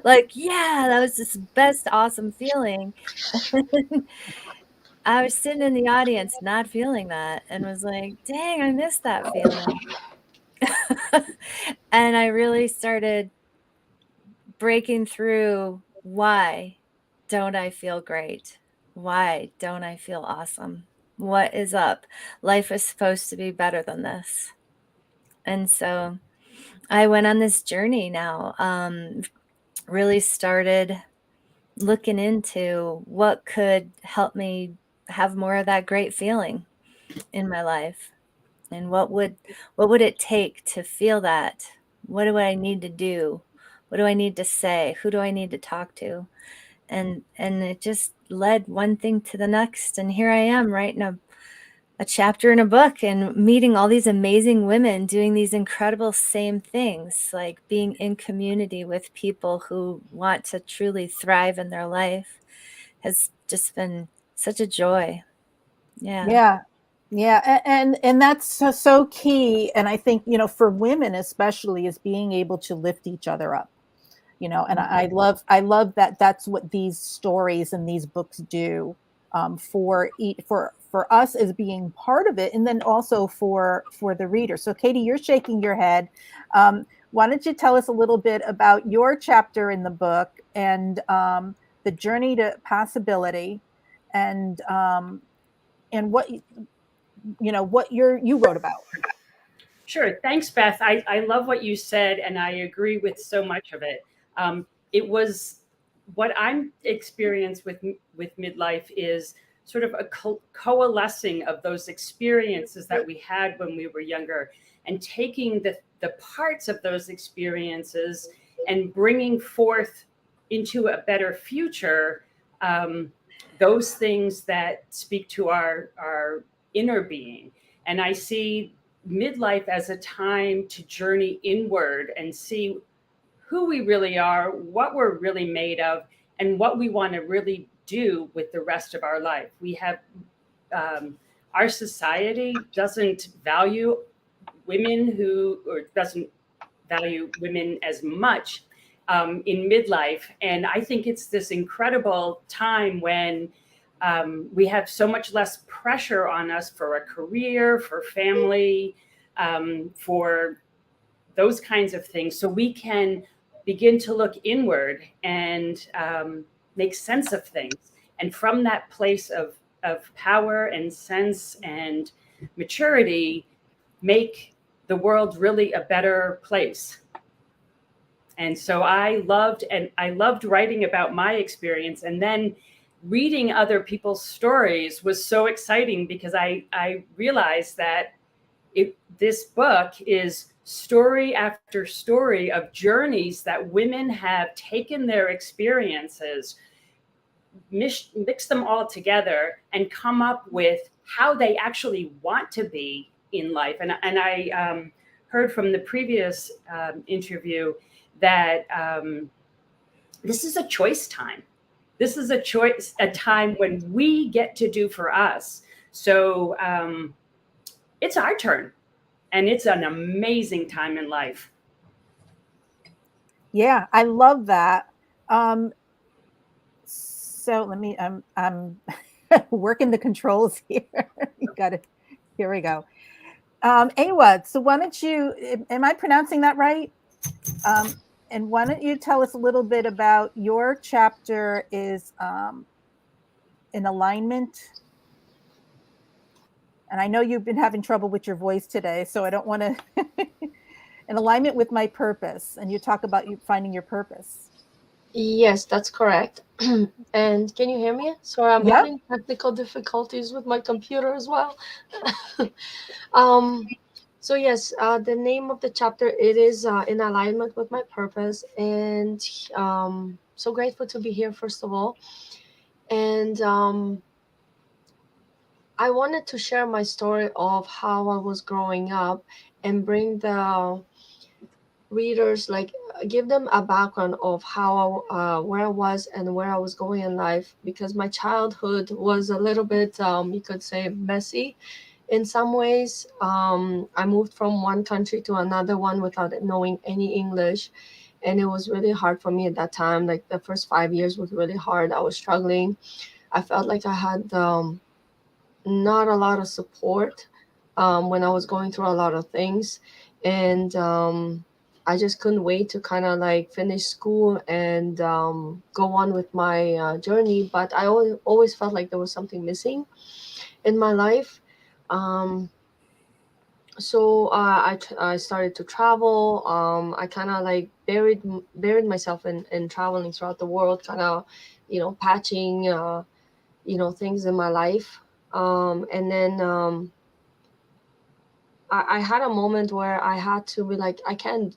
like, yeah, that was this best, awesome feeling. I was sitting in the audience not feeling that, and was like, dang, I missed that feeling. And I really started breaking through, why don't I feel great? Why don't I feel awesome? What is up? Life is supposed to be better than this. And so I went on this journey now, really started looking into what could help me have more of that great feeling in my life. And what would it take to feel that? What do I need to do? What do I need to say? Who do I need to talk to? And it just led one thing to the next. And here I am writing a chapter in a book and meeting all these amazing women doing these incredible same things, like being in community with people who want to truly thrive in their life has just been such a joy. Yeah. And that's so key. And I think, for women especially, is being able to lift each other up, and I love that that's what these stories and these books do, for us as being part of it, and then also for the reader. So Katie, you're shaking your head. Why don't you tell us a little bit about your chapter in the book, and the journey to possibility, and what what you wrote about. Sure. Thanks, Beth. I love what you said, and I agree with so much of it. It was what I'm experienced with midlife is sort of a coalescing of those experiences that we had when we were younger, and taking the parts of those experiences and bringing forth into a better future, those things that speak to our inner being. And I see midlife as a time to journey inward and see who we really are, what we're really made of, and what we want to really do with the rest of our life. We have our society doesn't value women or doesn't value women as much in midlife. And I think it's this incredible time when we have so much less pressure on us for a career, for family, for those kinds of things. So we can begin to look inward and make sense of things. And from that place of power and sense and maturity, make the world really a better place. And so I loved writing about my experience, and then reading other people's stories was so exciting because I realized that this book is story after story of journeys that women have taken their experiences, mix them all together, and come up with how they actually want to be in life. And I heard from the previous interview that this is a choice time. This is a time when we get to do for us. So it's our turn, and it's an amazing time in life. Yeah, I love that. So let me, I'm working the controls here. You got it. Here we go. Awa, so why don't you, am I pronouncing that right? And why don't you tell us a little bit about your chapter is in alignment. And I know you've been having trouble with your voice today, so I don't want to, in alignment with my purpose. And you talk about you finding your purpose. Yes, that's correct. And can you hear me? Sorry, I'm Yep. having technical difficulties with my computer as well. um, so yes, the name of the chapter, it is in alignment with my purpose, and so grateful to be here first of all. And I wanted to share my story of how I was growing up and bring the readers, like, give them a background of how where I was and where I was going in life, because my childhood was a little bit you could say messy in some ways. I moved from one country to another one without knowing any English, and it was really hard for me at that time. Like the first 5 years was really hard. I was struggling. I felt like I had not a lot of support when I was going through a lot of things. And I just couldn't wait to kind of like finish school and go on with my journey. But I always felt like there was something missing in my life. Um, so I started to travel. I kind of like buried myself in traveling throughout the world, kind of, patching, things in my life. And then I had a moment where I had to be like, I can't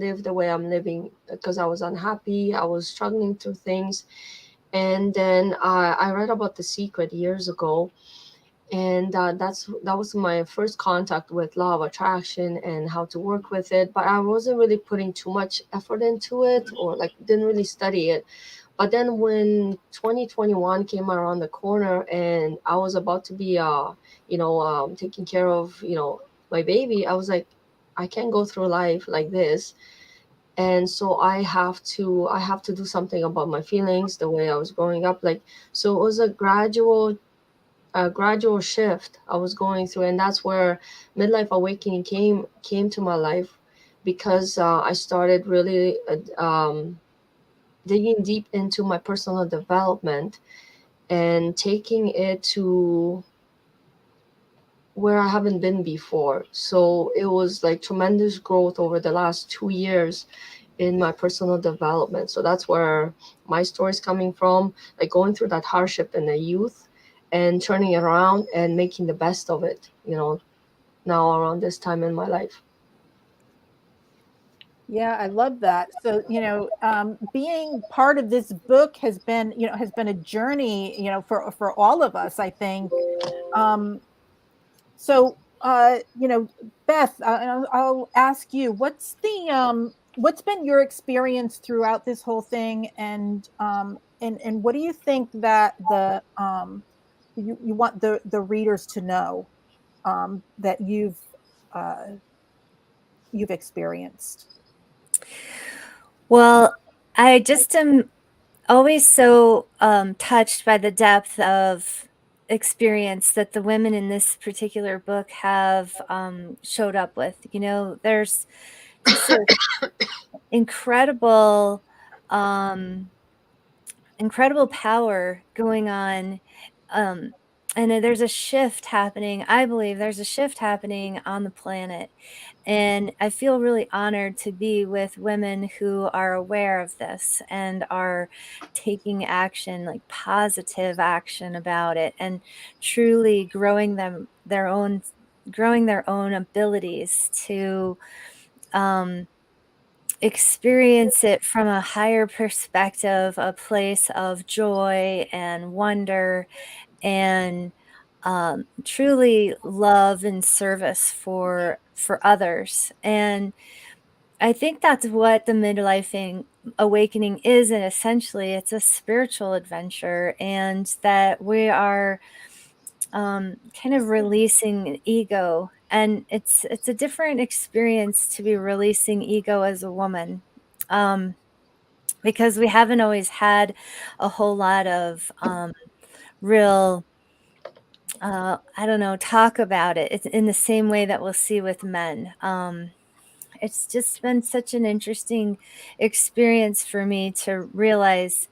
live the way I'm living, because I was unhappy. I was struggling through things. And then I read about The Secret years ago, and that was my first contact with law of attraction and how to work with it. But I wasn't really putting too much effort into it, or like didn't really study it. But then when 2021 came around the corner and I was about to be, taking care of, my baby, I was like, I can't go through life like this. And so I have to do something about my feelings, the way I was growing up. Like, so it was a gradual shift I was going through. And that's where Midlife Awakening came to my life, because I started really, digging deep into my personal development and taking it to where I haven't been before. So it was like tremendous growth over the last 2 years in my personal development. So that's where my story is coming from, like going through that hardship in the youth and turning it around and making the best of it, now around this time in my life. Yeah, I love that. So, being part of this book has been, a journey, for all of us, I think. So, Beth, I'll ask you, what's been your experience throughout this whole thing, and what do you think that you want the readers to know, that you've experienced? Well, I just am always so touched by the depth of experience that the women in this particular book have showed up with. There's just an incredible, incredible power going on. And there's a shift happening. I believe there's a shift happening on the planet. And I feel really honored to be with women who are aware of this and are taking action, like positive action about it, and truly growing their own abilities to experience it from a higher perspective, a place of joy and wonder, and truly love and service for others. And I think that's what the midlife awakening is, and essentially it's a spiritual adventure, and that we are kind of releasing ego. And it's a different experience to be releasing ego as a woman, because we haven't always had a whole lot of real I don't know, talk about it. It's in the same way that we'll see with men. It's just been such an interesting experience for me to realize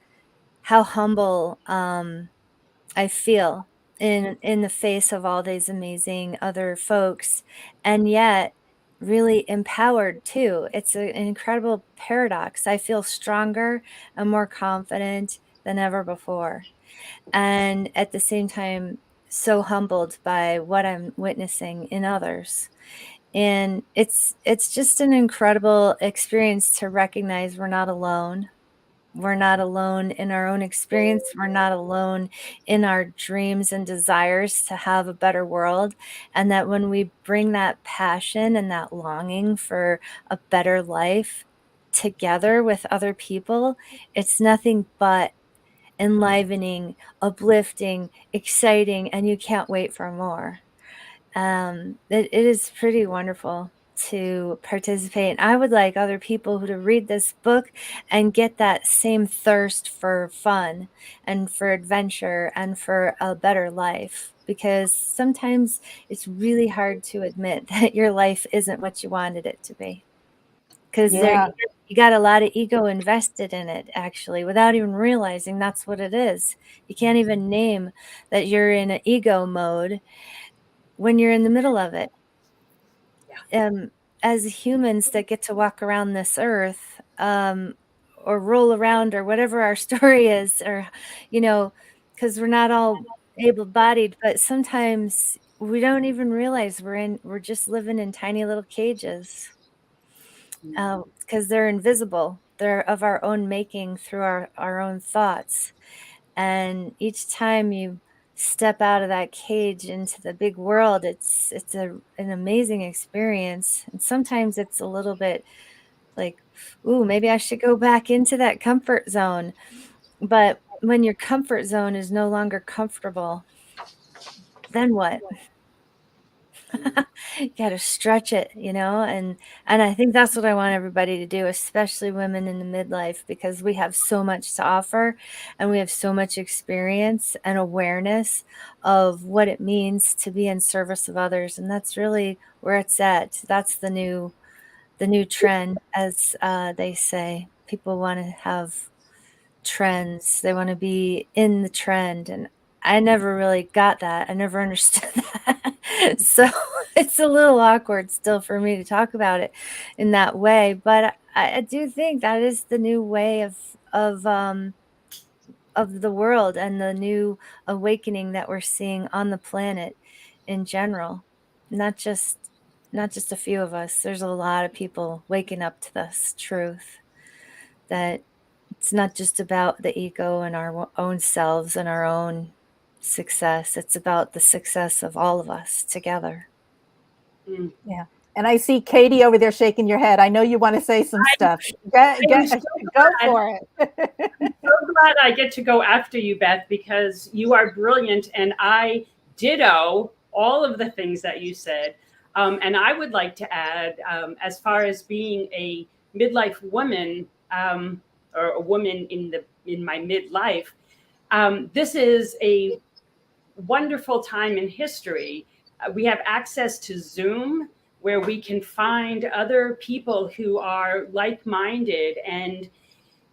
how humble I feel in the face of all these amazing other folks, and yet really empowered too. It's an incredible paradox. I feel stronger and more confident than ever before, and at the same time so humbled by what I'm witnessing in others. And it's just an incredible experience to recognize we're not alone. We're not alone in our own experience. We're not alone in our dreams and desires to have a better world. And that when we bring that passion and that longing for a better life together with other people, it's nothing but enlivening, uplifting, exciting, and you can't wait for more. It is pretty wonderful to participate. And I would like other people who to read this book and get that same thirst for fun and for adventure and for a better life. Because sometimes it's really hard to admit that your life isn't what you wanted it to be. Because Yeah. you got a lot of ego invested in it, actually, without even realizing that's what it is. You can't even name that you're in an ego mode when you're in the middle of it. As humans that get to walk around this earth, or roll around, or whatever our story is, or, because we're not all able-bodied, but sometimes we don't even realize we're just living in tiny little cages, because they're invisible. They're of our own making through our own thoughts. And each time you step out of that cage into the big world, it's an amazing experience. And sometimes it's a little bit like, ooh, maybe I should go back into that comfort zone. But when your comfort zone is no longer comfortable, then what? You gotta stretch it, and I think that's what I want everybody to do, especially women in the midlife, because we have so much to offer, and we have so much experience and awareness of what it means to be in service of others, and that's really where it's at. That's the new trend, as they say. People want to have trends. They want to be in the trend, and I never really got that. I never understood that. So it's a little awkward still for me to talk about it in that way, but I do think that is the new way of the world, and the new awakening that we're seeing on the planet in general. Not just a few of us. There's a lot of people waking up to this truth, that it's not just about the ego and our own selves and our own success. It's about the success of all of us together. Yeah. And I see Katie over there shaking your head. I know you want to say some stuff. I'm so Go glad. for it. So glad I get to go after you, Beth, because you are brilliant, and I ditto all of the things that you said. And I would like to add, as far as being a midlife woman, or a woman in my midlife, this is a wonderful time in history. We have access to Zoom, where we can find other people who are like-minded. And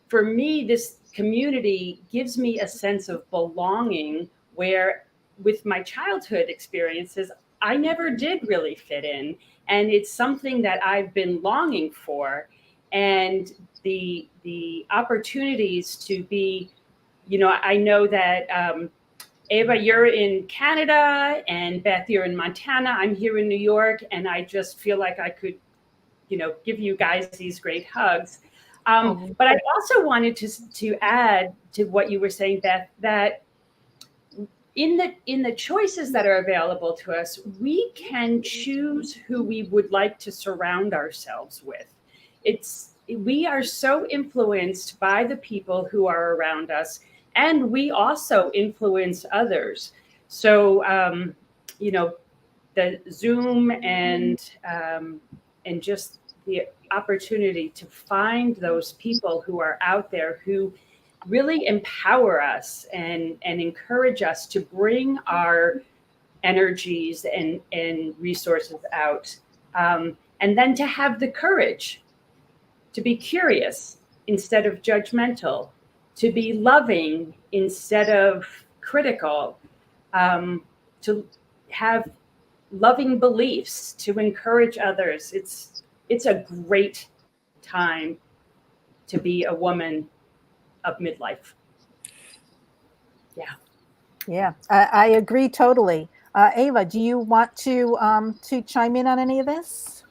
for me, this community gives me a sense of belonging, where with my childhood experiences, I never did really fit in. And it's something that I've been longing for. And the opportunities to be, I know that Ava, you're in Canada, and Beth, you're in Montana. I'm here in New York, and I just feel like I could, give you guys these great hugs. But I also wanted to add to what you were saying, Beth, that in the choices that are available to us, we can choose who we would like to surround ourselves with. We are so influenced by the people who are around us, and we also influence others. So the Zoom and just the opportunity to find those people who are out there who really empower us and encourage us to bring our energies and resources out. And then to have the courage to be curious instead of judgmental, to be loving instead of critical, to have loving beliefs, to encourage others. It's a great time to be a woman of midlife. Yeah, I agree totally. Ava, do you want to chime in on any of this?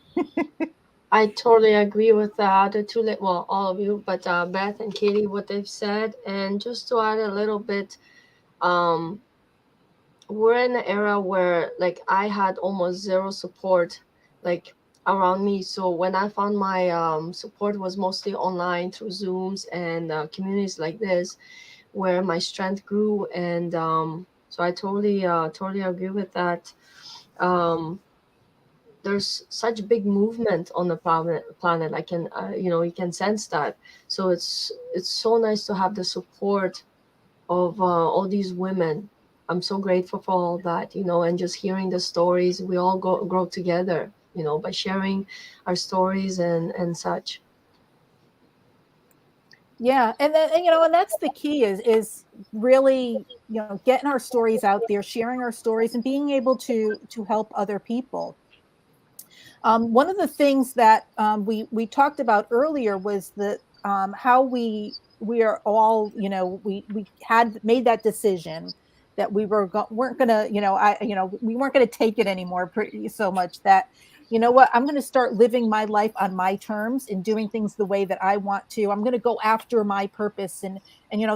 I totally agree with the two, well, all of you, but Beth and Katie, what they've said. And just to add a little bit, we're in an era where like I had almost zero support like around me. So when I found my support was mostly online through Zooms and communities like this, where my strength grew. And so I totally agree with that. There's such big movement on the planet. I can you can sense that. So it's so nice to have the support of all these women. I'm so grateful for all that, and just hearing the stories. We all grow together, by sharing our stories and such. Yeah, and then and that's the key is really getting our stories out there, sharing our stories, and being able to help other people. One of the things that we talked about earlier was that how we are all we had made that decision that we weren't gonna we weren't gonna take it anymore so much that what, I'm going to start living my life on my terms and doing things the way that I want to. I'm going to go after my purpose. And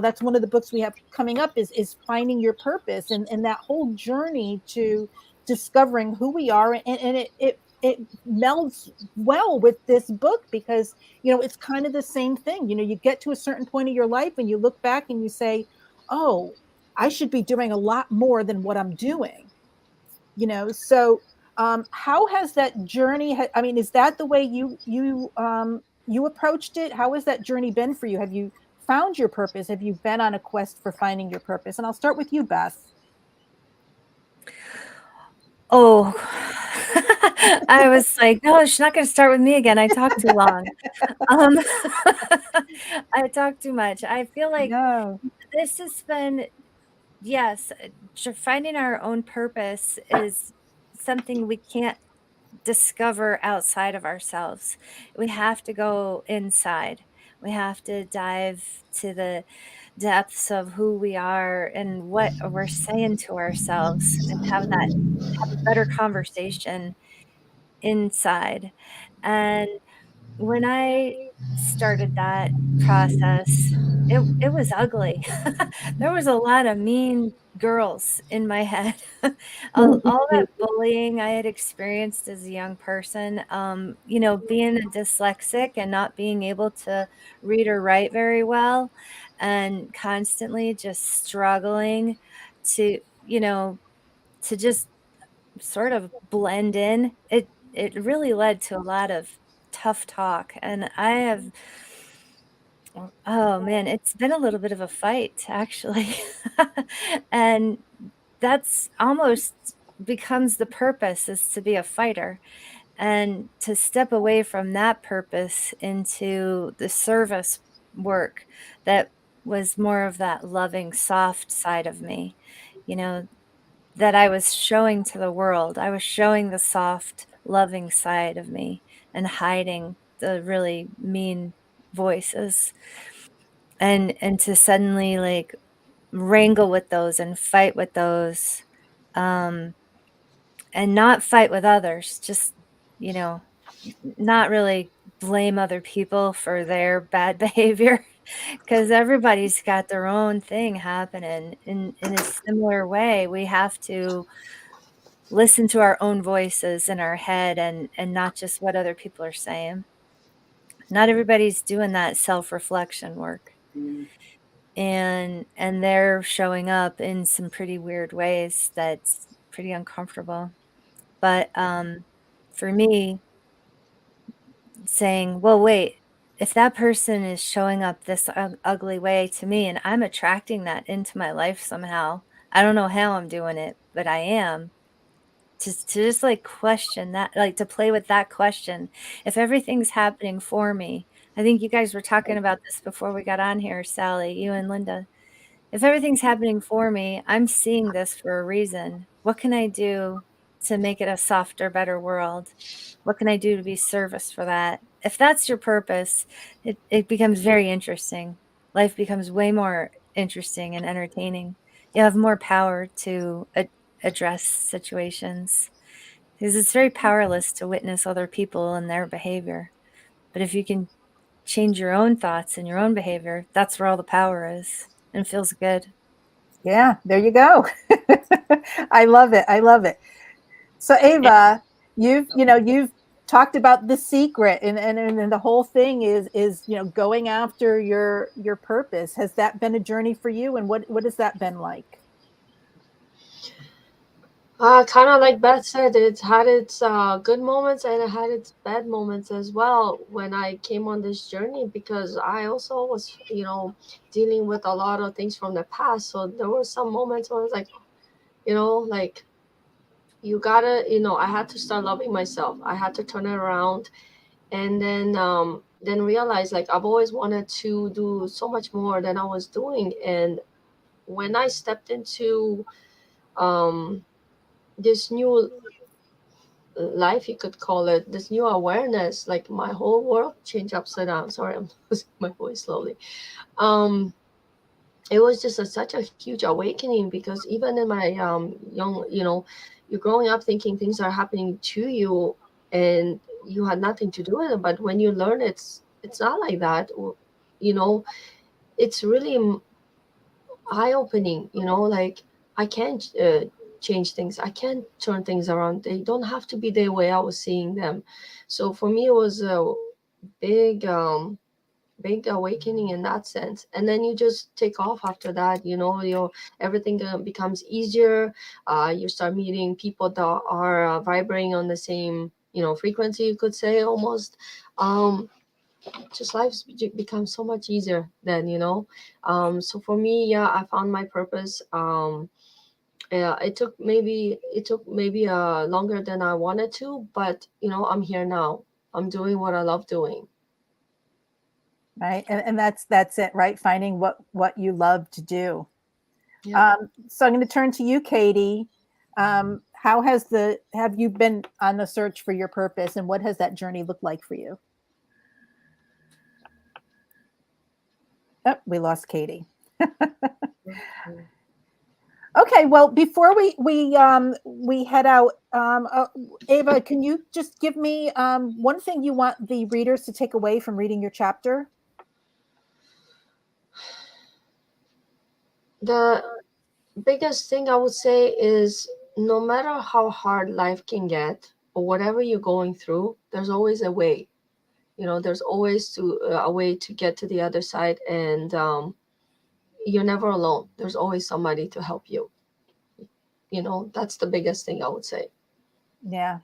that's one of the books we have coming up is finding your purpose, and that whole journey to discovering who we are. And it melds well with this book because it's kind of the same thing. You get to a certain point of your life and you look back and you say, oh, I should be doing a lot more than what I'm doing. So how has that journey I mean, is that the way you approached it? How has that journey been for you? Have you found your purpose? Have you been on a quest for finding your purpose? And I'll start with you, Beth. Oh, I was like, no, she's not going to start with me again. I talk too long. I talk too much. I feel like No. this has been, yes, finding our own purpose is something we can't discover outside of ourselves. We have to go inside. We have to dive to the depths of who we are and what we're saying to ourselves and have a better conversation inside. And when I started that process, it was ugly. There was a lot of mean girls in my head. All that bullying I had experienced as a young person, being a dyslexic and not being able to read or write very well, and constantly just struggling to, to just sort of blend in. It really led to a lot of tough talk, and I have oh man, it's been a little bit of a fight actually. And that's almost becomes the purpose, is to be a fighter, and to step away from that purpose into the service work that was more of that loving, soft side of me. You know, that I was showing to the world. I was showing the soft, loving side of me and hiding the really mean voices. And to suddenly like wrangle with those and fight with those, and not fight with others, just, you know, not really blame other people for their bad behavior because everybody's got their own thing happening. In a similar way, we have to listen to our own voices in our head and not just what other people are saying. Not everybody's doing that self-reflection work. And they're showing up in some pretty weird ways that's pretty uncomfortable. But for me, saying, well, wait, if that person is showing up this ugly way to me and I'm attracting that into my life somehow, I don't know how I'm doing it, but I am. To just like question that, like to play with that question. If everything's happening for me, I think you guys were talking about this before we got on here, Sally, you and Linda. If everything's happening for me, I'm seeing this for a reason. What can I do to make it a softer, better world? What can I do to be service for that? If that's your purpose, it becomes very interesting. Life becomes way more interesting and entertaining. You have more power to address situations because it's very powerless to witness other people and their behavior. But if you can change your own thoughts and your own behavior, that's where all the power is and feels good. Yeah, there you go. I love it. I love it. So Ava, you've talked about the secret and the whole thing is going after your purpose. Has that been a journey for you, and what has that been like? Kind of like Beth said, it had its good moments and it had its bad moments as well when I came on this journey, because I also was, dealing with a lot of things from the past. So there were some moments where I was like, like you gotta, I had to start loving myself. I had to turn it around, and then realize like I've always wanted to do so much more than I was doing. And when I stepped into this new life, you could call it, this new awareness, like my whole world changed upside down. Sorry, I'm losing my voice slowly. It was just such a huge awakening, because even in my young, you're growing up thinking things are happening to you and you had nothing to do with it. But when you learn it's not like that. you know it's really eye-opening, like I can't change things, I can't turn things around, they don't have to be the way I was seeing them. So for me it was a big big awakening in that sense. And then you just take off after that, your everything becomes easier. You start meeting people that are vibrating on the same frequency, you could say, almost. Just life becomes so much easier then. So for me, yeah, I found my purpose. It took maybe longer than I wanted to, but I'm here now. I'm doing what I love doing. Right, and that's it, right? Finding what you love to do. Yeah. So I'm going to turn to you, Katie. How have you been on the search for your purpose, and what has that journey looked like for you? Oh, we lost Katie. Okay, well, before we head out, Ava, can you just give me one thing you want the readers to take away from reading your chapter? The biggest thing I would say is, no matter how hard life can get or whatever you're going through, there's always a way. There's always a way to get to the other side, and you're never alone. There's always somebody to help you. That's the biggest thing I would say. Yeah,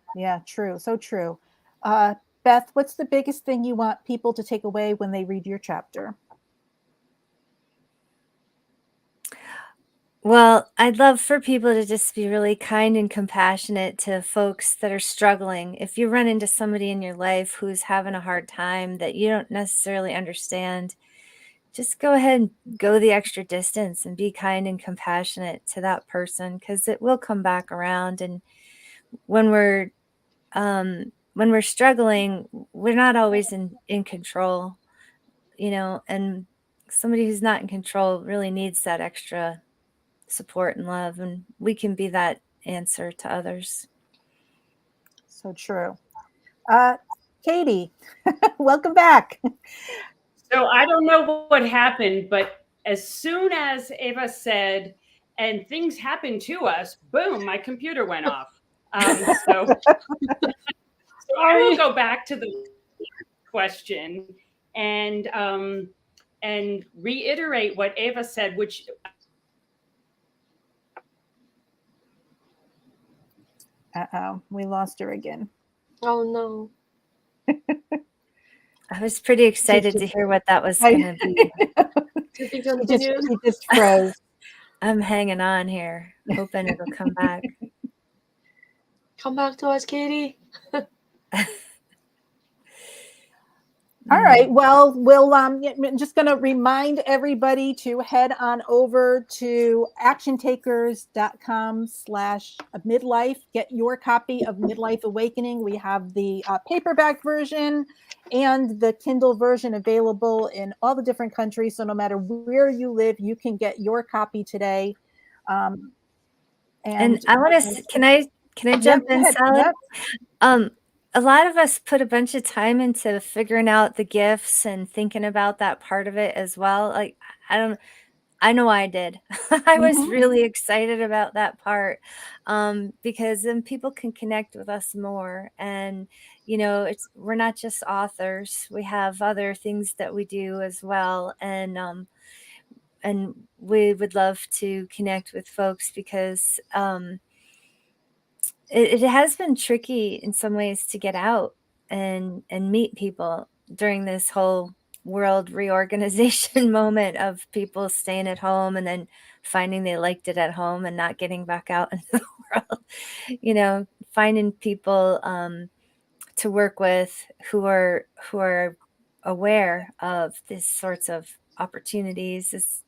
true. So true. Beth, what's the biggest thing you want people to take away when they read your chapter? Well, I'd love for people to just be really kind and compassionate to folks that are struggling. If you run into somebody in your life who's having a hard time that you don't necessarily understand, just go ahead and go the extra distance and be kind and compassionate to that person, because it will come back around. And when we're struggling, we're not always in control, and somebody who's not in control really needs that extra support and love, and we can be that answer to others. So true. Katie, welcome back. So I don't know what happened, but as soon as Eva said, and things happen to us, boom, my computer went off. So I will go back to the question and reiterate what Eva said, which we lost her again. Oh no. I was pretty excited to hear what that was going to be. She just froze. I'm hanging on here, hoping it'll come back. Come back to us, Katie. All right. Well, I'm just going to remind everybody to head on over to actiontakers.com/midlife. Get your copy of Midlife Awakening. We have the paperback version and the Kindle version available in all the different countries. So no matter where you live, you can get your copy today. And I want to, can I jump in, Sally? Yep. A lot of us put a bunch of time into figuring out the gifts and thinking about that part of it as well. Like, I know I did. I was really excited about that part, because then people can connect with us more. And, we're not just authors. We have other things that we do as well. And we would love to connect with folks, because it has been tricky in some ways to get out and meet people during this whole world reorganization moment of people staying at home and then finding they liked it at home and not getting back out into the world. Finding people to work with who are aware of these sorts of opportunities is,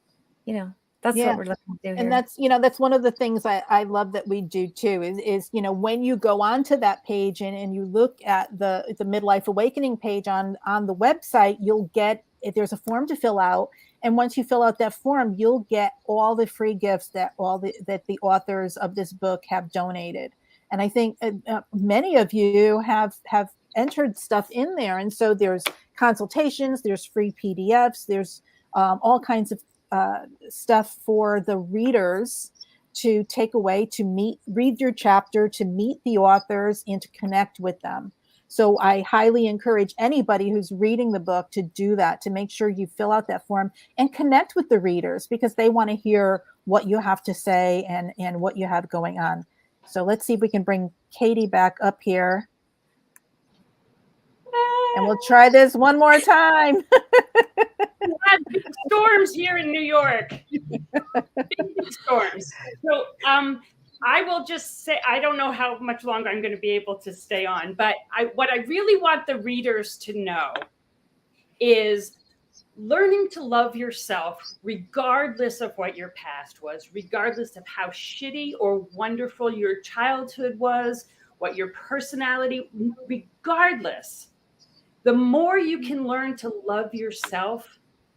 that's what we're looking to do here. And that's one of the things I love that we do too, is when you go onto that page and you look at the Midlife Awakening page on the website, you'll get, there's a form to fill out. And once you fill out that form, you'll get all the free gifts that the authors of this book have donated. And I think many of you have entered stuff in there. And so there's consultations, there's free PDFs, there's all kinds of stuff for the readers to take away, to read your chapter, to meet the authors, and to connect with them. So I highly encourage anybody who's reading the book to do that, to make sure you fill out that form and connect with the readers, because they want to hear what you have to say and what you have going on. So let's see if we can bring Katie back up here. And we'll try this one more time. We have big storms here in New York. Big storms. So I will just say, I don't know how much longer I'm going to be able to stay on, but what I really want the readers to know is learning to love yourself regardless of what your past was, regardless of how shitty or wonderful your childhood was, what your personality, regardless. The more you can learn to love yourself,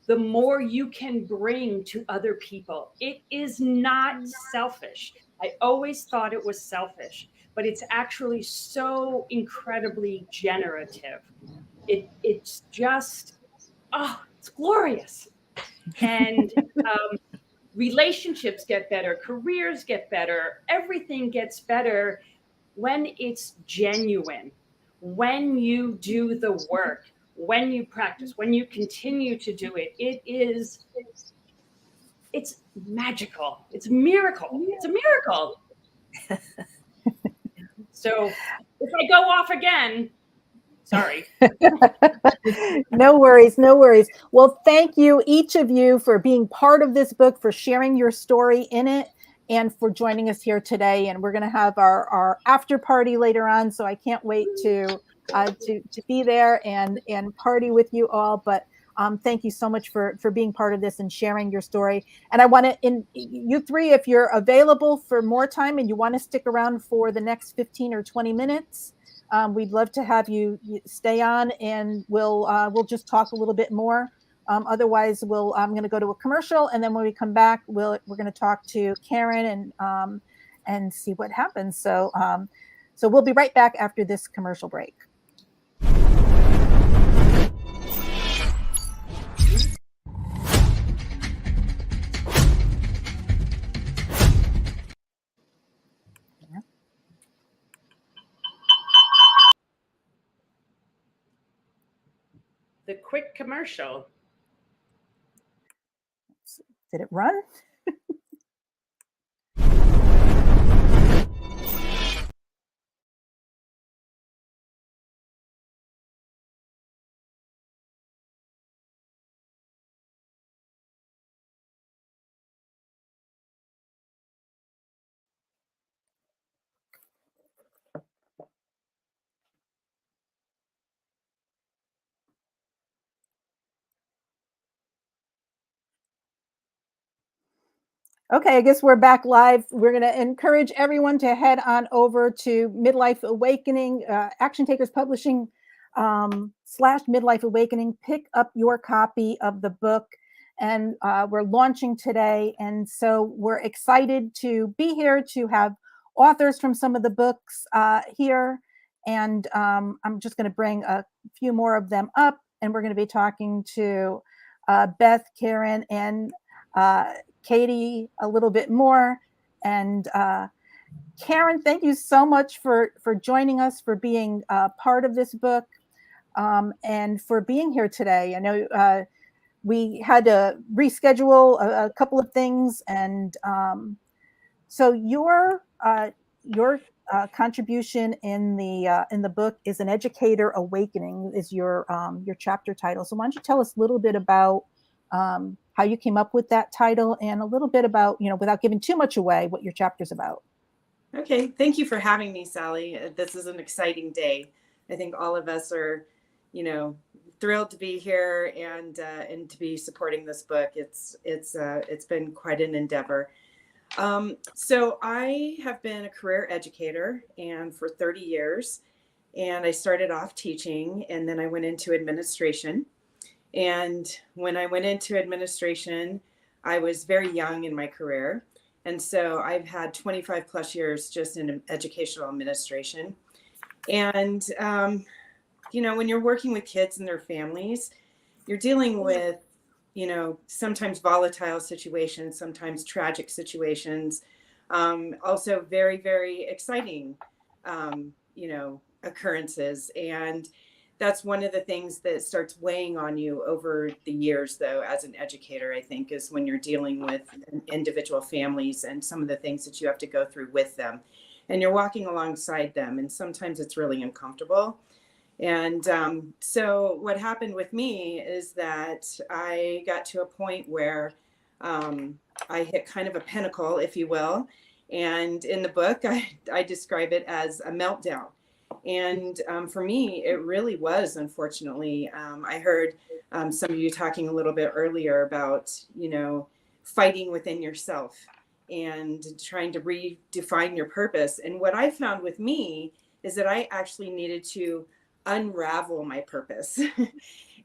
the more you can bring to other people. It is not selfish. I always thought it was selfish, but it's actually so incredibly generative. It's just, it's glorious. And relationships get better, careers get better, everything gets better when it's genuine. When you do the work, when you practice, when you continue to do it, it's magical. It's a miracle. It's a miracle. So if I go off again, sorry. No worries. No worries. Well, thank you, each of you, for being part of this book, for sharing your story in it, and for joining us here today. And we're going to have our after party later on. So I can't wait to be there and party with you all. But Thank you so much for being part of this and sharing your story. And I want to, you three, if you're available for more time and you want to stick around for the next 15 or 20 minutes, we'd love to have you stay on, and we'll just talk a little bit more. Otherwise, I'm going to go to a commercial, and then when we come back, we're going to talk to Karen and see what happens. So we'll be right back after this commercial break. The quick commercial. Did it run? Okay, I guess we're back live. We're going to encourage everyone to head on over to Midlife Awakening, Action Takers Publishing / Midlife Awakening. Pick up your copy of the book, and we're launching today. And so we're excited to be here to have authors from some of the books here. And I'm just going to bring a few more of them up, and we're going to be talking to Beth, Karen, and Katie a little bit more. And Karen, thank you so much for joining us, for being part of this book, and for being here today. I know we had to reschedule a couple of things, and so your contribution in the book is An Educator Awakening, is your chapter title. So why don't you tell us a little bit about how you came up with that title, and a little bit about, without giving too much away, what your chapter's about. Okay, thank you for having me, Sally. This is an exciting day. I think all of us are, thrilled to be here and to be supporting this book. It's been quite an endeavor. So I have been a career educator and for 30 years, and I started off teaching, and then I went into administration. And when I went into administration, I was very young in my career. And so I've had 25 plus years just in educational administration. And, when you're working with kids and their families, you're dealing with, sometimes volatile situations, sometimes tragic situations, also very, very exciting, occurrences. And that's one of the things that starts weighing on you over the years, though, as an educator, I think, is when you're dealing with individual families and some of the things that you have to go through with them. And you're walking alongside them, and sometimes it's really uncomfortable. And so what happened with me is that I got to a point where I hit kind of a pinnacle, if you will. And in the book, I describe it as a meltdown. And for me, it really was, unfortunately. I heard some of you talking a little bit earlier about, fighting within yourself and trying to redefine your purpose. And what I found with me is that I actually needed to unravel my purpose.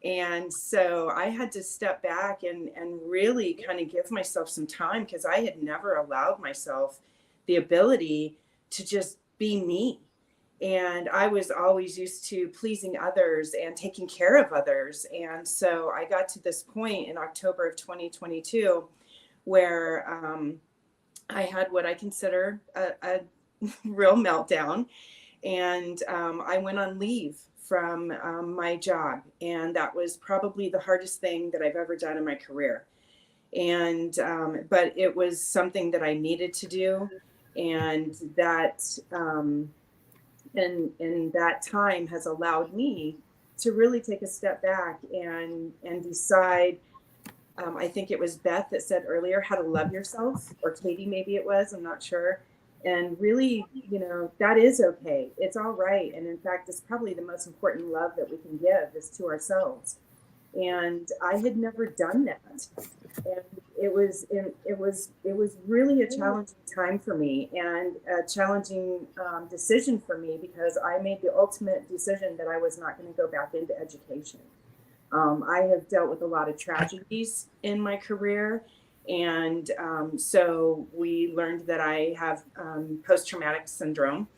And so I had to step back and really kind of give myself some time, because I had never allowed myself the ability to just be me. And I was always used to pleasing others and taking care of others. And so I got to this point in October of 2022 where I had what I consider a real meltdown. And I went on leave from my job. And that was probably the hardest thing that I've ever done in my career. And but it was something that I needed to do. And that and that time has allowed me to really take a step back and decide. I think it was Beth that said earlier how to love yourself, or Katie, maybe it was, I'm not sure. And really, that is okay. It's all right. And in fact, it's probably the most important love that we can give is to ourselves. And I had never done that. And it was really a challenging time for me, and a challenging decision for me, because I made the ultimate decision that I was not going to go back into education. I have dealt with a lot of tragedies in my career. And so we learned that I have post-traumatic syndrome,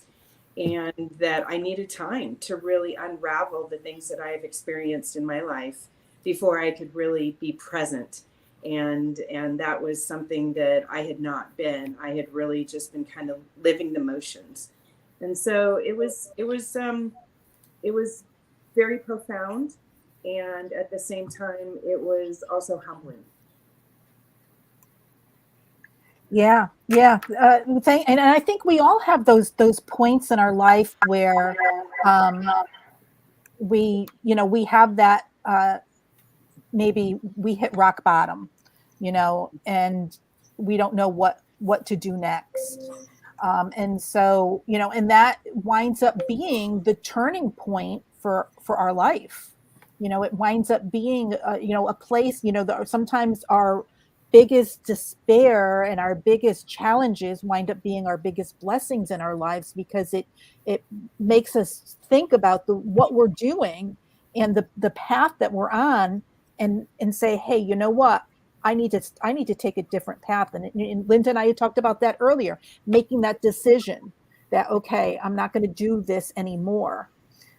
and that I needed time to really unravel the things that I have experienced in my life before I could really be present. And that was something that I had not been. I had really just been kind of living the motions. And so it was very profound, and at the same time it was also humbling. Yeah, yeah. And I think we all have those points in our life where we have that, maybe we hit rock bottom, and we don't know what to do next. And so, and that winds up being the turning point for our life. It winds up being a place, that sometimes our biggest despair and our biggest challenges wind up being our biggest blessings in our lives, because it makes us think about what we're doing and the path that we're on, and say, hey, you know what? I need to take a different path. And Linda and I had talked about that earlier, making that decision that, okay, I'm not going to do this anymore.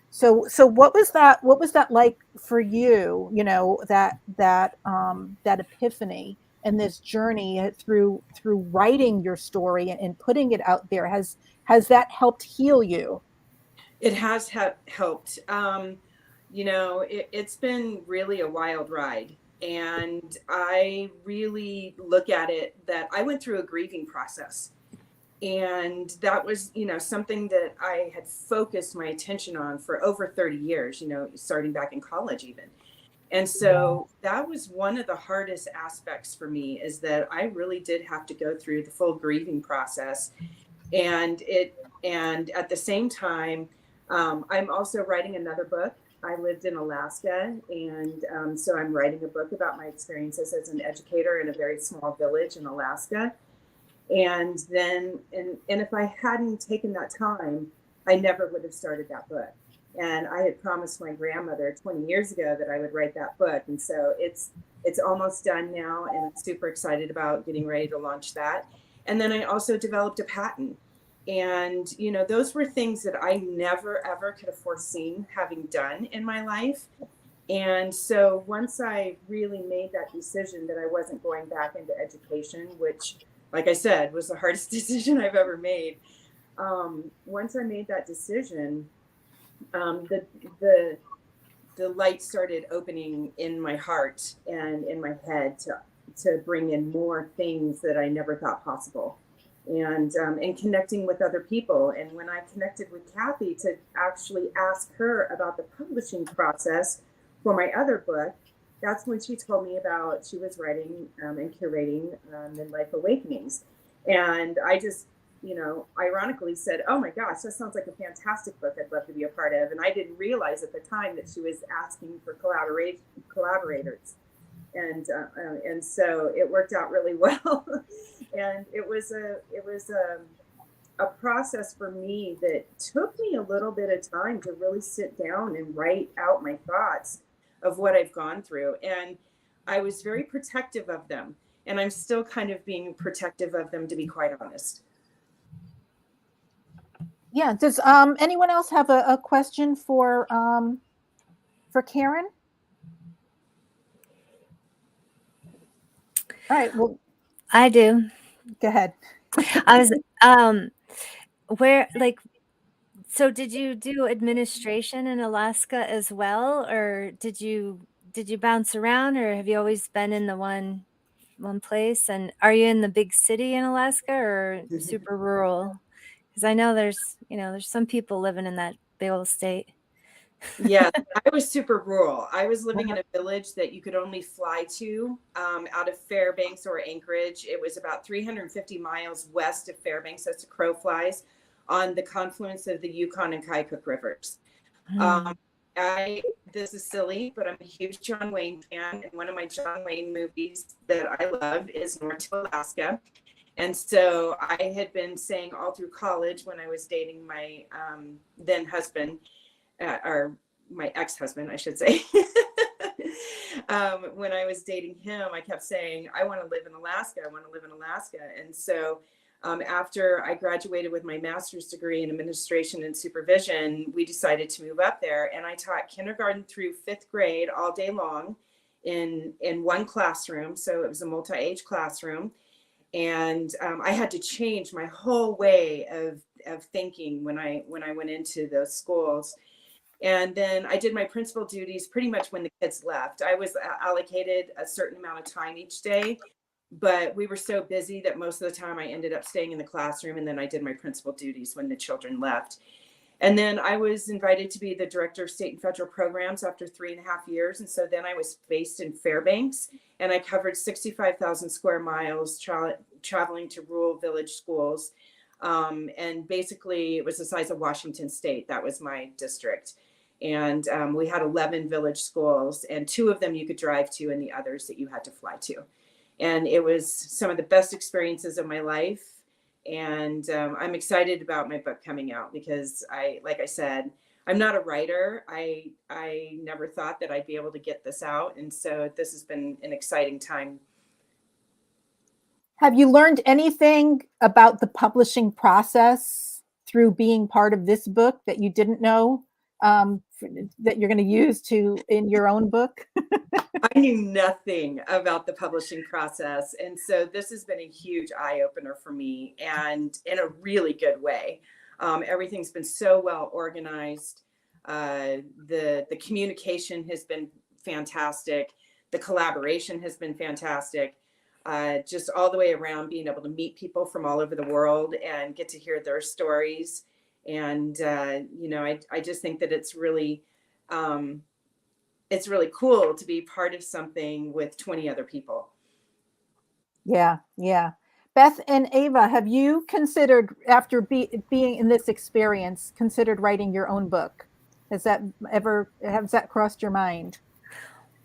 So what was that like for you? That epiphany and this journey through writing your story and putting it out there, has that helped heal you? It has helped. It's been really a wild ride. And I really look at it that I went through a grieving process. And that was, something that I had focused my attention on for over 30 years, starting back in college even. And so that was one of the hardest aspects for me, is that I really did have to go through the full grieving process. And at the same time, I'm also writing another book. I lived in Alaska, and so I'm writing a book about my experiences as an educator in a very small village in Alaska. And then, and if I hadn't taken that time, I never would have started that book. And I had promised my grandmother 20 years ago that I would write that book. And so it's almost done now, and I'm super excited about getting ready to launch that. And then I also developed a patent. And, those were things that I never, ever could have foreseen having done in my life. And so once I really made that decision that I wasn't going back into education, which, like I said, was the hardest decision I've ever made. Once I made that decision, the light started opening in my heart and in my head to bring in more things that I never thought possible. And connecting with other people. And when I connected with Kathy to actually ask her about the publishing process for my other book, that's when she told me about, she was writing and curating Midlife Awakenings. And I just, ironically said, oh my gosh, that sounds like a fantastic book I'd love to be a part of. And I didn't realize at the time that she was asking for collaborators. And so it worked out really well. And it was a process for me that took me a little bit of time to really sit down and write out my thoughts of what I've gone through. And I was very protective of them. And I'm still kind of being protective of them, to be quite honest. Yeah. Does anyone else have a question for Karen? All right. Well, I do. Go ahead. I was where like so did you do administration in Alaska as well, or did you bounce around, or have you always been in the one place? And are you in the big city in Alaska or super rural? Because I know there's some people living in that big old state. Yeah, I was super rural. I was living in a village that you could only fly to out of Fairbanks or Anchorage. It was about 350 miles west of Fairbanks, as the crow flies, on the confluence of the Yukon and Keikuk rivers. This is silly, but I'm a huge John Wayne fan. And one of my John Wayne movies that I love is North to Alaska. And so I had been saying all through college when I was dating my then husband, or my ex-husband, I should say. When I was dating him, I kept saying, I want to live in Alaska. I want to live in Alaska. And so after I graduated with my master's degree in administration and supervision, we decided to move up there. And I taught kindergarten through 5th grade all day long in one classroom. So it was a multi-age classroom. And I had to change my whole way of thinking when I went into those schools. And then I did my principal duties pretty much when the kids left. I was allocated a certain amount of time each day, but we were so busy that most of the time I ended up staying in the classroom, and then I did my principal duties when the children left. And then I was invited to be the director of state and federal programs after 3.5 years. And so then I was based in Fairbanks, and I covered 65,000 square miles traveling to rural village schools. And basically it was the size of Washington State. That was my district. And we had 11 village schools, and 2 of them you could drive to and the others that you had to fly to. And it was some of the best experiences of my life. And I'm excited about my book coming out because like I said, I'm not a writer. I never thought that I'd be able to get this out. And so this has been an exciting time. Have you learned anything about the publishing process through being part of this book that you didn't know that you're going to use in your own book? I knew nothing about the publishing process. And so this has been a huge eye-opener for me, and in a really good way. Everything's been so well organized. The communication has been fantastic. The collaboration has been fantastic. Just all the way around, being able to meet people from all over the world and get to hear their stories. And, I just think that it's really cool to be part of something with 20 other people. Yeah. Beth and Ava, have you considered, after being in this experience, considered writing your own book? Has that crossed your mind?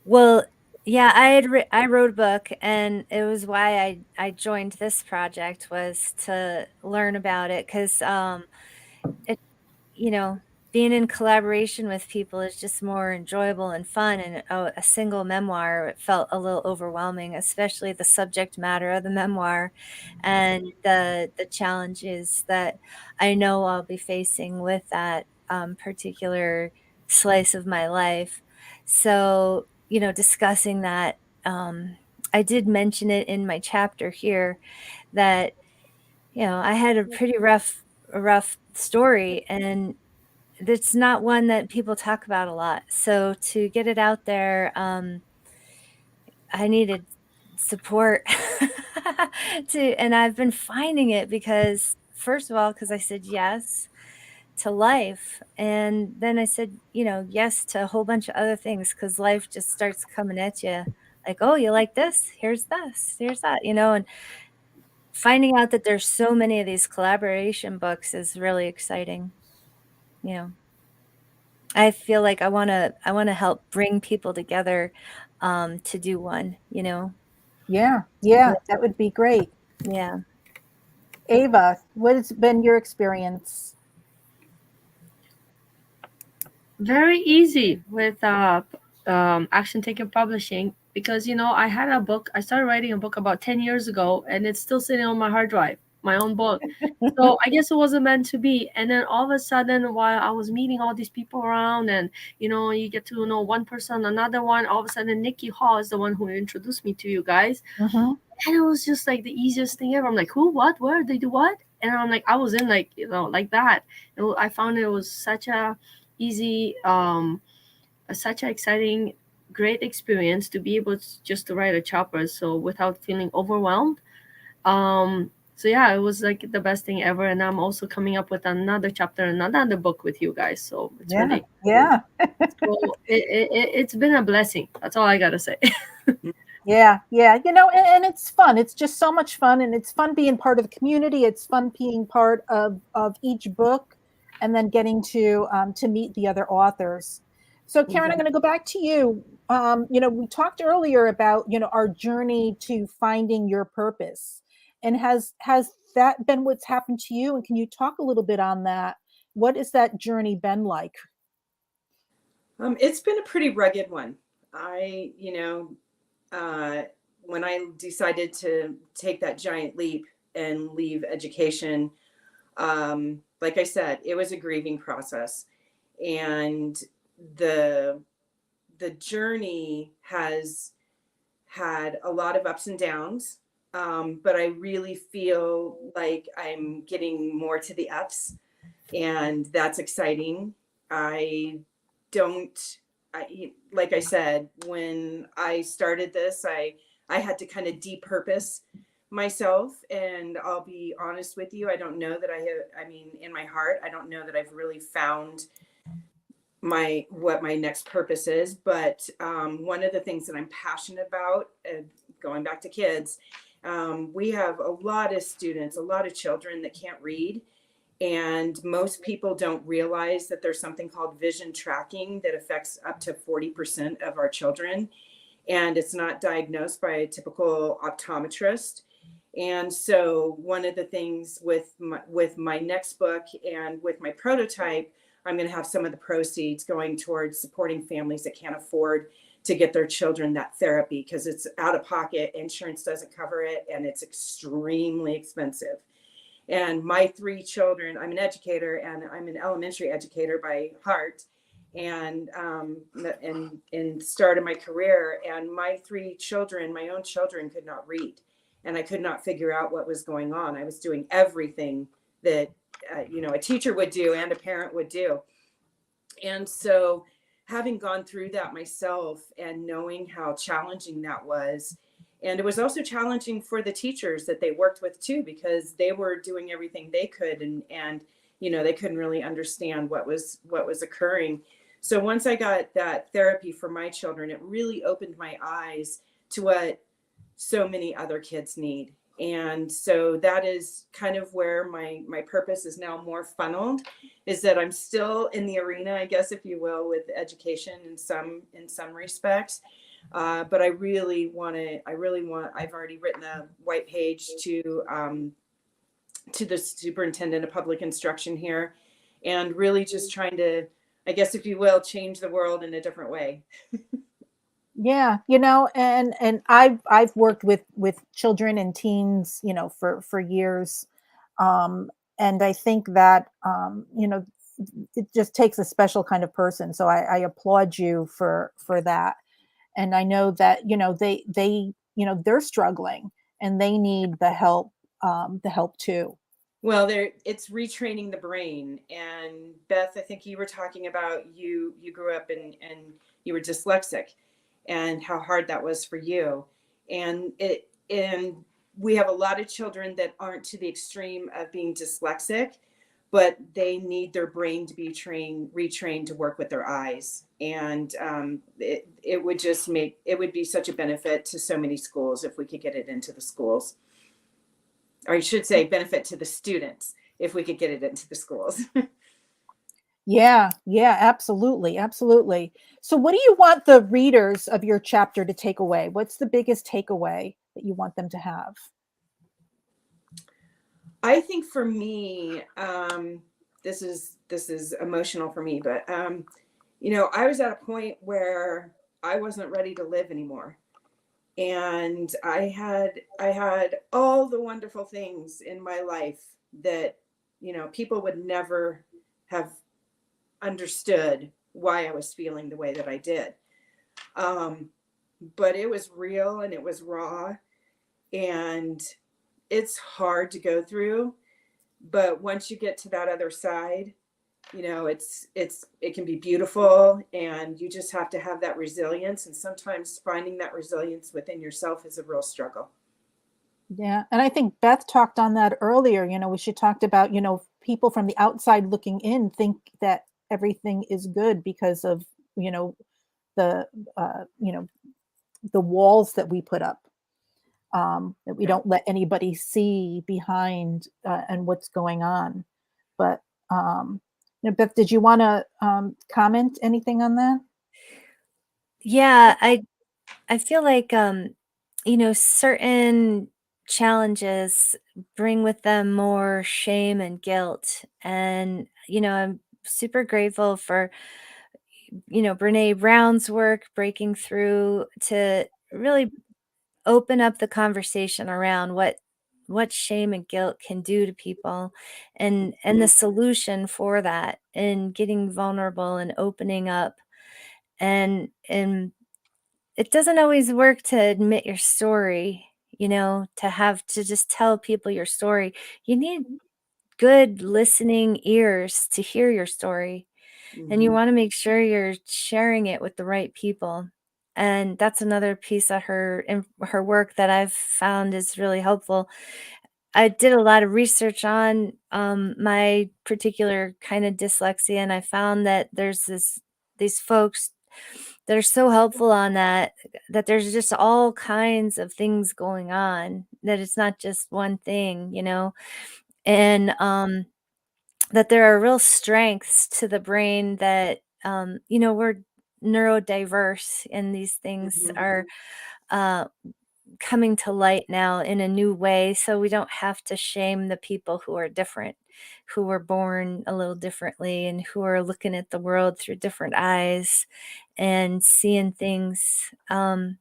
Well, yeah, I wrote a book, and it was why I joined this project, was to learn about it, because it, being in collaboration with people is just more enjoyable and fun. And a single memoir, it felt a little overwhelming, especially the subject matter of the memoir and the challenges that I know I'll be facing with that particular slice of my life. So, discussing that, I did mention it in my chapter here that, I had a pretty rough story, and it's not one that people talk about a lot. So to get it out there, I needed support and I've been finding it because, first of all, because I said yes to life. And then I said, yes to a whole bunch of other things, because life just starts coming at you like, oh, you like this? Here's this, here's that, and finding out that there's so many of these collaboration books is really exciting. I feel like I want to help bring people together to do one, Yeah, that would be great. Yeah. Ava, what has been your experience? Very easy with Action Taken Publishing, because I had a book. I started writing a book about 10 years ago, and it's still sitting on my hard drive, my own book. So I guess it wasn't meant to be. And then all of a sudden, while I was meeting all these people around, and you get to know one person, another one, all of a sudden Nikki Hall is the one who introduced me to you guys. Mm-hmm. And it was just like the easiest thing ever. I'm like, who, what, where, they do what? And I'm like, I was in like that. And I found it was such a easy, such an exciting, great experience to be able to write a chapter, so without feeling overwhelmed. So yeah, it was like the best thing ever. And I'm also coming up with another chapter, another book with you guys. So it's really yeah. So it's been a blessing. That's all I gotta say. Yeah. And it's fun. It's just so much fun, and it's fun being part of the community. It's fun being part of each book, and then getting to meet the other authors. So Karen, I'm going to go back to you. We talked earlier about, our journey to finding your purpose. And has that been what's happened to you? And can you talk a little bit on that? What has that journey been like? It's been a pretty rugged one. When I decided to take that giant leap and leave education, like I said, it was a grieving process. And the journey has had a lot of ups and downs, but I really feel like I'm getting more to the ups, and that's exciting. Like I said, when I started this, I had to kind of depurpose myself, and I'll be honest with you, I don't know that in my heart, I don't know that I've really found what my next purpose is. But one of the things that I'm passionate about, going back to kids, we have a lot of students, a lot of children that can't read. And most people don't realize that there's something called vision tracking that affects up to 40% of our children. And it's not diagnosed by a typical optometrist. And so one of the things with my next book and with my prototype, I'm going to have some of the proceeds going towards supporting families that can't afford to get their children that therapy, because it's out of pocket, insurance doesn't cover it, and it's extremely expensive. And my 3 children, I'm an educator, and I'm an elementary educator by heart, and started my career, and my 3 children, my own children, could not read, and I could not figure out what was going on. I was doing everything that a teacher would do and a parent would do. And so having gone through that myself and knowing how challenging that was, and it was also challenging for the teachers that they worked with too, because they were doing everything they could, and they couldn't really understand what was occurring. So once I got that therapy for my children, it really opened my eyes to what so many other kids need. And so that is kind of where my purpose is now more funneled, is that I'm still in the arena, I guess, if you will, with education in some respects. But I've already written a white page to the superintendent of public instruction here, and really just trying to, I guess, if you will, change the world in a different way. Yeah, and I've worked with children and teens, for years. And I think that, it just takes a special kind of person. So I applaud you for that. And I know that, they're struggling and they need the help too. Well, it's retraining the brain. And Beth, I think you were talking about you grew up and you were dyslexic, and how hard that was for you. And we have a lot of children that aren't to the extreme of being dyslexic, but they need their brain to be retrained to work with their eyes. And it would be such a benefit to so many schools if we could get it into the schools. Or I should say benefit to the students if we could get it into the schools. Yeah, absolutely. Absolutely. So what do you want the readers of your chapter to take away? What's the biggest takeaway that you want them to have? I think for me, this is emotional for me, but I was at a point where I wasn't ready to live anymore. And I had all the wonderful things in my life that, people would never have understood why I was feeling the way that I did. But it was real and it was raw, and it's hard to go through. But once you get to that other side, it can be beautiful, and you just have to have that resilience. And sometimes finding that resilience within yourself is a real struggle. Yeah. And I think Beth talked on that earlier. She talked about, people from the outside looking in think that everything is good because of, the walls that we put up, that we don't let anybody see behind and what's going on. But, Beth, did you want to comment anything on that? Yeah, I feel like certain challenges bring with them more shame and guilt. And I'm super grateful for Brene Brown's work breaking through to really open up the conversation around what shame and guilt can do to people, and the solution for that, and getting vulnerable and opening up. And it doesn't always work to admit your story, to have to just tell people your story. You need good listening ears to hear your story. And you want to make sure you're sharing it with the right people. And that's another piece of her work that I've found is really helpful. I did a lot of research on my particular kind of dyslexia, and I found that there's these folks that are so helpful on that there's just all kinds of things going on, that it's not just one thing, and that there are real strengths to the brain, that we're neurodiverse, and these things are uh, coming to light now in a new way, so we don't have to shame the people who are different, who were born a little differently, and who are looking at the world through different eyes and seeing things. And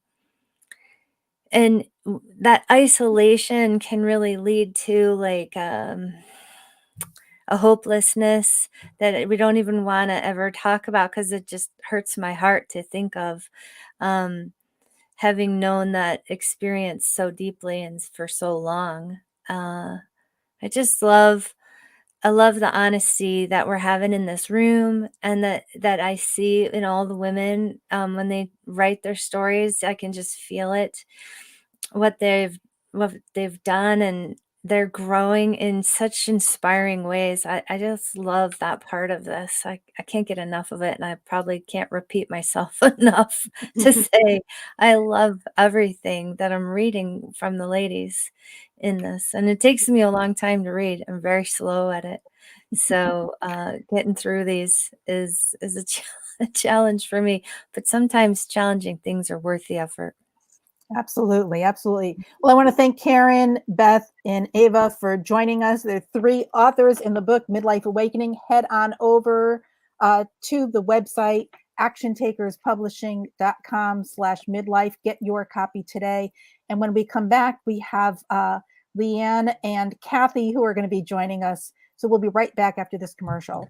that isolation can really lead to like a hopelessness that we don't even want to ever talk about, because it just hurts my heart to think of, having known that experience so deeply and for so long. I just I love the honesty that we're having in this room, and that I see in all the women, when they write their stories. I can just feel it, what they've done, and they're growing in such inspiring ways. I just love that part of this. I can't get enough of it, and I probably can't repeat myself enough to say I love everything that I'm reading from the ladies in this. And it takes me a long time to read. I'm very slow at it. So getting through these is a challenge for me, but sometimes challenging things are worth the effort. Absolutely, absolutely. Well, I want to thank Karen, Beth, and Ava for joining us. There are 3 authors in the book, Midlife Awakening. Head on over to the website, actiontakerspublishing.com/midlife. Get your copy today. And when we come back, we have Leanne and Kathy who are going to be joining us. So we'll be right back after this commercial.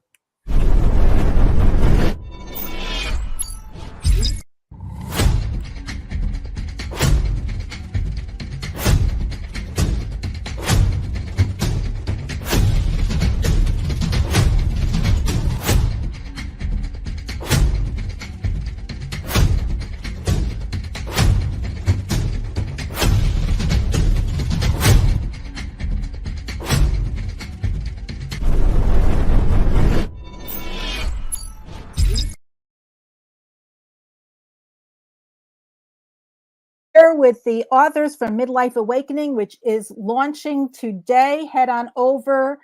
With the authors from Midlife Awakening, which is launching today. Head on over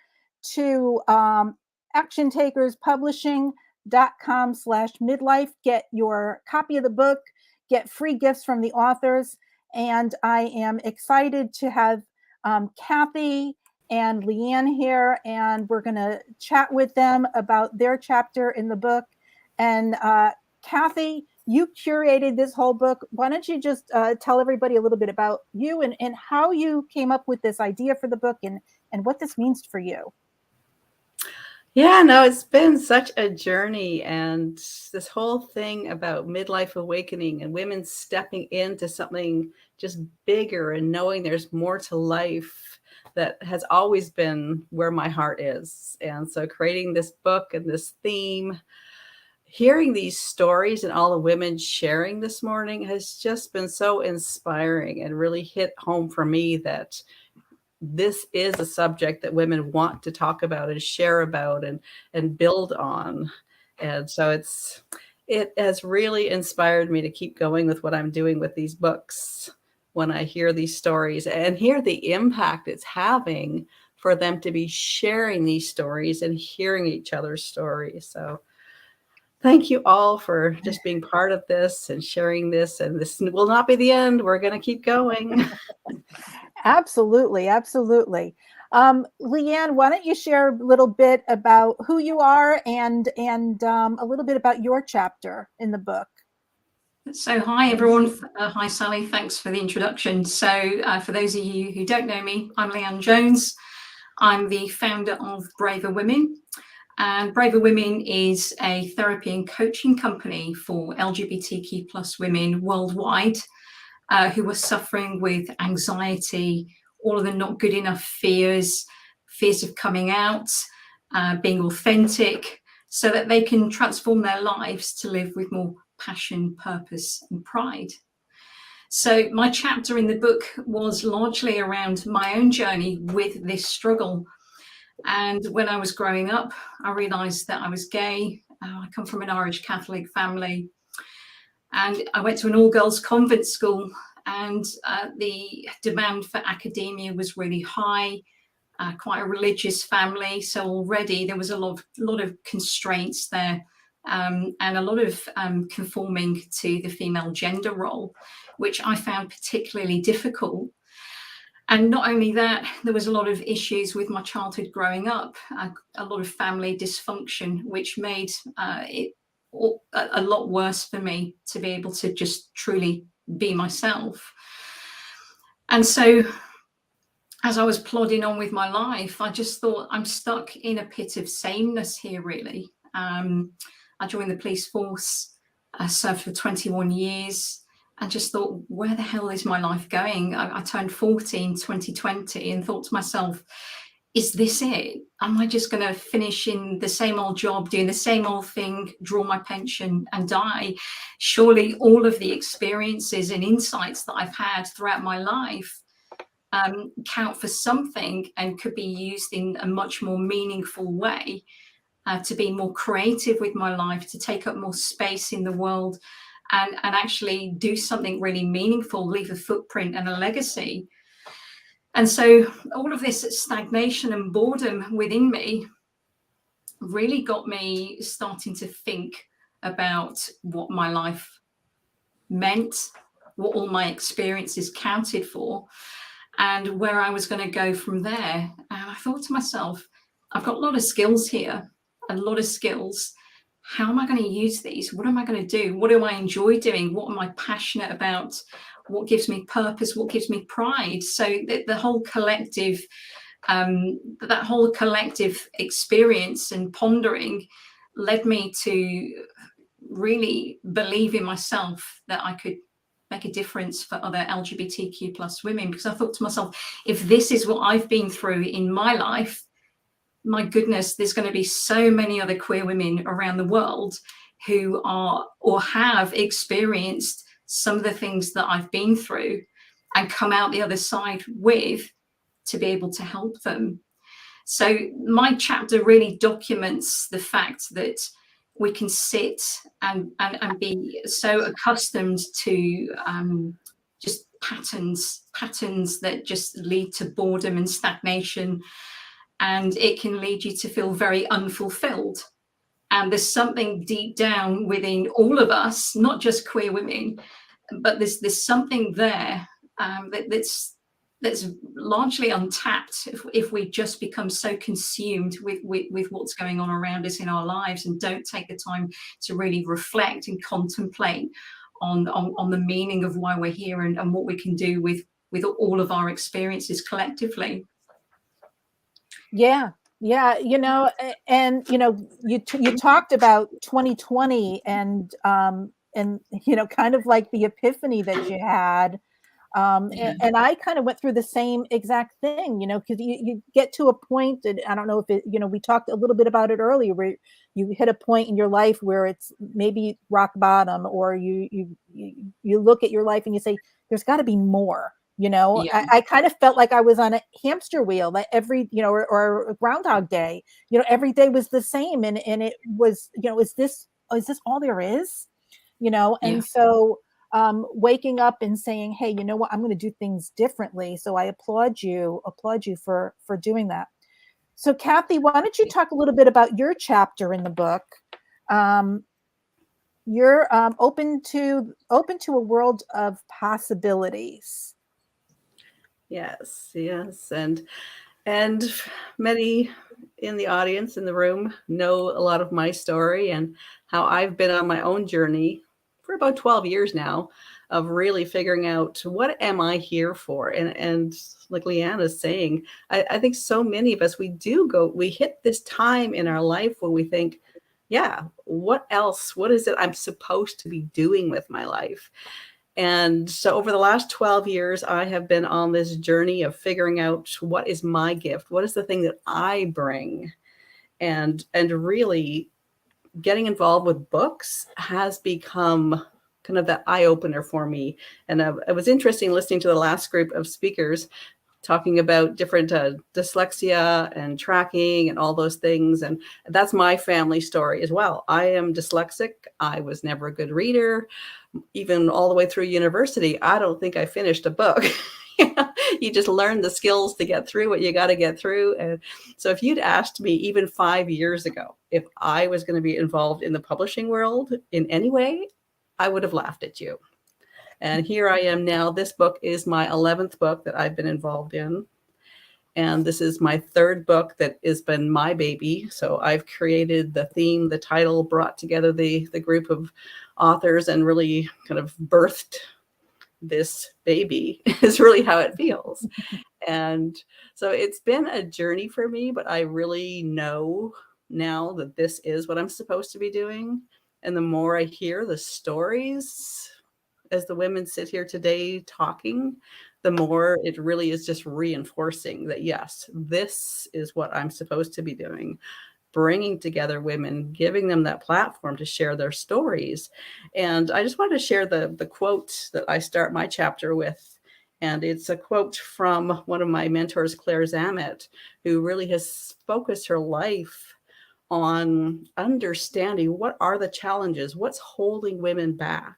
to actiontakerspublishing.com/midlife. Get your copy of the book, get free gifts from the authors. And I am excited to have Kathy and Leanne here, and we're going to chat with them about their chapter in the book. And Kathy, you curated this whole book. Why don't you just tell everybody a little bit about you and how you came up with this idea for the book, and what this means for you? Yeah, no, it's been such a journey. And this whole thing about midlife awakening and women stepping into something just bigger and knowing there's more to life, that has always been where my heart is. And so creating this book and this theme, hearing these stories and all the women sharing this morning has just been so inspiring and really hit home for me that this is a subject that women want to talk about and share about and build on. And so it has really inspired me to keep going with what I'm doing with these books, when I hear these stories and hear the impact it's having for them to be sharing these stories and hearing each other's stories. So thank you all for just being part of this and sharing this. And this will not be the end. We're going to keep going. Absolutely, absolutely. Leanne, why don't you share a little bit about who you are and a little bit about your chapter in the book? So hi everyone. Hi Sally, thanks for the introduction. So for those of you who don't know me, I'm Leanne Jones. I'm the founder of Braver Women. And Braver Women is a therapy and coaching company for LGBTQ plus women worldwide who are suffering with anxiety, all of the not good enough fears of coming out, being authentic, so that they can transform their lives to live with more passion, purpose, and pride. So my chapter in the book was largely around my own journey with this struggle. And when I was growing up, I realized that I was gay. I come from an Irish Catholic family. And I went to an all-girls convent school, and the demand for academia was really high, quite a religious family. So already there was a lot of constraints there, and a lot of conforming to the female gender role, which I found particularly difficult. And not only that, there was a lot of issues with my childhood growing up, a lot of family dysfunction, which made it a lot worse for me to be able to just truly be myself. And so as I was plodding on with my life, I just thought, I'm stuck in a pit of sameness here, really. I joined the police force, served for 21 years, and just thought, where the hell is my life going? I turned 40 in 2020 and thought to myself, is this it? Am I just going to finish in the same old job, doing the same old thing, draw my pension and die? Surely all of the experiences and insights that I've had throughout my life count for something and could be used in a much more meaningful way, to be more creative with my life, to take up more space in the world, and actually do something really meaningful, leave a footprint and a legacy. And so all of this stagnation and boredom within me really got me starting to think about what my life meant, what all my experiences counted for, and where I was going to go from there. And I thought to myself, I've got a lot of skills here, a lot of skills. How am I going to use these? What am I going to do? What do I enjoy doing? What am I passionate about? What gives me purpose? What gives me pride? So the whole collective, that whole collective experience and pondering led me to really believe in myself that I could make a difference for other LGBTQ plus women, because I thought to myself, if this is what I've been through in my life, my goodness, there's going to be so many other queer women around the world who are or have experienced some of the things that I've been through and come out the other side with, to be able to help them. So my chapter really documents the fact that we can sit and be so accustomed to just patterns that just lead to boredom and stagnation. And it can lead you to feel very unfulfilled. And there's something deep down within all of us, not just queer women, but there's something there that's largely untapped if we just become so consumed with what's going on around us in our lives and don't take the time to really reflect and contemplate on the meaning of why we're here and what we can do with all of our experiences collectively. Yeah. You know, and you know, you talked about 2020 and you know, kind of like the epiphany that you had. And I kind of went through the same exact thing, you know, because you get to a point, and I don't know if it, you know, we talked a little bit about it earlier, where you hit a point in your life where it's maybe rock bottom, or you look at your life and you say, there's got to be more. You know, Yeah. I kind of felt like I was on a hamster wheel, like every, you know, or a Groundhog Day, you know, every day was the same. And it was, you know, is this all there is? You know, and so waking up and saying, hey, you know what, I'm going to do things differently. So I applaud you for doing that. So Kathy, why don't you talk a little bit about your chapter in the book? you're open to a world of possibilities. Yes, yes. And many in the audience, in the room, know a lot of my story and how I've been on my own journey for about 12 years now of really figuring out what am I here for? And like Leanne is saying, I think so many of us, we hit this time in our life where we think, yeah, what else? What is it I'm supposed to be doing with my life? And so over the last 12 years, I have been on this journey of figuring out what is my gift? What is the thing that I bring? And really getting involved with books has become kind of that eye opener for me. And it was interesting listening to the last group of speakers talking about different dyslexia and tracking and all those things. And that's my family story as well. I am dyslexic. I was never a good reader. Even all the way through university, I don't think I finished a book. You just learn the skills to get through what you got to get through. And so if you'd asked me even 5 years ago, if I was going to be involved in the publishing world in any way, I would have laughed at you. And here I am now. This book is my 11th book that I've been involved in. And this is my 3rd book that has been my baby. So I've created the theme, the title, brought together the group of authors and really kind of birthed this baby is really how it feels. And so it's been a journey for me, but I really know now that this is what I'm supposed to be doing. And the more I hear the stories as the women sit here today talking, the more it really is just reinforcing that, yes, this is what I'm supposed to be doing. Bringing together women, giving them that platform to share their stories. And I just wanted to share the quote that I start my chapter with. And it's a quote from one of my mentors, Claire Zamet, who really has focused her life on understanding what are the challenges, what's holding women back.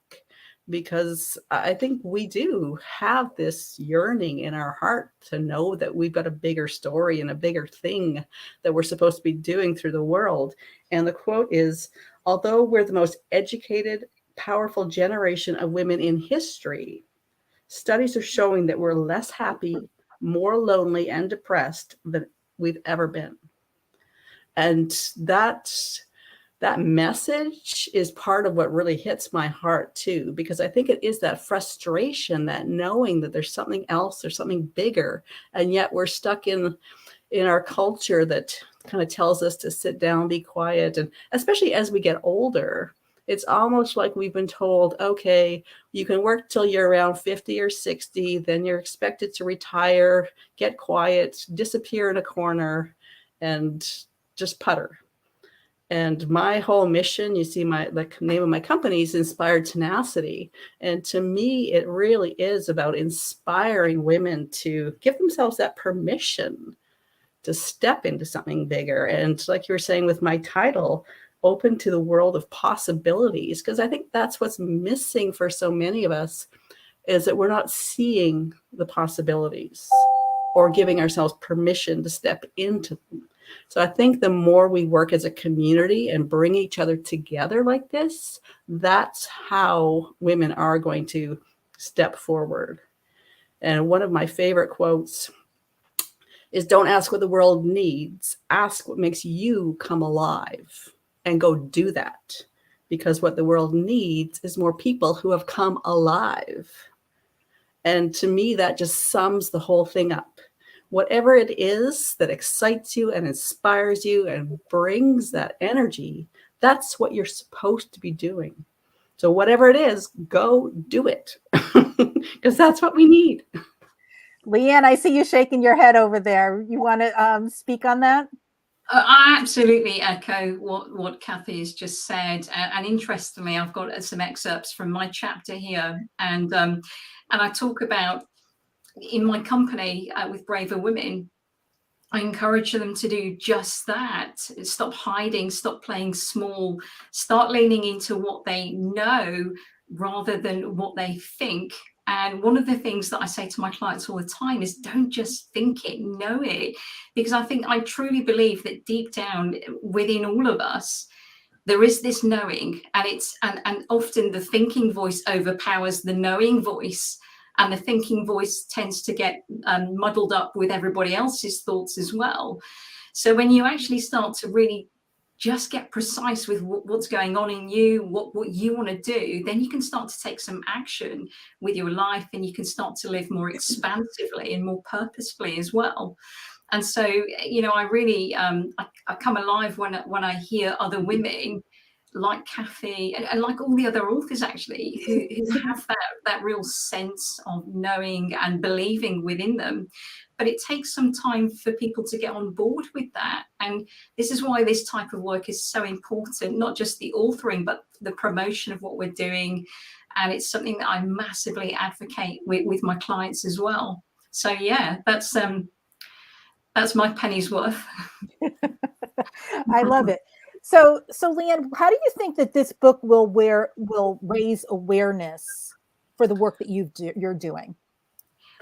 Because I think we do have this yearning in our heart to know that we've got a bigger story and a bigger thing that we're supposed to be doing through the world. And the quote is, although we're the most educated, powerful generation of women in history, studies are showing that we're less happy, more lonely, and depressed than we've ever been. And that message is part of what really hits my heart too, because I think it is that frustration, that knowing that there's something else, there's something bigger, and yet we're stuck in our culture that kind of tells us to sit down, be quiet. And especially as we get older, it's almost like we've been told, okay, you can work till you're around 50 or 60, then you're expected to retire, get quiet, disappear in a corner, and just putter. And my whole mission, you see, the name of my company is Inspired Tenacity. And to me, it really is about inspiring women to give themselves that permission to step into something bigger. And like you were saying with my title, open to the world of possibilities, because I think that's what's missing for so many of us, is that we're not seeing the possibilities or giving ourselves permission to step into them. So I think the more we work as a community and bring each other together like this, that's how women are going to step forward. And one of my favorite quotes is, don't ask what the world needs, ask what makes you come alive, and go do that. Because what the world needs is more people who have come alive. And to me, that just sums the whole thing up. Whatever it is that excites you and inspires you and brings that energy, that's what you're supposed to be doing. So whatever it is, go do it, because that's what we need. Leanne, I see you shaking your head over there. You want to speak on that? I absolutely echo what Kathy has just said. And interestingly, I've got some excerpts from my chapter here. And I talk about, in my company with Braver Women, I encourage them to do just that. Stop hiding, stop playing small, start leaning into what they know rather than what they think. And one of the things that I say to my clients all the time is, don't just think it, know it. Because I truly believe that deep down within all of us, there is this knowing, and often the thinking voice overpowers the knowing voice, and the thinking voice tends to get muddled up with everybody else's thoughts as well. So when you actually start to really just get precise with what's going on in you, what you want to do, then you can start to take some action with your life, and you can start to live more expansively and more purposefully as well. And so, you know, I really, I come alive when I hear other women like Kathy and like all the other authors actually who have that real sense of knowing and believing within them. But it takes some time for people to get on board with that. And this is why this type of work is so important, not just the authoring, but the promotion of what we're doing. And it's something that I massively advocate with my clients as well. So yeah, that's my penny's worth. I love it. So Leanne, how do you think that this book will raise awareness for the work that you're doing?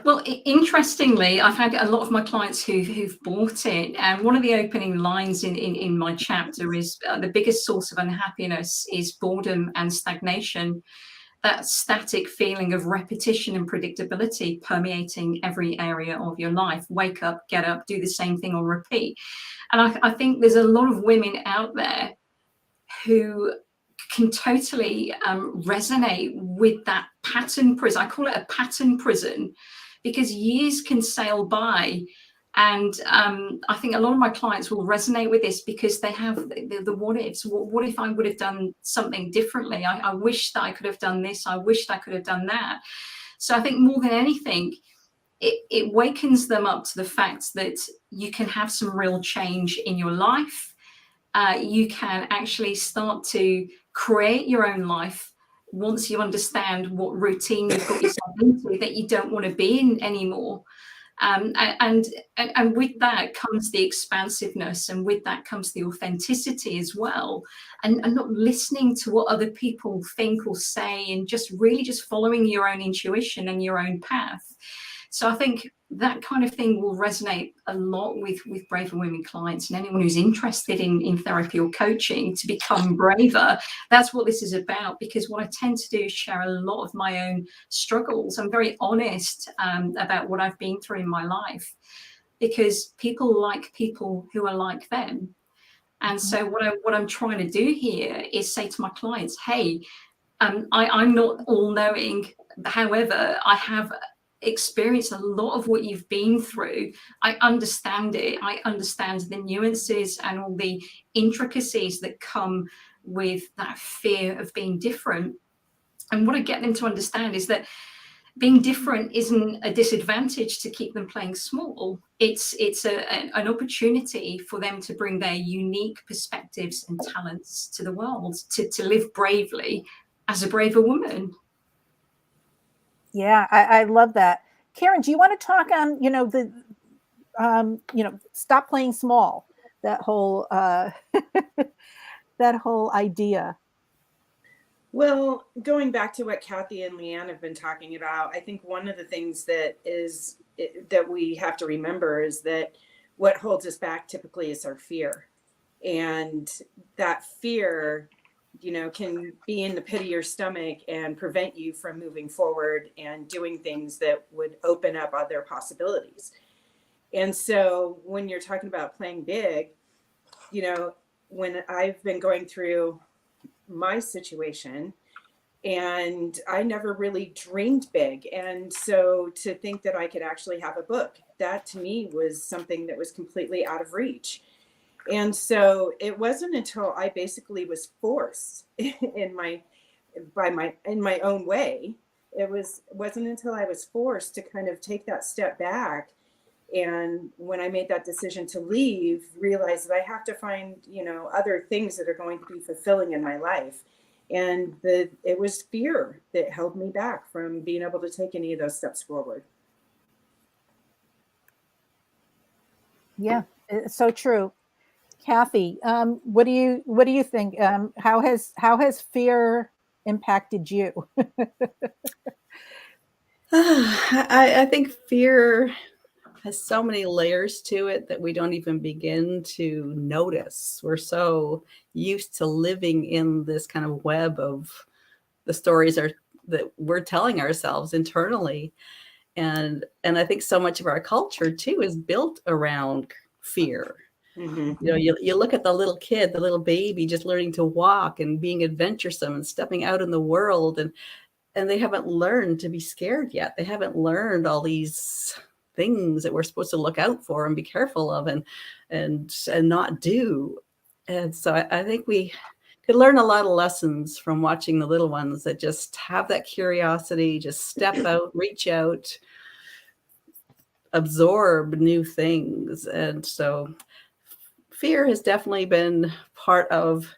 Well, interestingly, I've had a lot of my clients who've bought it, and one of the opening lines in my chapter is the biggest source of unhappiness is boredom and stagnation. That static feeling of repetition and predictability permeating every area of your life. Wake up, get up, do the same thing on repeat. And I think there's a lot of women out there who can totally resonate with that pattern prison. I call it a pattern prison because years can sail by. And I think a lot of my clients will resonate with this because they have the what ifs. What if I would have done something differently? I wish that I could have done this. I wished I could have done that. So I think more than anything, it wakens them up to the fact that you can have some real change in your life. You can actually start to create your own life once you understand what routine you've got yourself into that you don't want to be in anymore. And with that comes the expansiveness, and with that comes the authenticity as well, and not listening to what other people think or say, and just really just following your own intuition and your own path. So I think that kind of thing will resonate a lot with braver women clients and anyone who's interested in therapy or coaching to become braver. That's what this is about, because what I tend to do is share a lot of my own struggles. I'm very honest about what I've been through in my life, because people like people who are like them. And so what I'm trying to do here is say to my clients, hey, I'm not all-knowing. However, I have experienced a lot of what you've been through. I understand it. I understand the nuances and all the intricacies that come with that fear of being different. And what I get them to understand is that being different isn't a disadvantage to keep them playing small. It's an opportunity for them to bring their unique perspectives and talents to the world, to live bravely as a braver woman. Yeah, I love that. Karen, do you want to talk on, stop playing small, that whole that whole idea? Well, going back to what Kathy and Leanne have been talking about, I think one of the things that we have to remember is that what holds us back typically is our fear. And that fear, can be in the pit of your stomach and prevent you from moving forward and doing things that would open up other possibilities. And so when you're talking about playing big, when I've been going through my situation, and I never really dreamed big. And so to think that I could actually have a book, that to me was something that was completely out of reach. And so it wasn't until I basically was forced in my own way. Wasn't until I was forced to kind of take that step back. And when I made that decision to leave, realized that I have to find, other things that are going to be fulfilling in my life. And it was fear that held me back from being able to take any of those steps forward. Yeah, it's so true. Kathy, what do you think? How has fear impacted you? I think fear has so many layers to it that we don't even begin to notice. We're so used to living in this kind of web of the stories that we're telling ourselves internally. And I think so much of our culture too is built around fear. You know, you look at the little kid, the little baby just learning to walk and being adventuresome and stepping out in the world, and they haven't learned to be scared yet. They haven't learned all these things that we're supposed to look out for and be careful of and not do. And so I think we could learn a lot of lessons from watching the little ones that just have that curiosity, just step out, reach out, absorb new things. And so fear has definitely been part of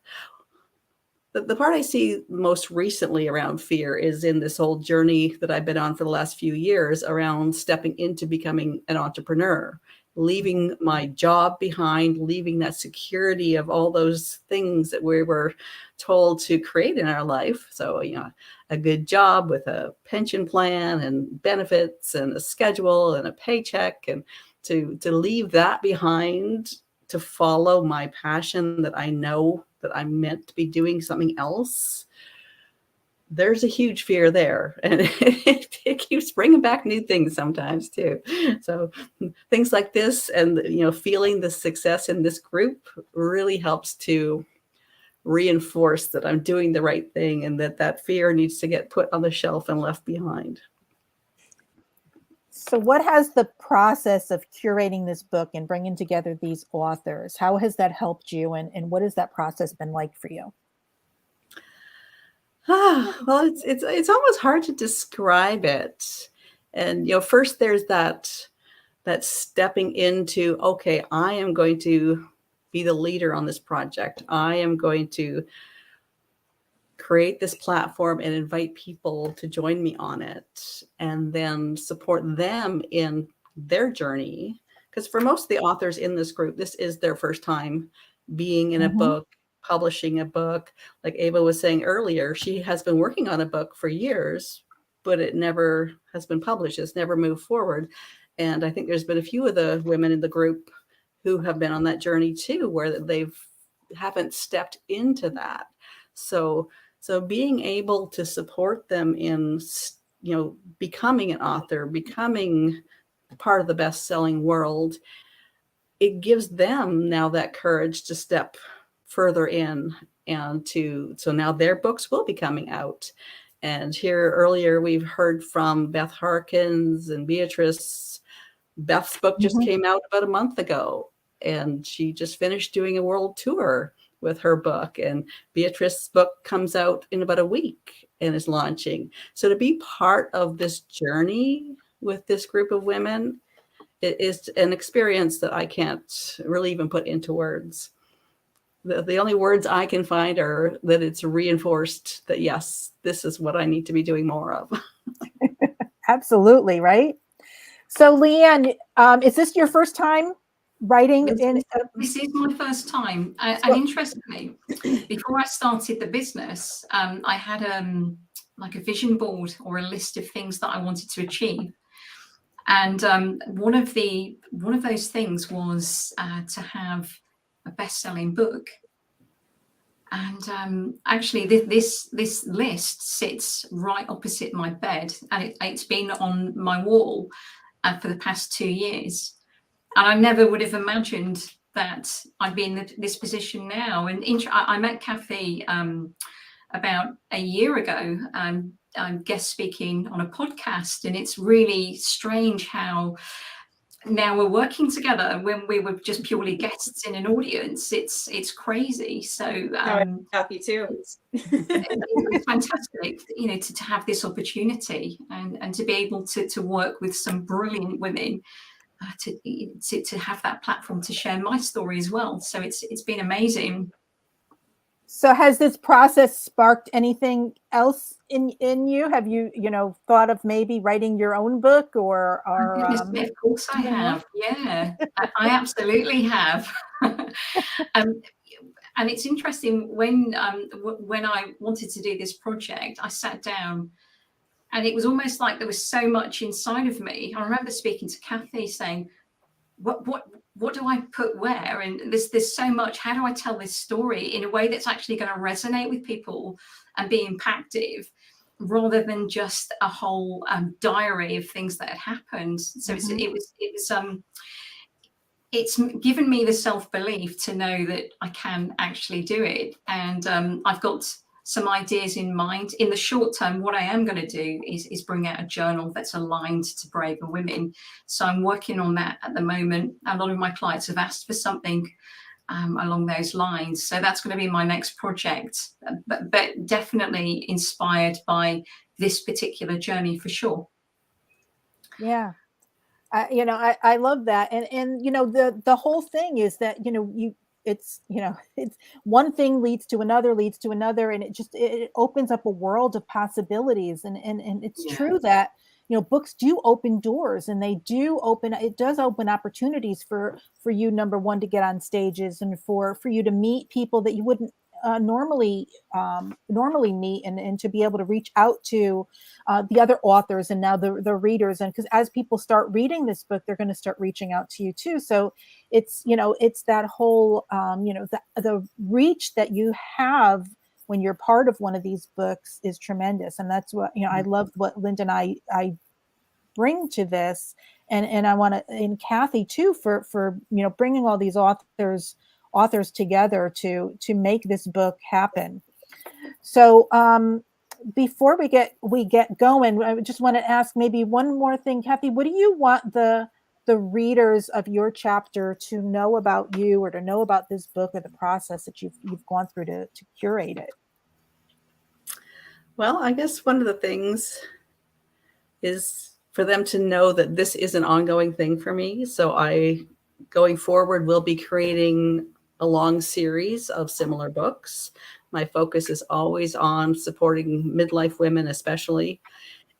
the part I see most recently around fear is in this whole journey that I've been on for the last few years around stepping into becoming an entrepreneur, leaving my job behind, leaving that security of all those things that we were told to create in our life. So, you know, a good job with a pension plan and benefits and a schedule and a paycheck, and to leave that behind to follow my passion that I know that I'm meant to be doing something else. There's a huge fear there, and it keeps bringing back new things sometimes too. So things like this, and you know, feeling the success in this group really helps to reinforce that I'm doing the right thing, and that fear needs to get put on the shelf and left behind. So what has the process of curating this book and bringing together these authors, how has that helped you, and what has that process been like for you? Well, it's almost hard to describe it. And, you know, first there's that stepping into, okay, I am going to be the leader on this project. I am going to create this platform and invite people to join me on it, and then support them in their journey. Because for most of the authors in this group, this is their first time being in a book, publishing a book. Like Ava was saying earlier, she has been working on a book for years, but it never has been published. It's never moved forward. And I think there's been a few of the women in the group who have been on that journey too, where haven't stepped into that. So being able to support them in, you know, becoming an author, becoming part of the best-selling world, it gives them now that courage to step further in, and so now their books will be coming out. And here earlier we've heard from Beth Harkins and Beatrice. Beth's book just came out about a month ago, and she just finished doing a world tour with her book, and Beatrice's book comes out in about a week and is launching. So to be part of this journey with this group of women, it is an experience that I can't really even put into words. The only words I can find are that it's reinforced that, yes, this is what I need to be doing more of. Absolutely, right? So Leanne, is this your first time writing in? This is my first time. And interestingly, before I started the business, I had like a vision board or a list of things that I wanted to achieve. And one of those things was to have a best-selling book. And actually, this list sits right opposite my bed, and it's been on my wall for the past 2 years. And I never would have imagined that I'd be in this position now. And I met Kathy about a year ago, I'm guest speaking on a podcast, and it's really strange how now we're working together when we were just purely guests in an audience. It's crazy. So happy too. It's fantastic, you know, to have this opportunity and to be able to work with some brilliant women. To have that platform to share my story as well. So it's been amazing. So has this process sparked anything else in you? Have you thought of maybe writing your own book or of course I have. Yeah, I absolutely have. And it's interesting when I wanted to do this project, I sat down it was almost like there was so much inside of me. I remember speaking to Kathy saying, what do I put where? And there's so much. How do I tell this story in a way that's actually going to resonate with people and be impactful, rather than just a whole diary of things that had happened? So it's given me the self-belief to know that I can actually do it. And I've got some ideas in mind. In the short term, what I am going to do is bring out a journal that's aligned to braver women. So I'm working on that at the moment. A lot of my clients have asked for something along those lines. So that's going to be my next project, but definitely inspired by this particular journey for sure. Yeah. I love that. And, the whole thing is that, it's one thing leads to another, and it opens up a world of possibilities. And it's true that, books do open doors, and it does open opportunities for you, number one, to get on stages, and for you to meet people that you wouldn't normally meet, and to be able to reach out to the other authors, and now the readers. And because as people start reading this book, they're going to start reaching out to you too. So it's that whole the reach that you have when you're part of one of these books is tremendous. And that's what I love what Linda and I bring to this, and I want to, and Kathy too, for bringing all these authors together to make this book happen. So before we get going, I just want to ask maybe one more thing. Kathy, what do you want the readers of your chapter to know about you, or to know about this book, or the process that you've gone through to curate it? Well, I guess one of the things is for them to know that this is an ongoing thing for me. So going forward, will be creating a long series of similar books. My focus is always on supporting midlife women, especially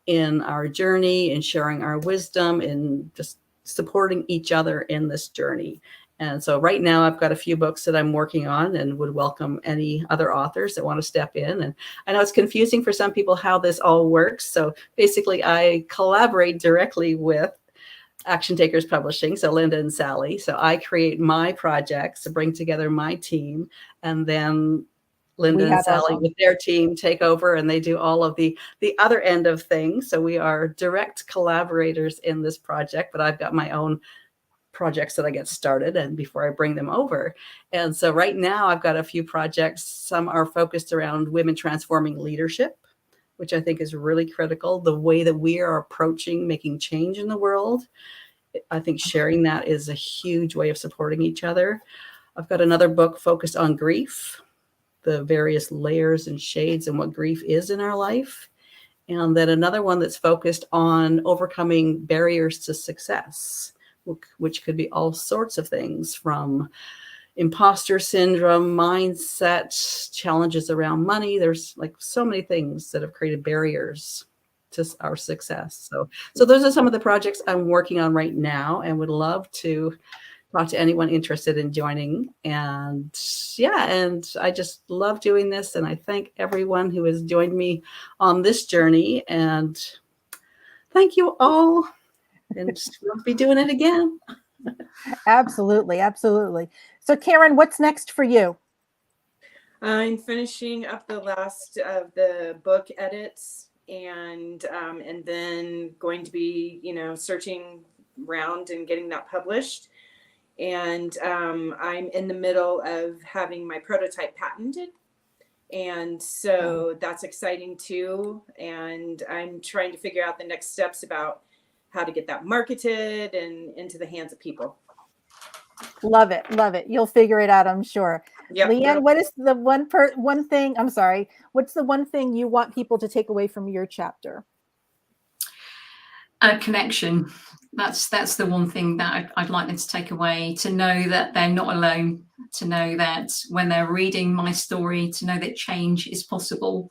in our journey, and sharing our wisdom, and just supporting each other in this journey. And so right now I've got a few books that I'm working on, and would welcome any other authors that want to step in. And I know it's confusing for some people how this all works. So basically I collaborate directly with Action Takers Publishing, so Linda and Sally. So I create my projects to bring together my team, and then Linda and Sally with their team take over, and they do all of the other end of things. So we are direct collaborators in this project, but I've got my own projects that I get started and before I bring them over. And so right now I've got a few projects. Some are focused around women transforming leadership, which I think is really critical. The way that we are approaching making change in the world, I think sharing that is a huge way of supporting each other. I've got another book focused on grief, the various layers and shades, and what grief is in our life. And then another one that's focused on overcoming barriers to success, which could be all sorts of things, from imposter syndrome, mindset, challenges around money. There's like so many things that have created barriers to our success. So those are some of the projects I'm working on right now, and would love to talk to anyone interested in joining. And and I just love doing this. And I thank everyone who has joined me on this journey. And thank you all. And we'll be doing it again. Absolutely. Absolutely. So Karen, what's next for you? I'm finishing up the last of the book edits, and then going to be, searching around and getting that published. And I'm in the middle of having my prototype patented. And so that's exciting too. And I'm trying to figure out the next steps about how to get that marketed and into the hands of people. Love it. Love it. You'll figure it out, I'm sure. Yep. Leanne, what is the what's the one thing you want people to take away from your chapter? A connection. That's the one thing that I'd like them to take away, to know that they're not alone, to know that when they're reading my story, to know that change is possible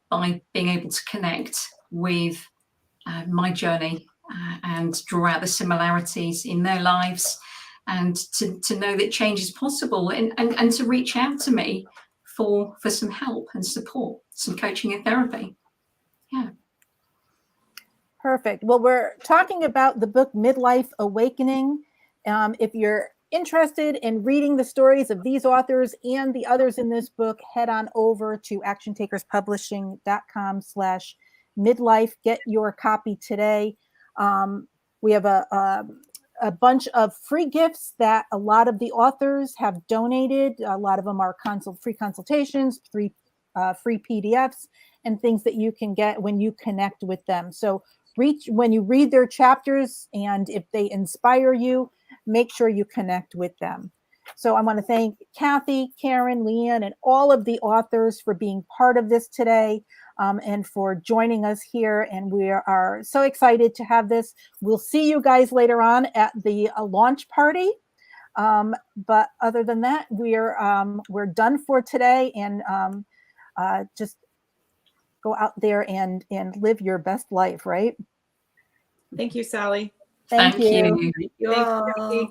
by being able to connect with my journey and draw out the similarities in their lives, and to know that change is possible, and to reach out to me for some help and support, some coaching and therapy. Yeah. Perfect. Well, we're talking about the book Midlife Awakening. If you're interested in reading the stories of these authors and the others in this book, head on over to actiontakerspublishing.com/midlife. Get your copy today. We have a bunch of free gifts that a lot of the authors have donated. A lot of them are free consultations, free PDFs, and things that you can get when you connect with them. So when you read their chapters, and if they inspire you, make sure you connect with them. So I want to thank Kathy, Karen, Leanne, and all of the authors for being part of this today, and for joining us here. And we are so excited to have this. We'll see you guys later on at the launch party. But other than that, we're done for today, and just go out there and live your best life, right? Thank you, Sally. Thank you. Thank you all. Thanks, Kathy.